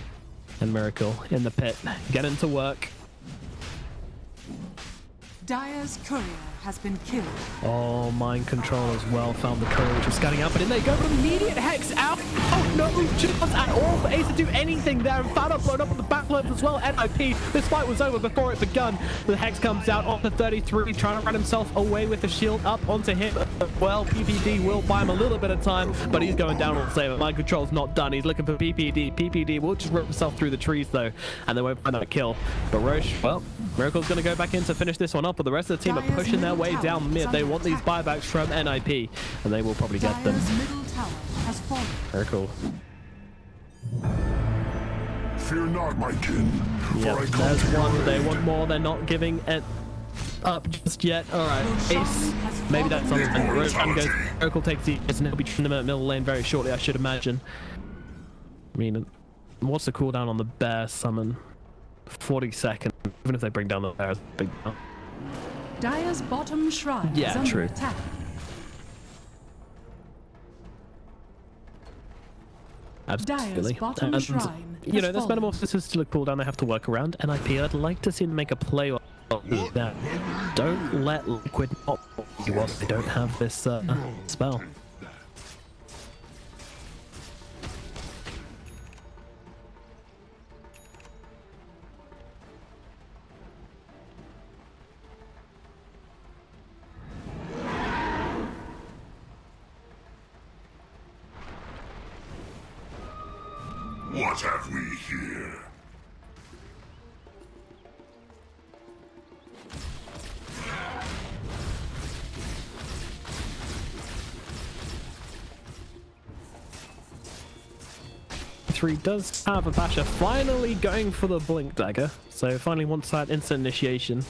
Speaker 1: and Miracle in the pit. Get into work.
Speaker 2: Dire's courier has been killed.
Speaker 1: Oh, Mind Control as well. Found the courier, which was scanning out, but in they go. But immediate Hex out. Oh, no chance at all for Ace to do anything there. And Fada blown up on the backline as well. NiP, this fight was over before it begun. The Hex comes out onto 33, trying to run himself away with the shield up onto him. Well, PPD will buy him a little bit of time, but he's going down on the save. Mind Control's not done. He's looking for PPD. PPD will just rip himself through the trees, though, and they won't find that kill. But Roche, well, Miracle's going to go back in to finish this one up, but the rest of the team are pushing their way down mid. They want these buybacks from NiP, and they will probably get them. Miracle.
Speaker 5: Fear not, my kin.
Speaker 1: Yeah, there's one. They want more. They're not giving it up just yet. All right, Ace. Maybe that's something. Roshan goes. Miracle takes the and he'll be trying them at middle lane very shortly, I should imagine. I mean, what's the cooldown on the bear summon? 40 seconds. Even if they bring down the bear, it's a big deal.
Speaker 2: Dire's bottom shrine is under attack.
Speaker 1: Absolutely.
Speaker 2: Bottom shrine
Speaker 1: you know, there's Metamorphosis is still a cooldown they have to work around. NiP, I'd like to see them make a play on that. Don't let Liquid not you whilst they don't have this spell.
Speaker 5: What have we here?
Speaker 1: Three does have a Basher finally going for the Blink Dagger, so finally wants that instant initiation.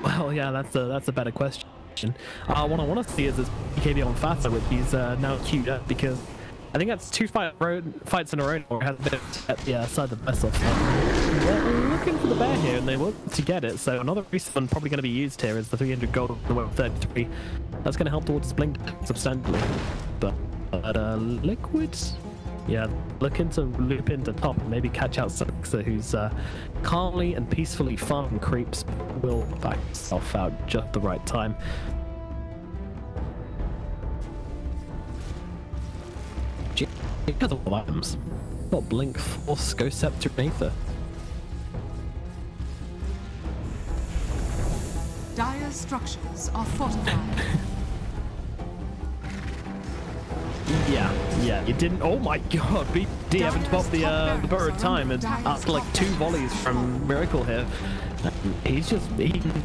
Speaker 1: Well, yeah, that's a better question. What I want to see is this BKB on Fata, which he's now queued up, because I think that's two fights in a row where it has been at the side of the best of. They're looking for the bear here, and they want to get it, so another reason probably going to be used here is the 300 gold on the way of 33. That's going to help towards Blink substantially. But Liquid, yeah, looking to loop into top and maybe catch out Saxa, who's calmly and peacefully farming creeps, will back himself out just the right time. He has a lot of items. Got Blink, Force, Ghost Scepter, and Aether.
Speaker 2: Dire structures are fortified.
Speaker 1: Yeah, you didn't. Oh my god, BD haven't popped the borrowed time, and after like 2 volleys from Miracle here, he's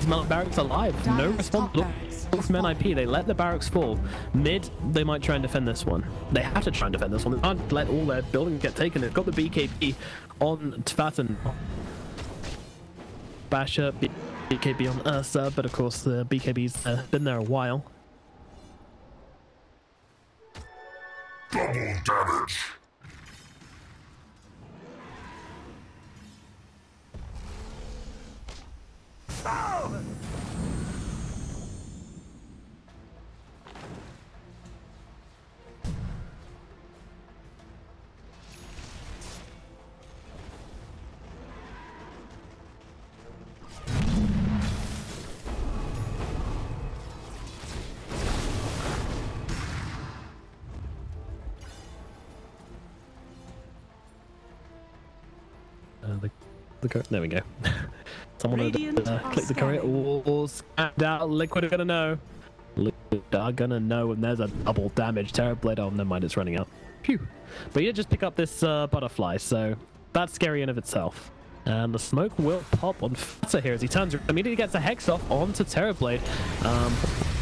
Speaker 1: Mount Barracks alive. No response from NiP. They let the barracks fall. Mid, they might try and defend this one. They have to try and defend this one. They can't let all their buildings get taken. They've got the BKB on Tvaten. Basher, BKB on Ursa, but of course the BKB's been there a while.
Speaker 5: Double damage.
Speaker 6: Oh!
Speaker 1: There we go. Someone had click the courier. Oh, scanned out. Liquid are gonna know. Liquid are gonna know when there's a double damage. Terrorblade. Oh, never mind, it's running out. Phew. But yeah, just pick up this butterfly, so that's scary in of itself. And the smoke will pop on Fata here as he turns, immediately gets a Hex off onto Terrorblade.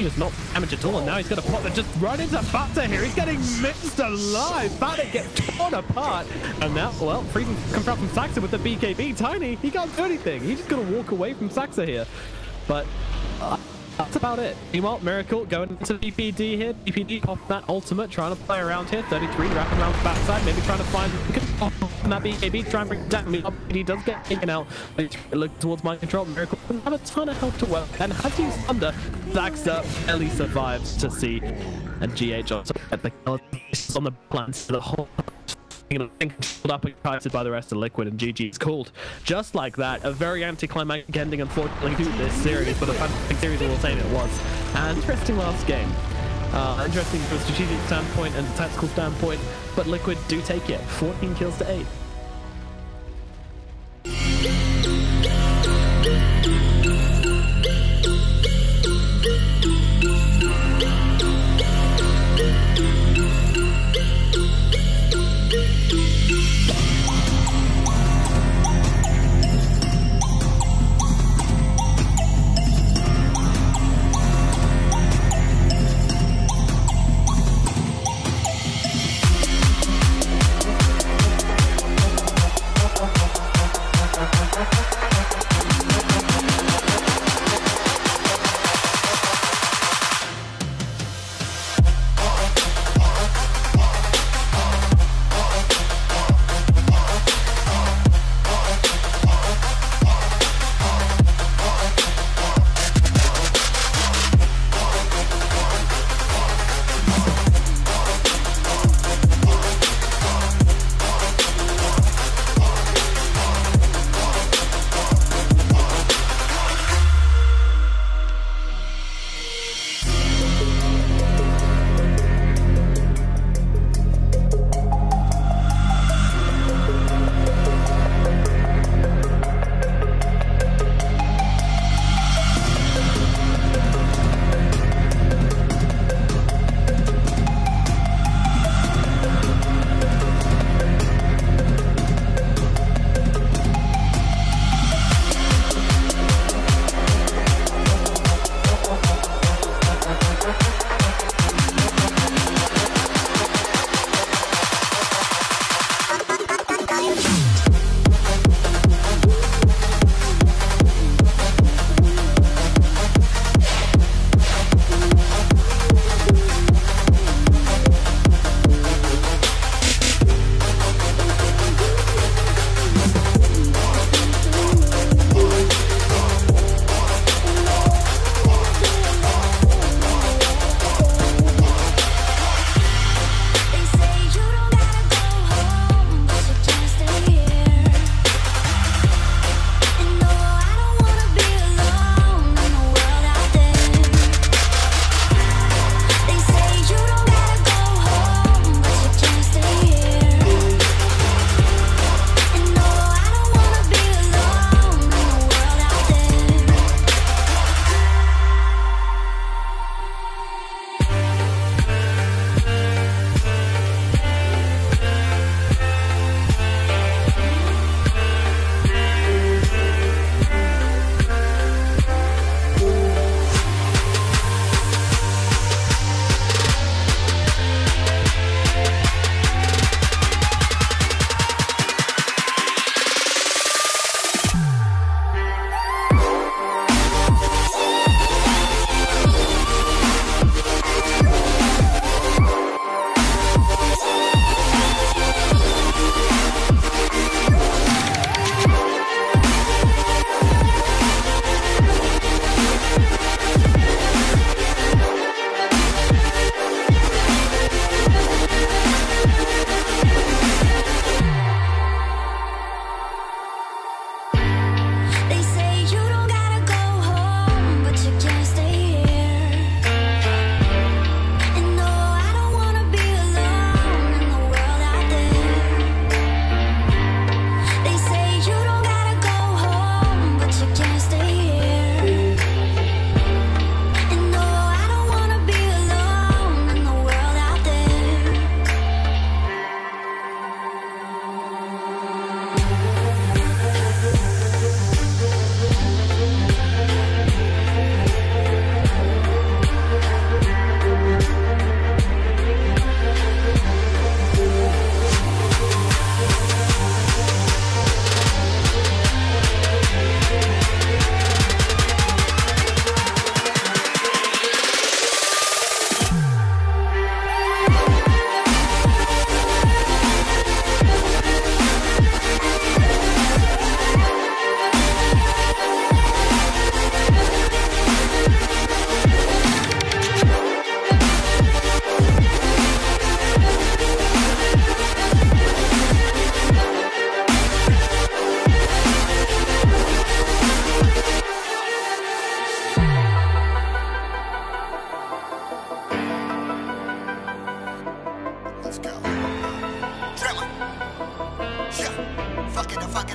Speaker 1: Just not damage at all, and now he's going to pop it just right into Butter here. He's getting mixed alive. Butter gets torn apart, and now, well, freezing confront from Saxa with the BKB. Tiny, he can't do anything. He's just going to walk away from Saxa here, but that's about it. Meanwhile, Miracle going into DPD here. DPD popping that ultimate, trying to play around here. 33, wrapping around the backside, maybe trying to find that BKB, trying to bring down. He does get taken out. Look towards mind control. Miracle doesn't have a ton of help to work, and has used Thunder. Zaxa barely survives to see, and GH also at the kill on the plans for the whole controlled up and kited by the rest of Liquid, and GG's called. Just like that, a very anticlimactic ending, unfortunately, to this series, but a fantastic series I will say it was. And interesting last game. Interesting from a strategic standpoint and a tactical standpoint, but Liquid do take it. 14 kills to 8.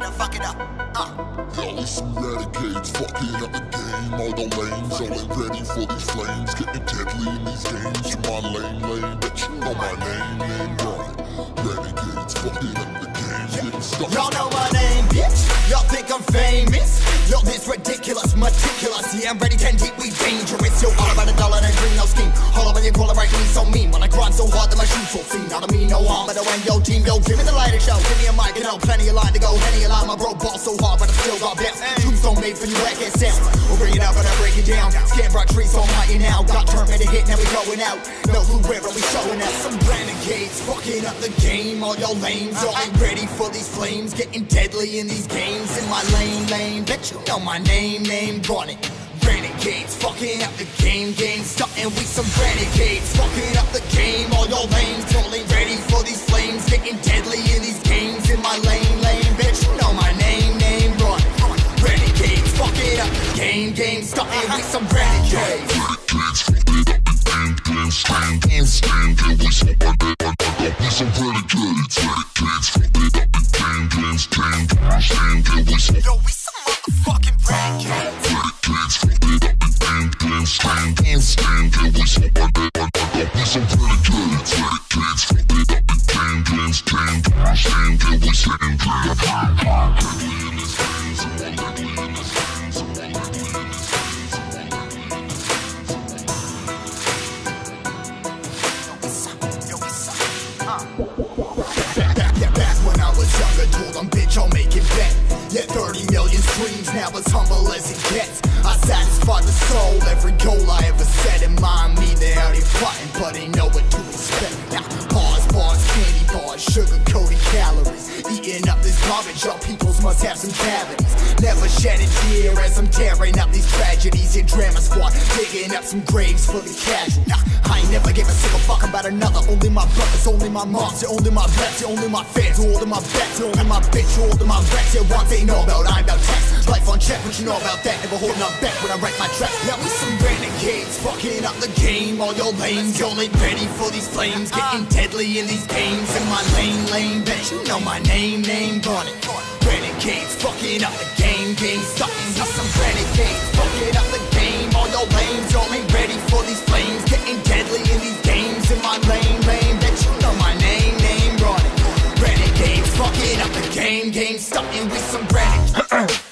Speaker 7: fuck it up.
Speaker 5: Y'all is some renegades, fucking up the game. All the lanes, all ain't ready for these flames. Getting deadly in these games. You my lane, but you know my name, right? Renegades, fucking up the game. Getting stuck.
Speaker 7: Y'all know my name, bitch. Y'all think I'm famous. Yo, this ridiculous, meticulous. Yeah, I'm ready, 10 deep, we dangerous. Yo, all about a dollar and a green, no scheme. All over your call right me so mean. When I grind so hard that my shoes so clean. Not to me, no harm, but when yo team, yo, give me the lighter show. Give me a mic, you know, plenty of line to go. Henny a line, my bro ball so hard, but I still got bounce. Tombstone made for you, like it sound. We'll bring it out, but I break it down. Scan brought trees so mighty now. Got turn made a hit, now we going out. No clue where are we showing out. Some renegades, fucking up the game. All your lames, all ain't ready for these flames. Getting deadly in these games. In my lane, bet you know my name, run it. Renegades, fucking up the game, starting with some renegades, fucking up the game. All your lanes, all ain't ready for these flames. Getting deadly in these games. In my lane, bet you know my name, run it. Renegades, fucking up the game, starting with some renegades. Yo, we some motherfucking renegades. Back when I was younger, told them, bitch, I'll make it back. Yeah, 30 million streams, now as humble as it gets. I satisfy the soul, every goal I ever set in mind. Me, they out here plotting, but they know what to expect. Now, bars, candy bars, sugar-coated calories. Eating up this garbage, y'all peoples must have some cavities. Never shed a tear as I'm tearing up these tragedies. Your drama squad, digging up some graves for the casual. I ain't never gave a single fuck about another. Only my brothers, only my moms, you're only my reps, you're only my fans, you're all of my bets, you're only my bitch, you're all of my reps. You're one they know about, I'm about text. Life on check, what you know about that? Never holding up back when I write my tracks. Now we some renegades, fucking up the game. All your lanes, y'all ain't ready for these flames. Getting deadly in these games. In my lane, bet you know my name, run it. Renegades, fucking up the game, starting with some renegades, fucking up the game. All your lanes, y'all ain't ready for these flames. Getting deadly in these games. In my lane, bet you know my name, run it. Renegades, fucking up the game, starting with some renegades.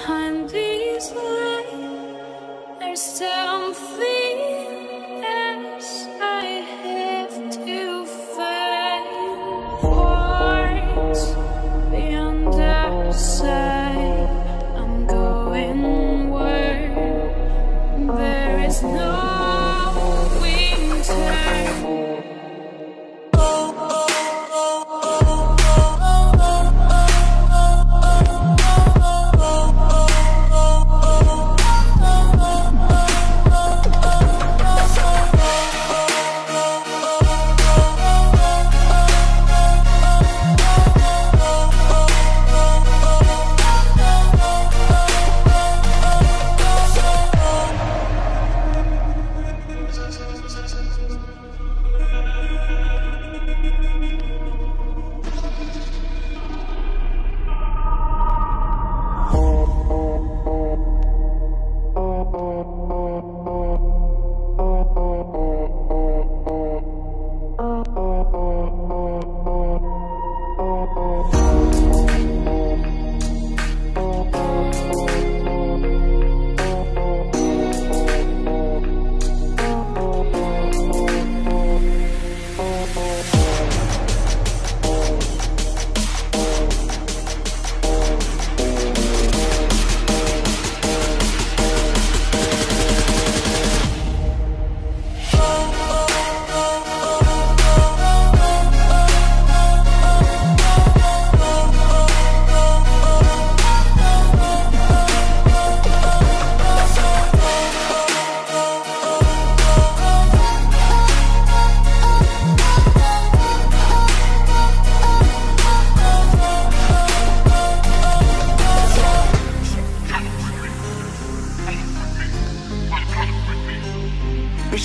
Speaker 8: behind these lines, there's something else I have to find. Hearts beyond our sight, I'm going where there is no winter.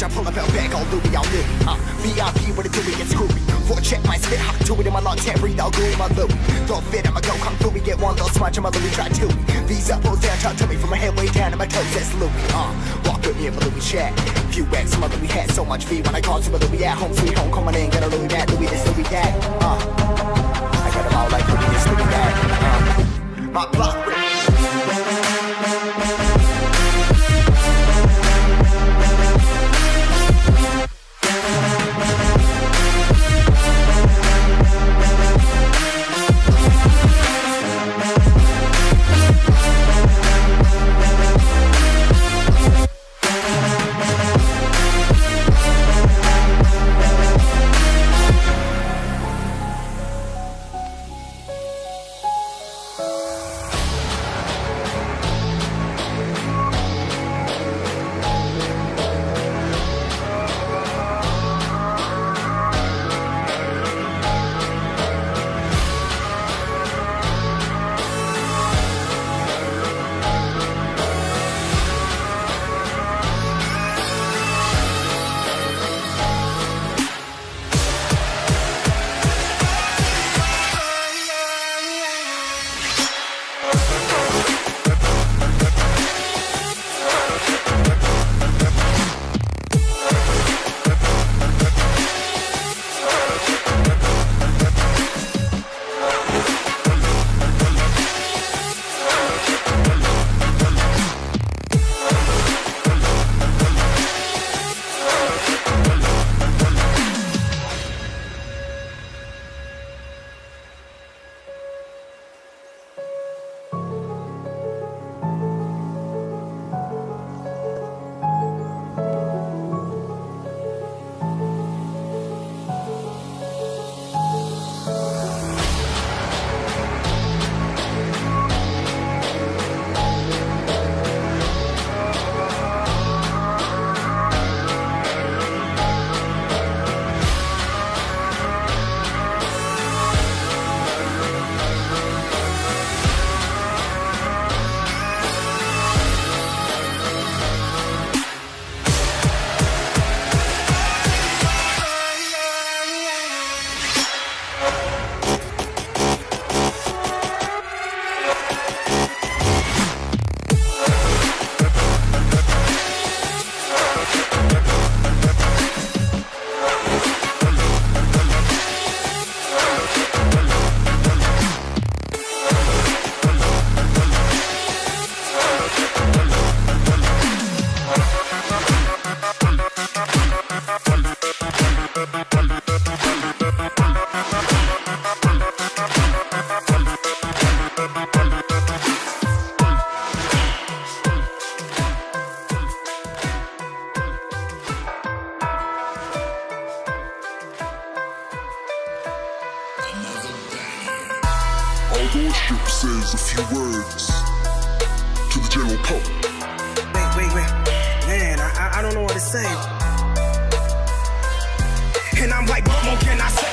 Speaker 7: I pull up out back all Louis, all Louis. VIP, what it do, we get screwy. For check my spit, hot to it in my lungs, can't breathe, I'll go in my Louis. Don't fit, I'ma go come through, we get one little smudge, I'm a Louis, try to. These up, pulls down, talk to me from my head way down to my toes, that's Louis. Walk with me in my Louis chat. Few X, my Louis had so much V when I called to my Louis at home, sweet home, coming in, got a Louis that, Louis this, Louis that. I got them all like Louis this, Louis that. My block with me.
Speaker 5: leadership says a few words to the general public.
Speaker 9: Wait. Man, I don't know what to say. And I'm like, what more can I say?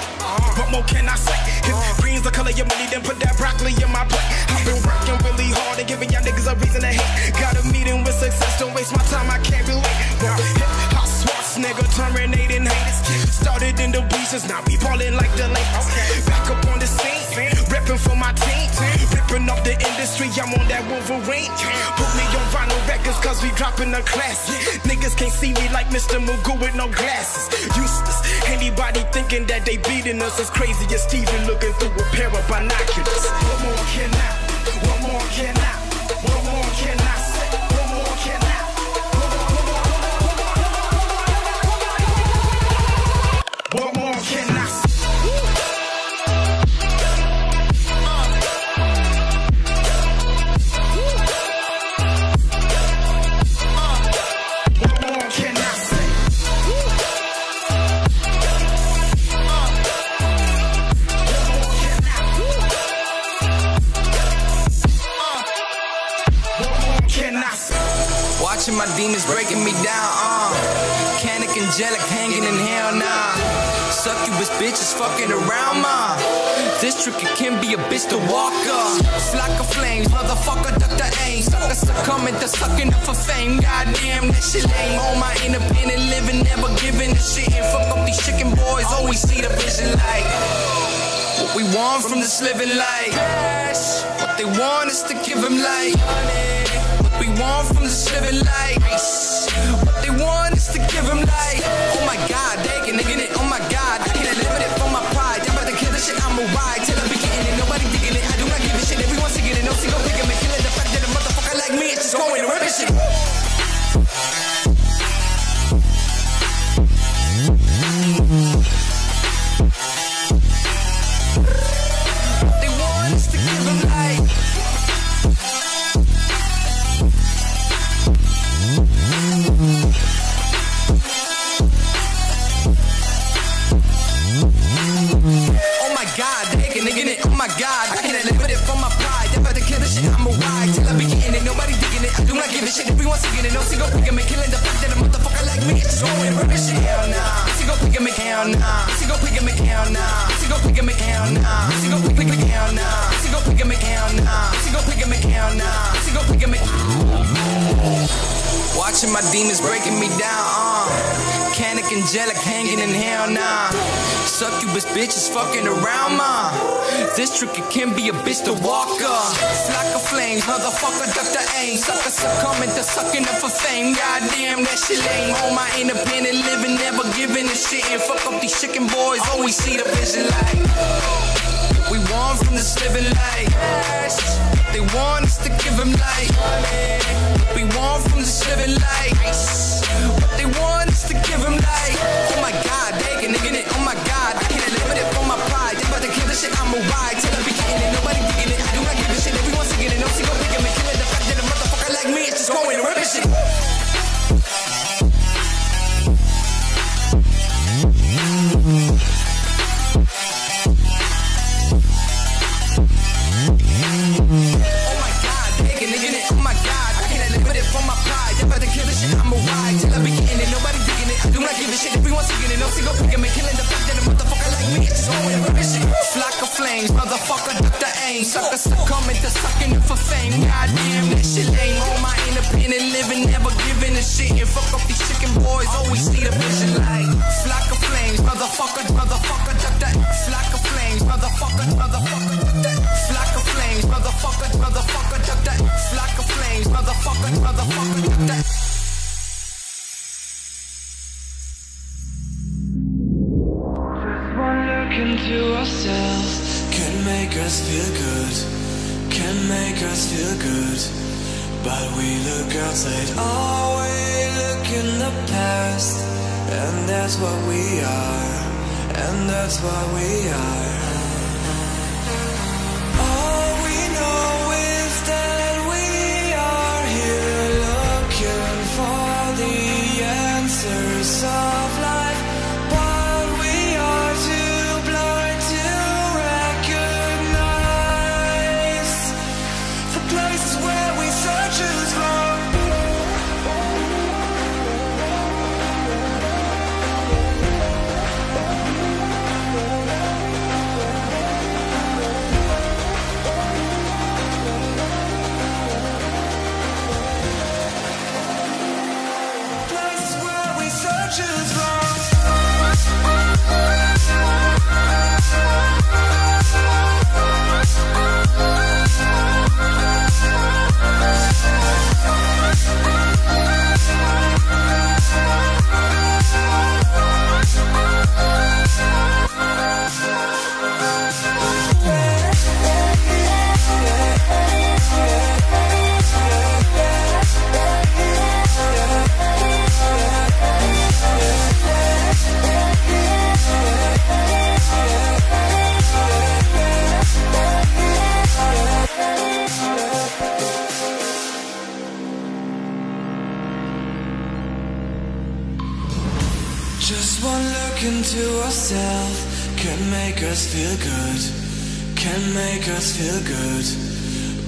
Speaker 9: What more can I say? If green's the color of your money, then put that broccoli in my plate. I've been working really hard and giving y'all niggas a reason to hate. Got a meeting with success, don't waste my time, I can't relate. Now, hip-hop smarts, nigga, terminating haters. Started in the breezes, now we ballin' like the Lakers. Back up on the scene, reppin' for my team. Ripping up the industry, I'm on that Wolverine. Put me on vinyl records, cause we dropping a classic. Niggas can't see me like Mr. Magoo with no glasses. Useless, anybody thinking that they beating us as crazy as Steven looking through a pair of binoculars. What more can I? What more can I? What more can I say? What more can I? What more can I say?
Speaker 3: Watching my demons breaking me down, Canic angelic hanging in hell nah. Succubus bitches fucking around, ma. This trick it can be a bitch to walk up. Flock of flames, motherfucker duck the aim. Sucker succumbing to sucking up for fame. Goddamn, that shit lame. On my independent living, never giving a shit. And fuck up these chicken boys, always see the vision like what we want from this living life. What they want is to give them life. We want from this living life. What they want is to give them life. Oh my god, they can nigga it. Oh my god, I can't live it for my pride. I'm about to kill this shit, I'm a ride. Till I be getting it, nobody digging it. I do not give a shit. Everyone's singing it, no single pick him and killing the fact that a motherfucker like me is just going to rip it shit. What they want is to give them life. Oh my god, they can nigga it. Oh my god, I can't live with it for my pride. I'm about to kill this shit, I'm a ride. Till I be getting it, nobody digging it. I do not give a shit. Everyone's singing it, no single pick him and killing the fact that a motherfucker like me is just going to rip shit. Hell nah, single pick him and hell nah, single pick him and hell nah, single pick him and hell nah, single pick hell nah, single pick him and hell nah, single pick him and hell nah, single pick him and. Watching my demons breaking me down, Canic angelic hanging in hell nah. Succubus bitches fucking around, ma. This trick it can be a bitch to walk up. Flock of flames, motherfucker duck the aim. Sucker succumbing to sucking up for fame. Goddamn, that shit lame. On my independent living, never giving a shit. And fuck up these chicken boys, always see the vision like we want from this living life. They want us to give them life. We want from this living life. What they want is to give them life. Oh my god, they can nigga it. Oh my god, I can't live with it for my pride. They about to kill this shit, I'm a ride. Till I be getting it, nobody digging it. I do not give a shit. Everyone's singing it, no single pick him and killing the fact that a motherfucker like me is just going to rip shit. I'm a ride till I be getting it, nobody digging it. I do not give a shit. Everyone's singing it, no single pick him and killing the fact that a motherfucker like me is just going to rip shit. Flock of flames, motherfucker duck the aim. Sucker succumbing to sucking up for fame. Goddamn, that shit lame. On my independent living, never giving a shit. And fuck up these chicken boys, always see the vision like flock of flames, motherfucker duck the. Flock of flames, motherfucker duck the. Flock of flames, motherfucker duck the. Flock of flames, motherfucker duck the.
Speaker 10: Into ourselves can make us feel good, can make us feel good. But we look outside, always look in the past, and that's what we are, and that's what we are. All we know is that we are here looking for the answers of life. searches wrong. Just one look into ourselves can make us feel good, can make us feel good.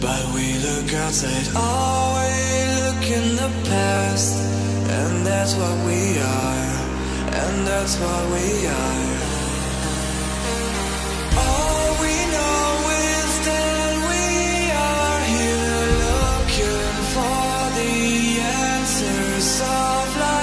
Speaker 10: But we look outside, always look in the past, and that's what we are, and that's what we are. All we know is that we are here looking for the answers of life.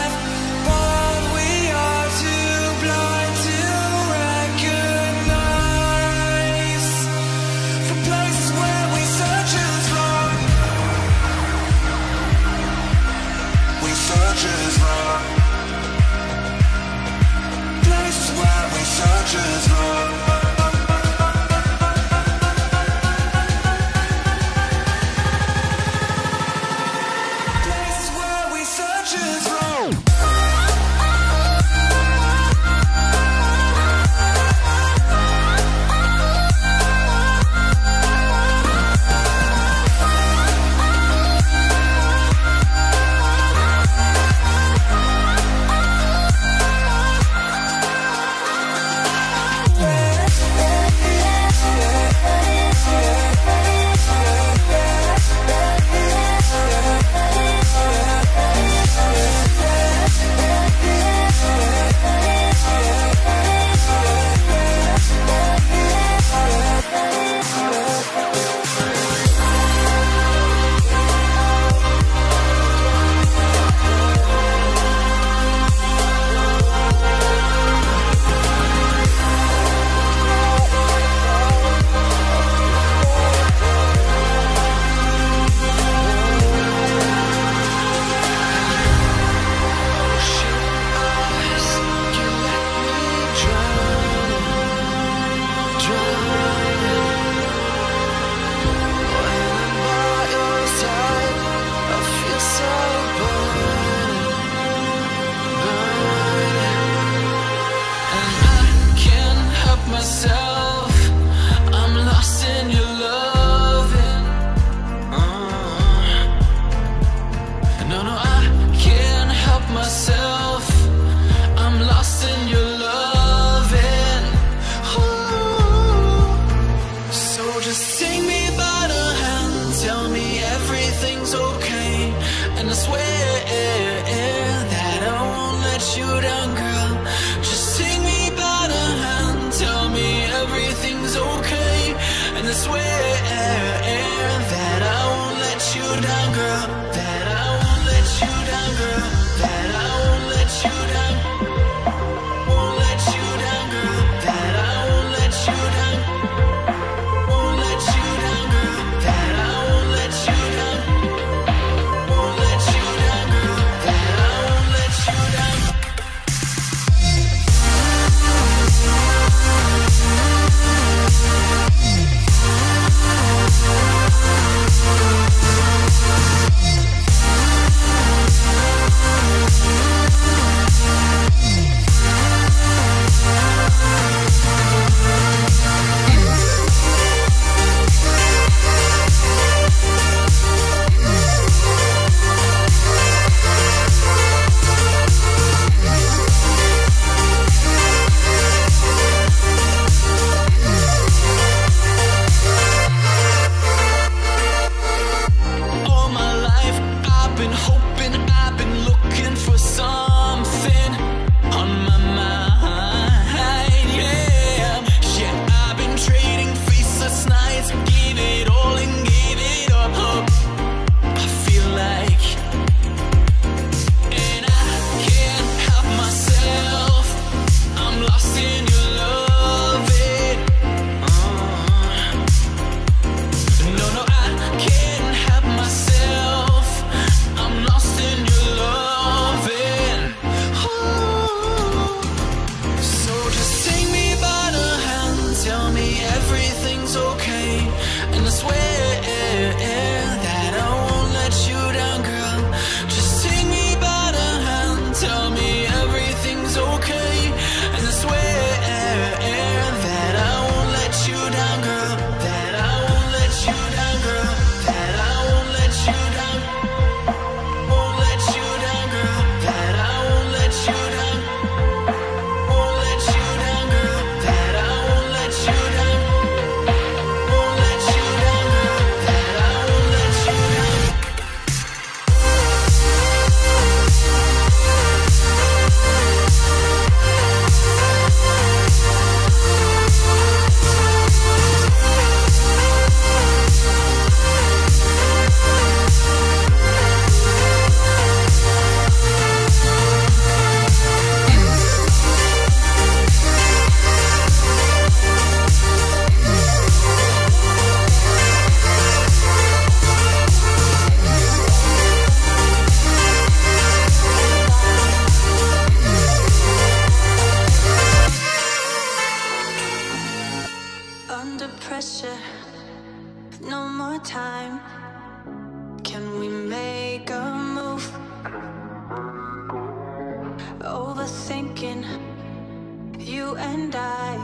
Speaker 10: and I.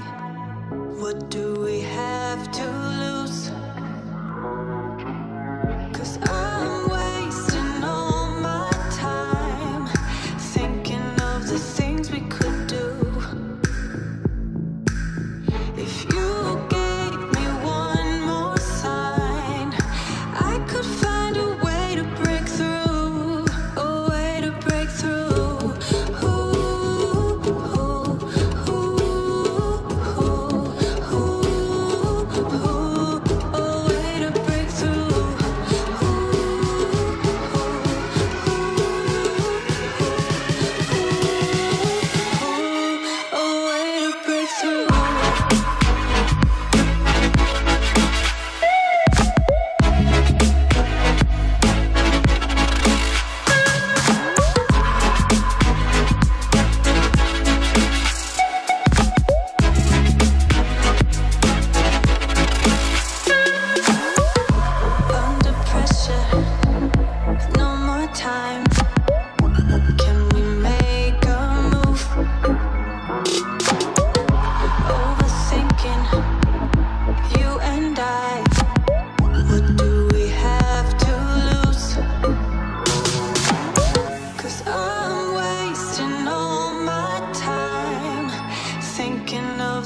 Speaker 10: What do we have to lose? 'Cause I'm wasting all my time thinking of the things we could do. If you gave me one more sign, I could find a way to break through, a way to break through.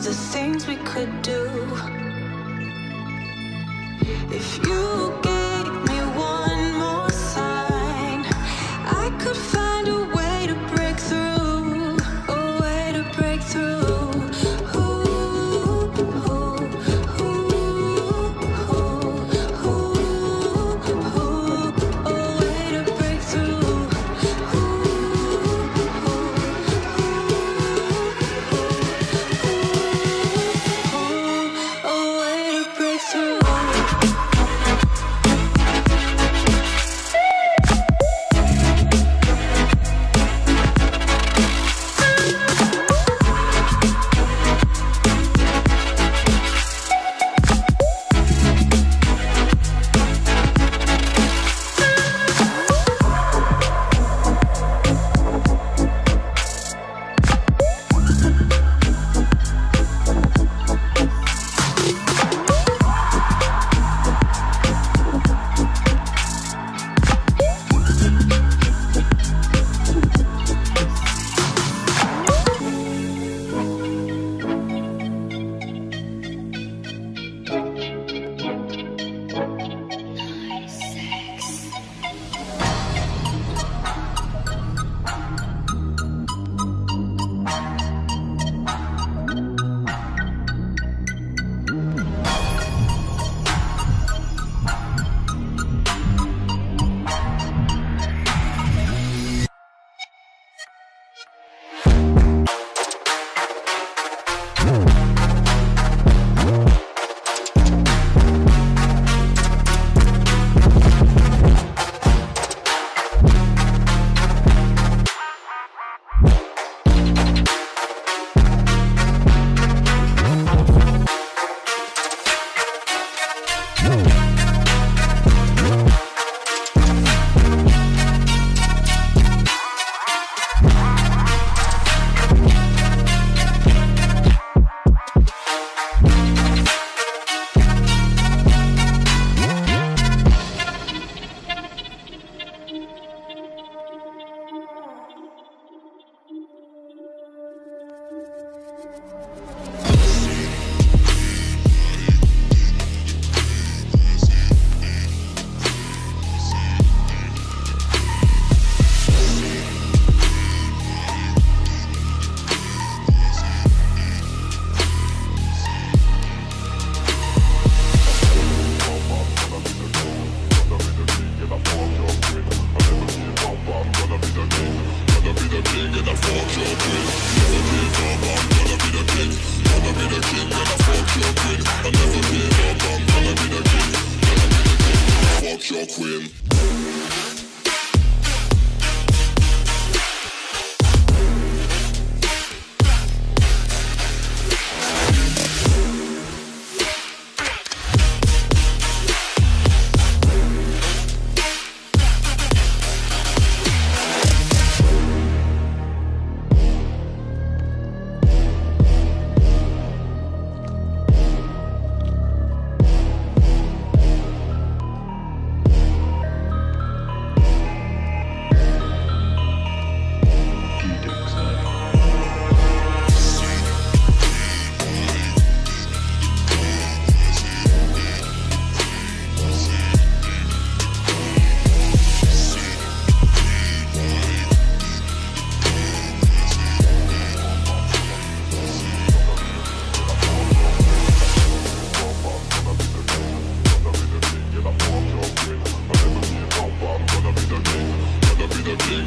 Speaker 10: The things we could do. If you gave me one more sign, I could find a way to break through, a way to break through.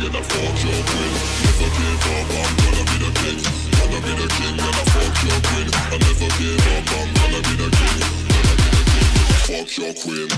Speaker 5: and I fuck your queen. Never give up, I'm gonna be the king. Gonna be the king and I fuck your queen. I never give up, I'm gonna be the king. Gonna be the king and I fuck your queen.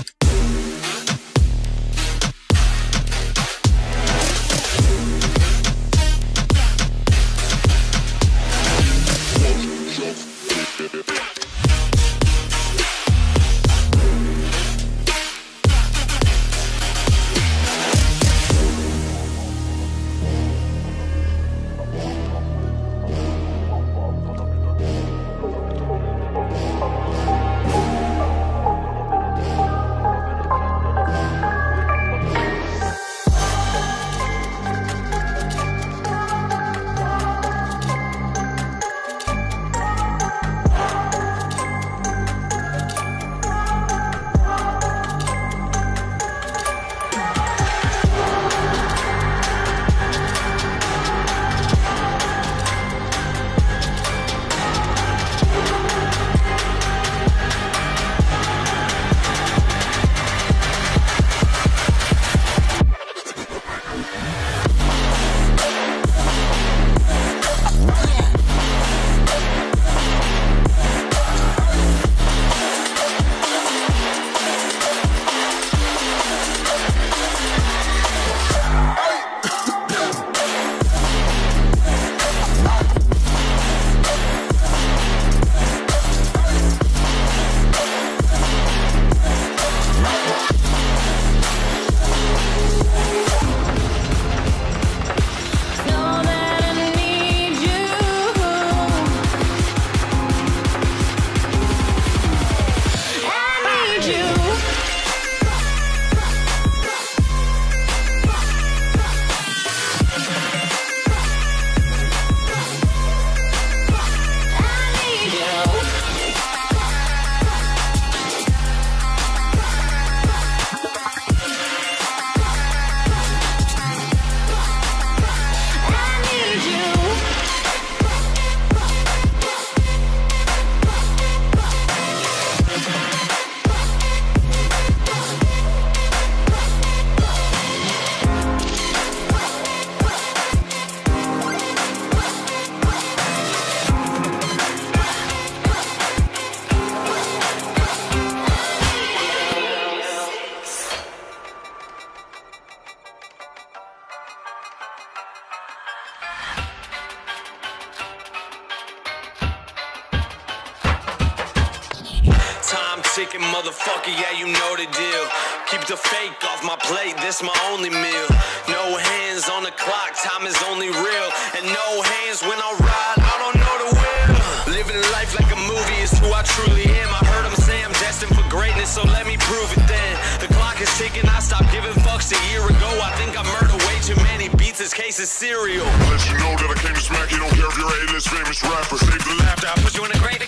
Speaker 10: Chicken motherfucker, yeah, you know the deal. Keep the fake off my plate, this my only meal. No hands on the clock, time is only real. And no hands when I ride, I don't know the will. Living life like a movie is who I truly am. I heard them say I'm destined for greatness, so let me prove it then. The clock is ticking, I stopped giving fucks a year ago. I think I murdered way too many beats, this case is serial.
Speaker 5: Let you know that I came to smack you, don't care if you're a A-list famous rapper. Save the laughter, I put you in a grave.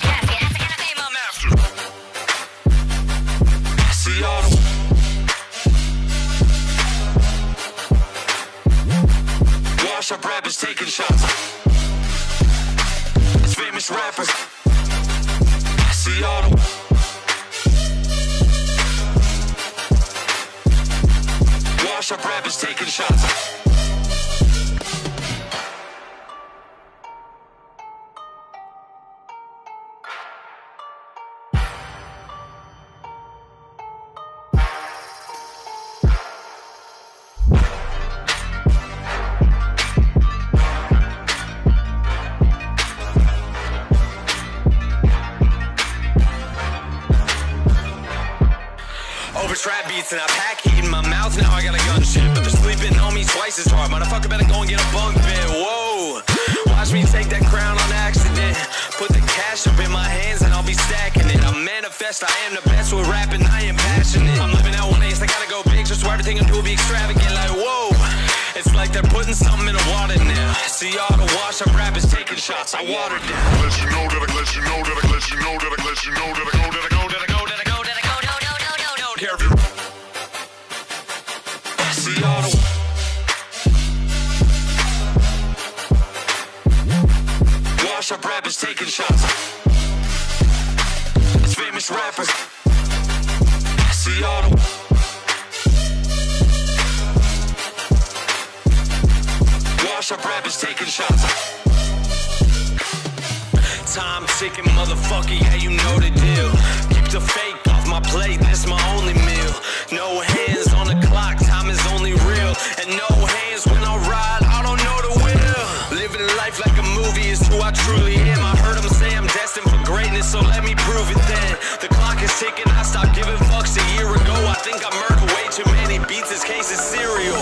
Speaker 10: Wash up rappers taking shots. It's famous rappers. Seattle. Wash up rappers taking shots.
Speaker 11: Trap beats and I pack heat in my mouth, now I got a gun shit. But they're sleeping on me twice as hard. Motherfucker better go and get a bunk bed. Whoa, watch me take that crown on accident. Put the cash up in my hands and I'll be stacking it. I manifest, I am the best with rapping, I am passionate. I'm living out one ace, I gotta go big just so everything I do will be extravagant. Like whoa, it's like they're putting something in the water now. See all the wash up rappers taking shots, I watered down.
Speaker 5: Let you know that I let you know that I let you know that I let you know that I go that I go that I go that I go that I go care of you. See all the wash up rappers taking shots. It's famous rappers. See all the
Speaker 11: wash up rappers taking shots. Time ticking, motherfucker, yeah, you know the deal. Keep the fake off my plate, that's my only meal. No hands on the clock, time is only real. And no hands when I ride, I don't know the will. Living life like a movie is who I truly am. I heard them say I'm destined for greatness, so let me prove it then. The clock is ticking, I stopped giving fucks a year ago. I think I murdered way too many beats, this case is serial.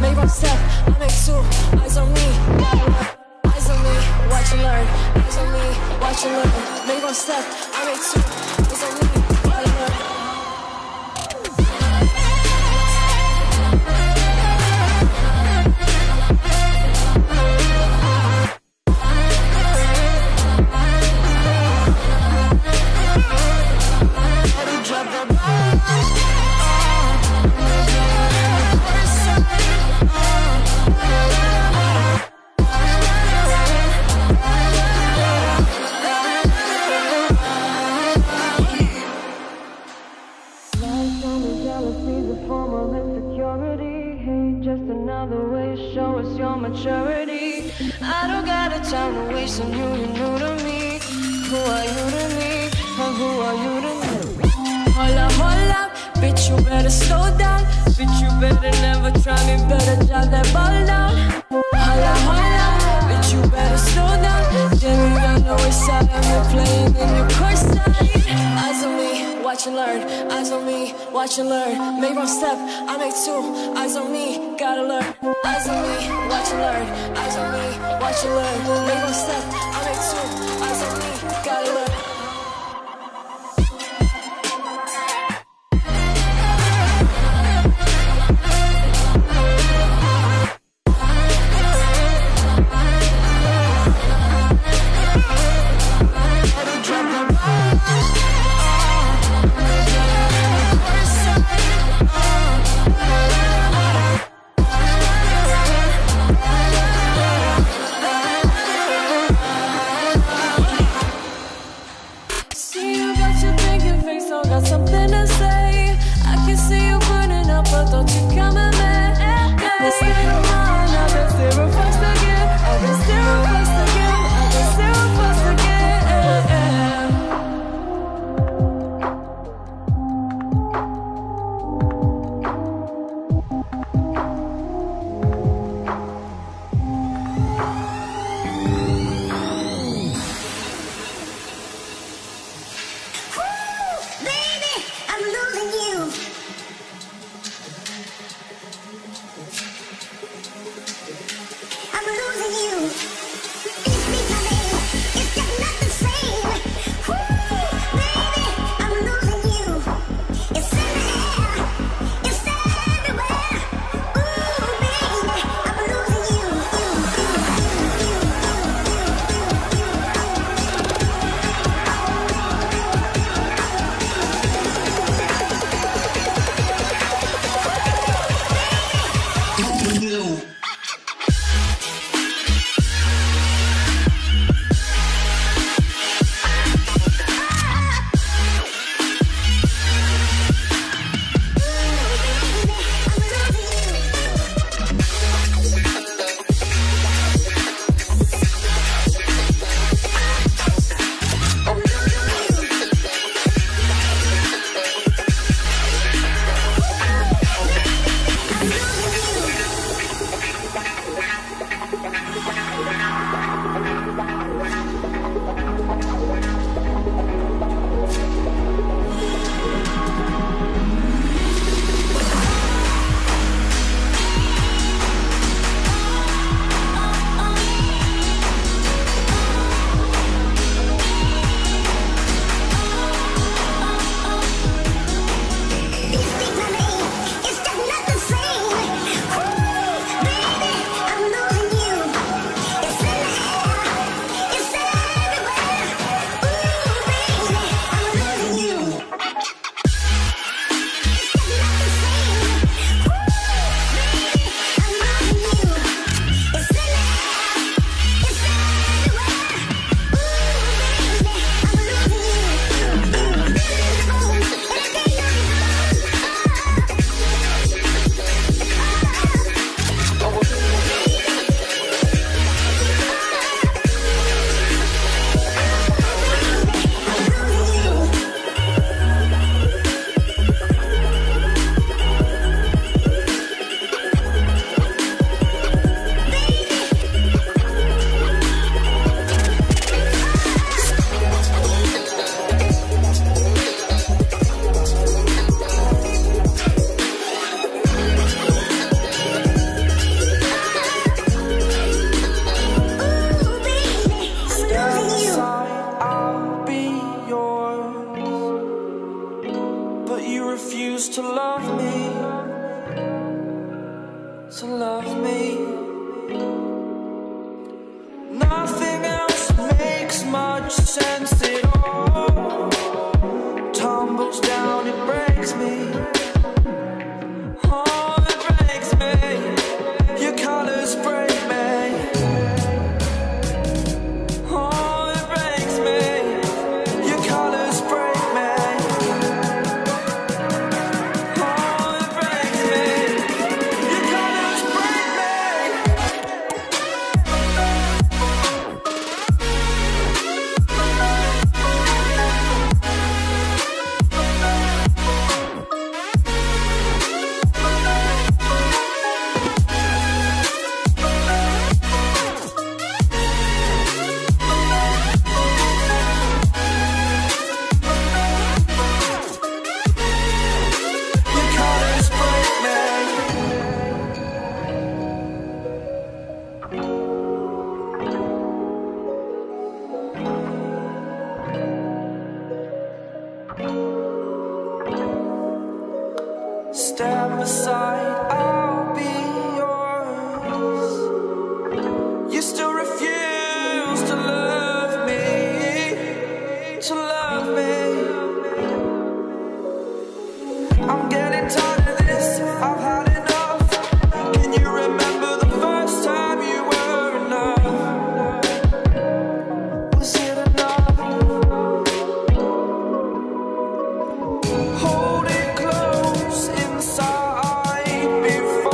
Speaker 8: Make one step, I make two. Eyes on me, eyes on me, watch and learn. Eyes on me, watch and learn. Make one step, I make two. Eyes on me, watch and learn. Maturity. I don't got a time to waste on you, you're new to me. Who are you to me? Or who are you to me? Hold up, bitch, you better slow down. Bitch, you better never try me, better drop that ball down. Hold up, bitch, you better slow down. Then you got no side, I'm playing in your course side. Eyes on me, watch and learn. Eyes on me, watch and learn. Make one step, I make two. Eyes on me, gotta learn. Eyes on me, watch and learn. Eyes on me, watch and learn. Make one step, I make two. Eyes on me, gotta learn.
Speaker 10: love me, so love me. Nothing else makes much sense at all. Tumbles down, it breaks me. Oh, it breaks me. Your colors break me. Oh, it breaks me. Your colors break me. Oh, it breaks me. Your colors break me. Your colors break me. Step aside, I'll be yours. You still refuse to love me, to love me. I'm getting tired of this, I've had enough. Can you remember the first time you were enough? Was it enough? Hold it close inside before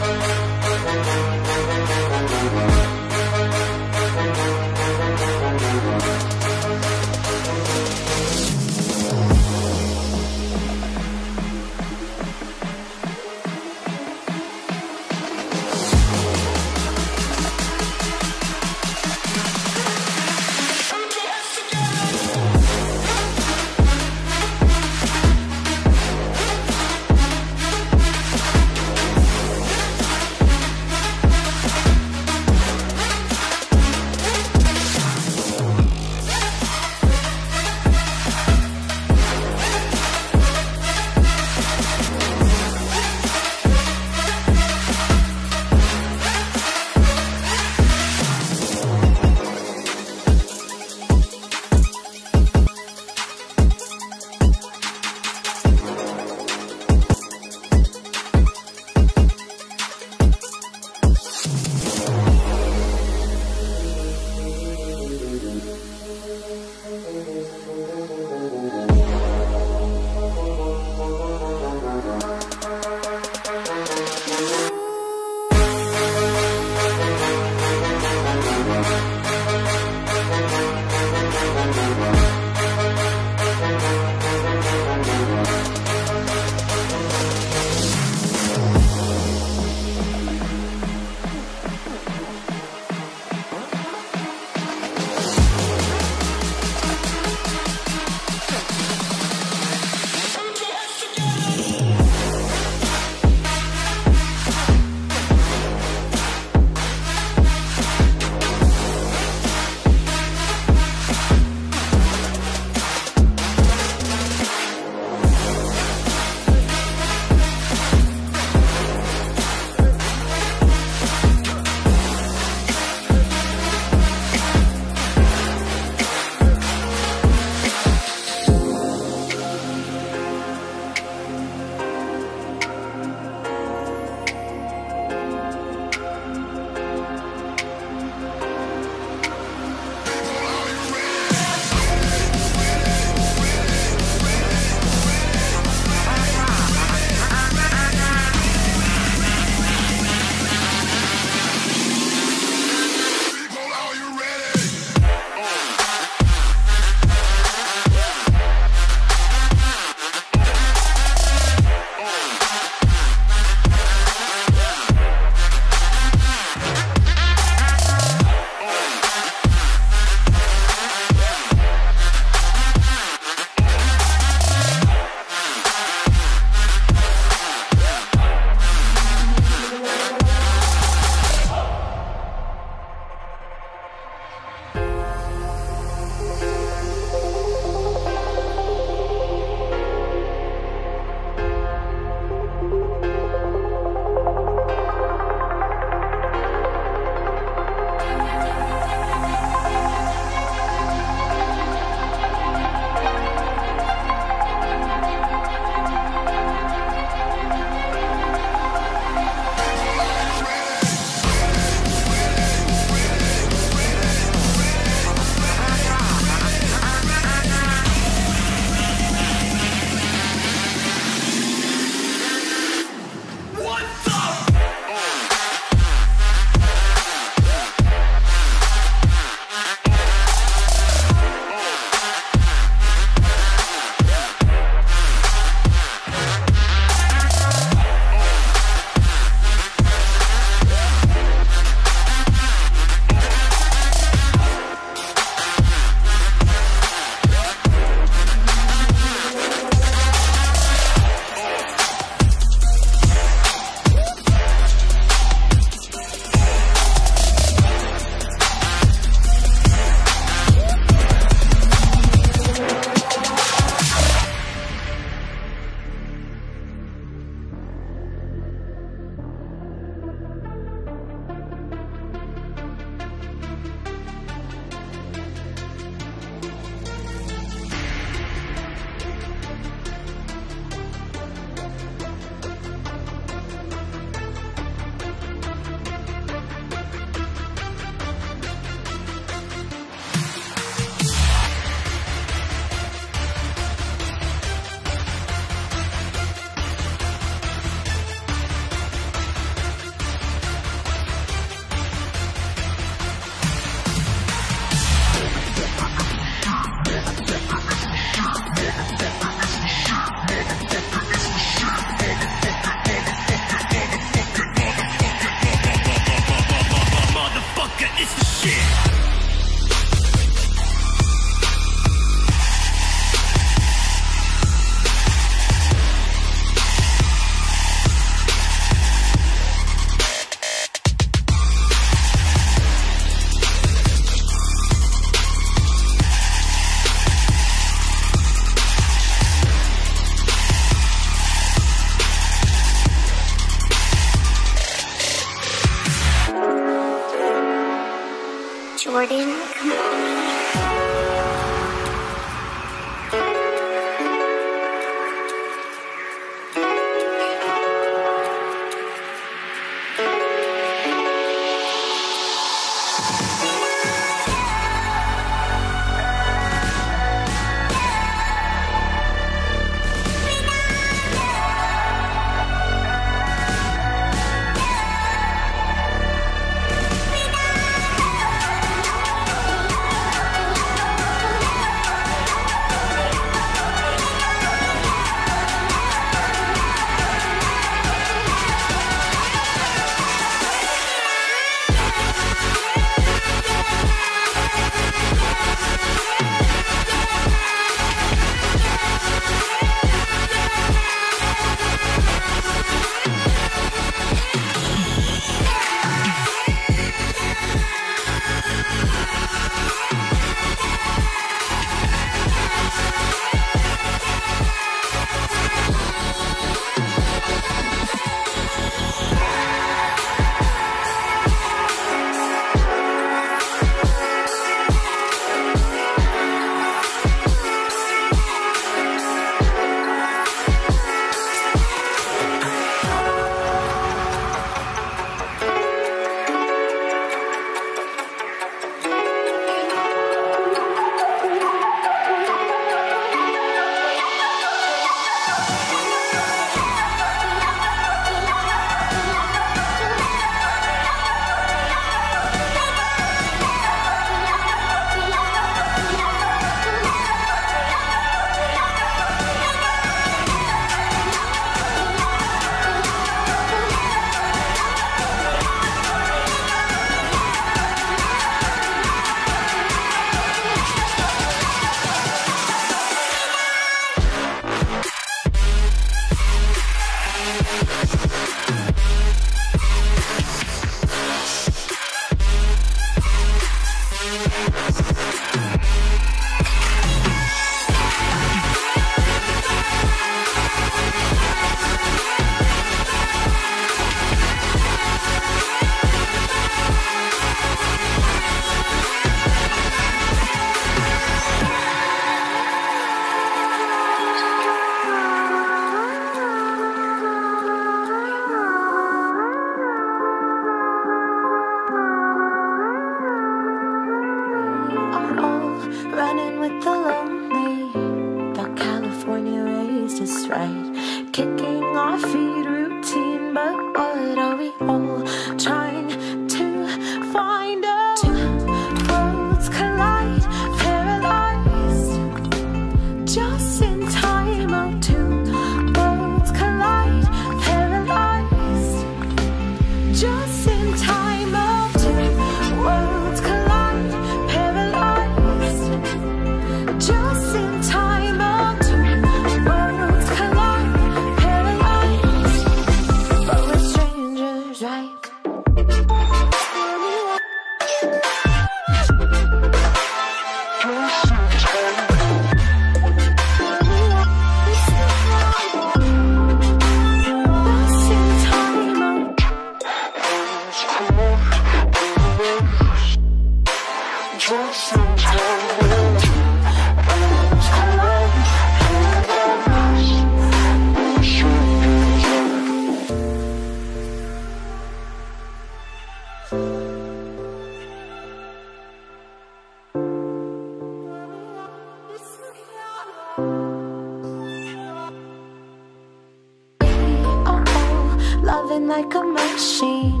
Speaker 8: Loving like a machine.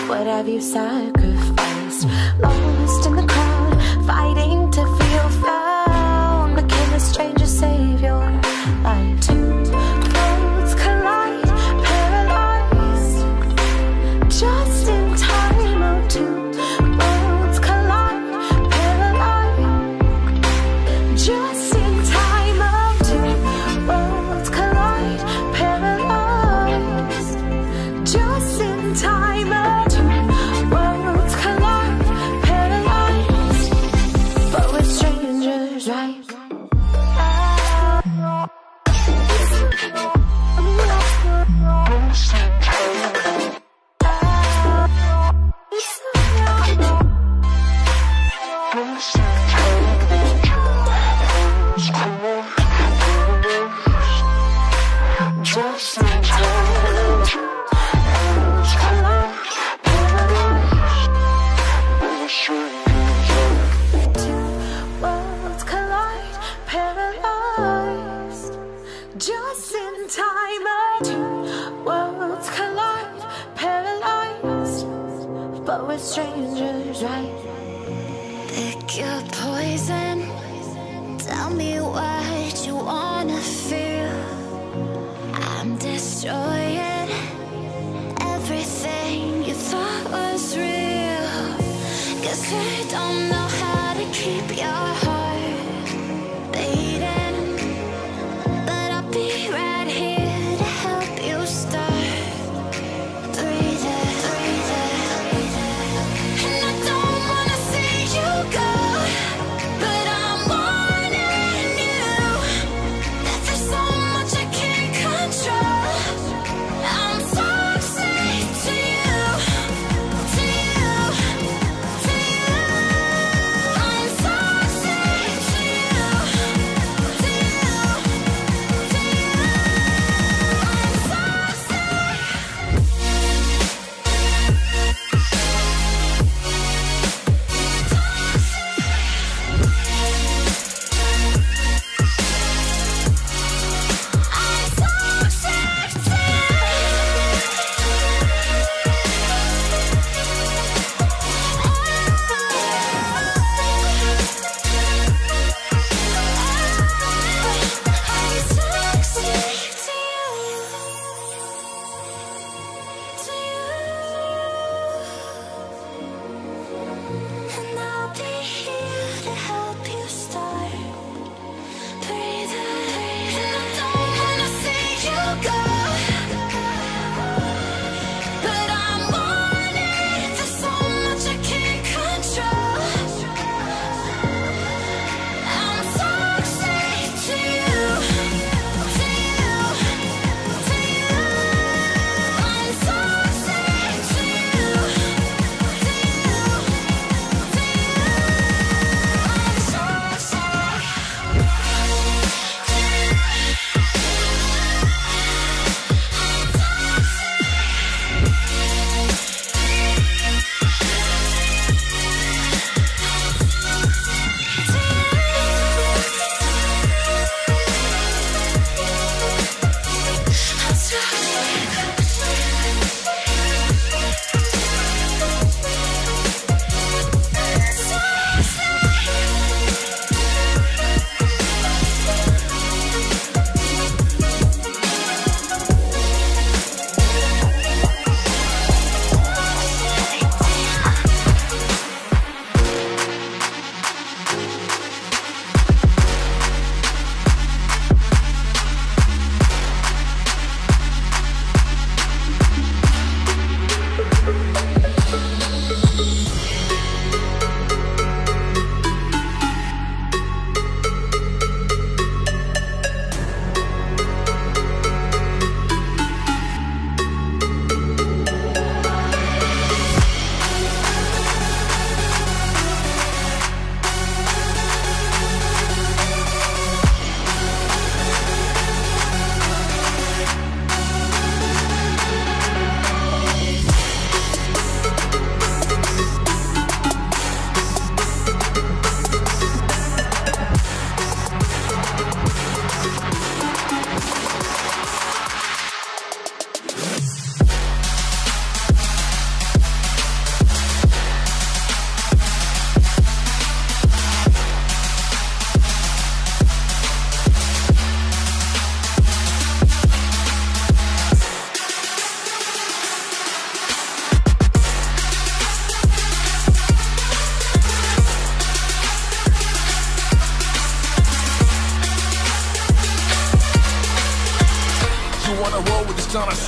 Speaker 8: What have you sacrificed? Lost in the crowd, fighting to feel found. Became a stranger, save your life. Two roads collide, paralyzed. Just in time, oh, two roads collide, paralyzed. Just in time, oh, two roads collide, paralyzed. Just in time, oh, two worlds collide, paralyzed. Just in time, two worlds collide, paralyzed, but we're strangers, right? Pick your poison, tell me what you wanna feel. I'm destroying everything you thought was real, 'cause we don't know how to keep your heart beating. Be right here to help you start breathing, And I don't wanna see you go, but I'm warning you that there's so much I can't control. I'm toxic to you, to you, to you. I'm toxic to you, to you.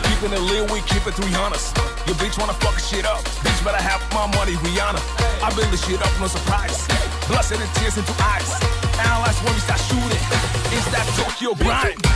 Speaker 12: Keeping it lit, we keep it 300. Your bitch wanna fuck shit up. Bitch better have my money, Rihanna. I build this shit up, no surprise. Blood, sweat, and tears into eyes. Analyze when we start shooting. It's that Tokyo grind.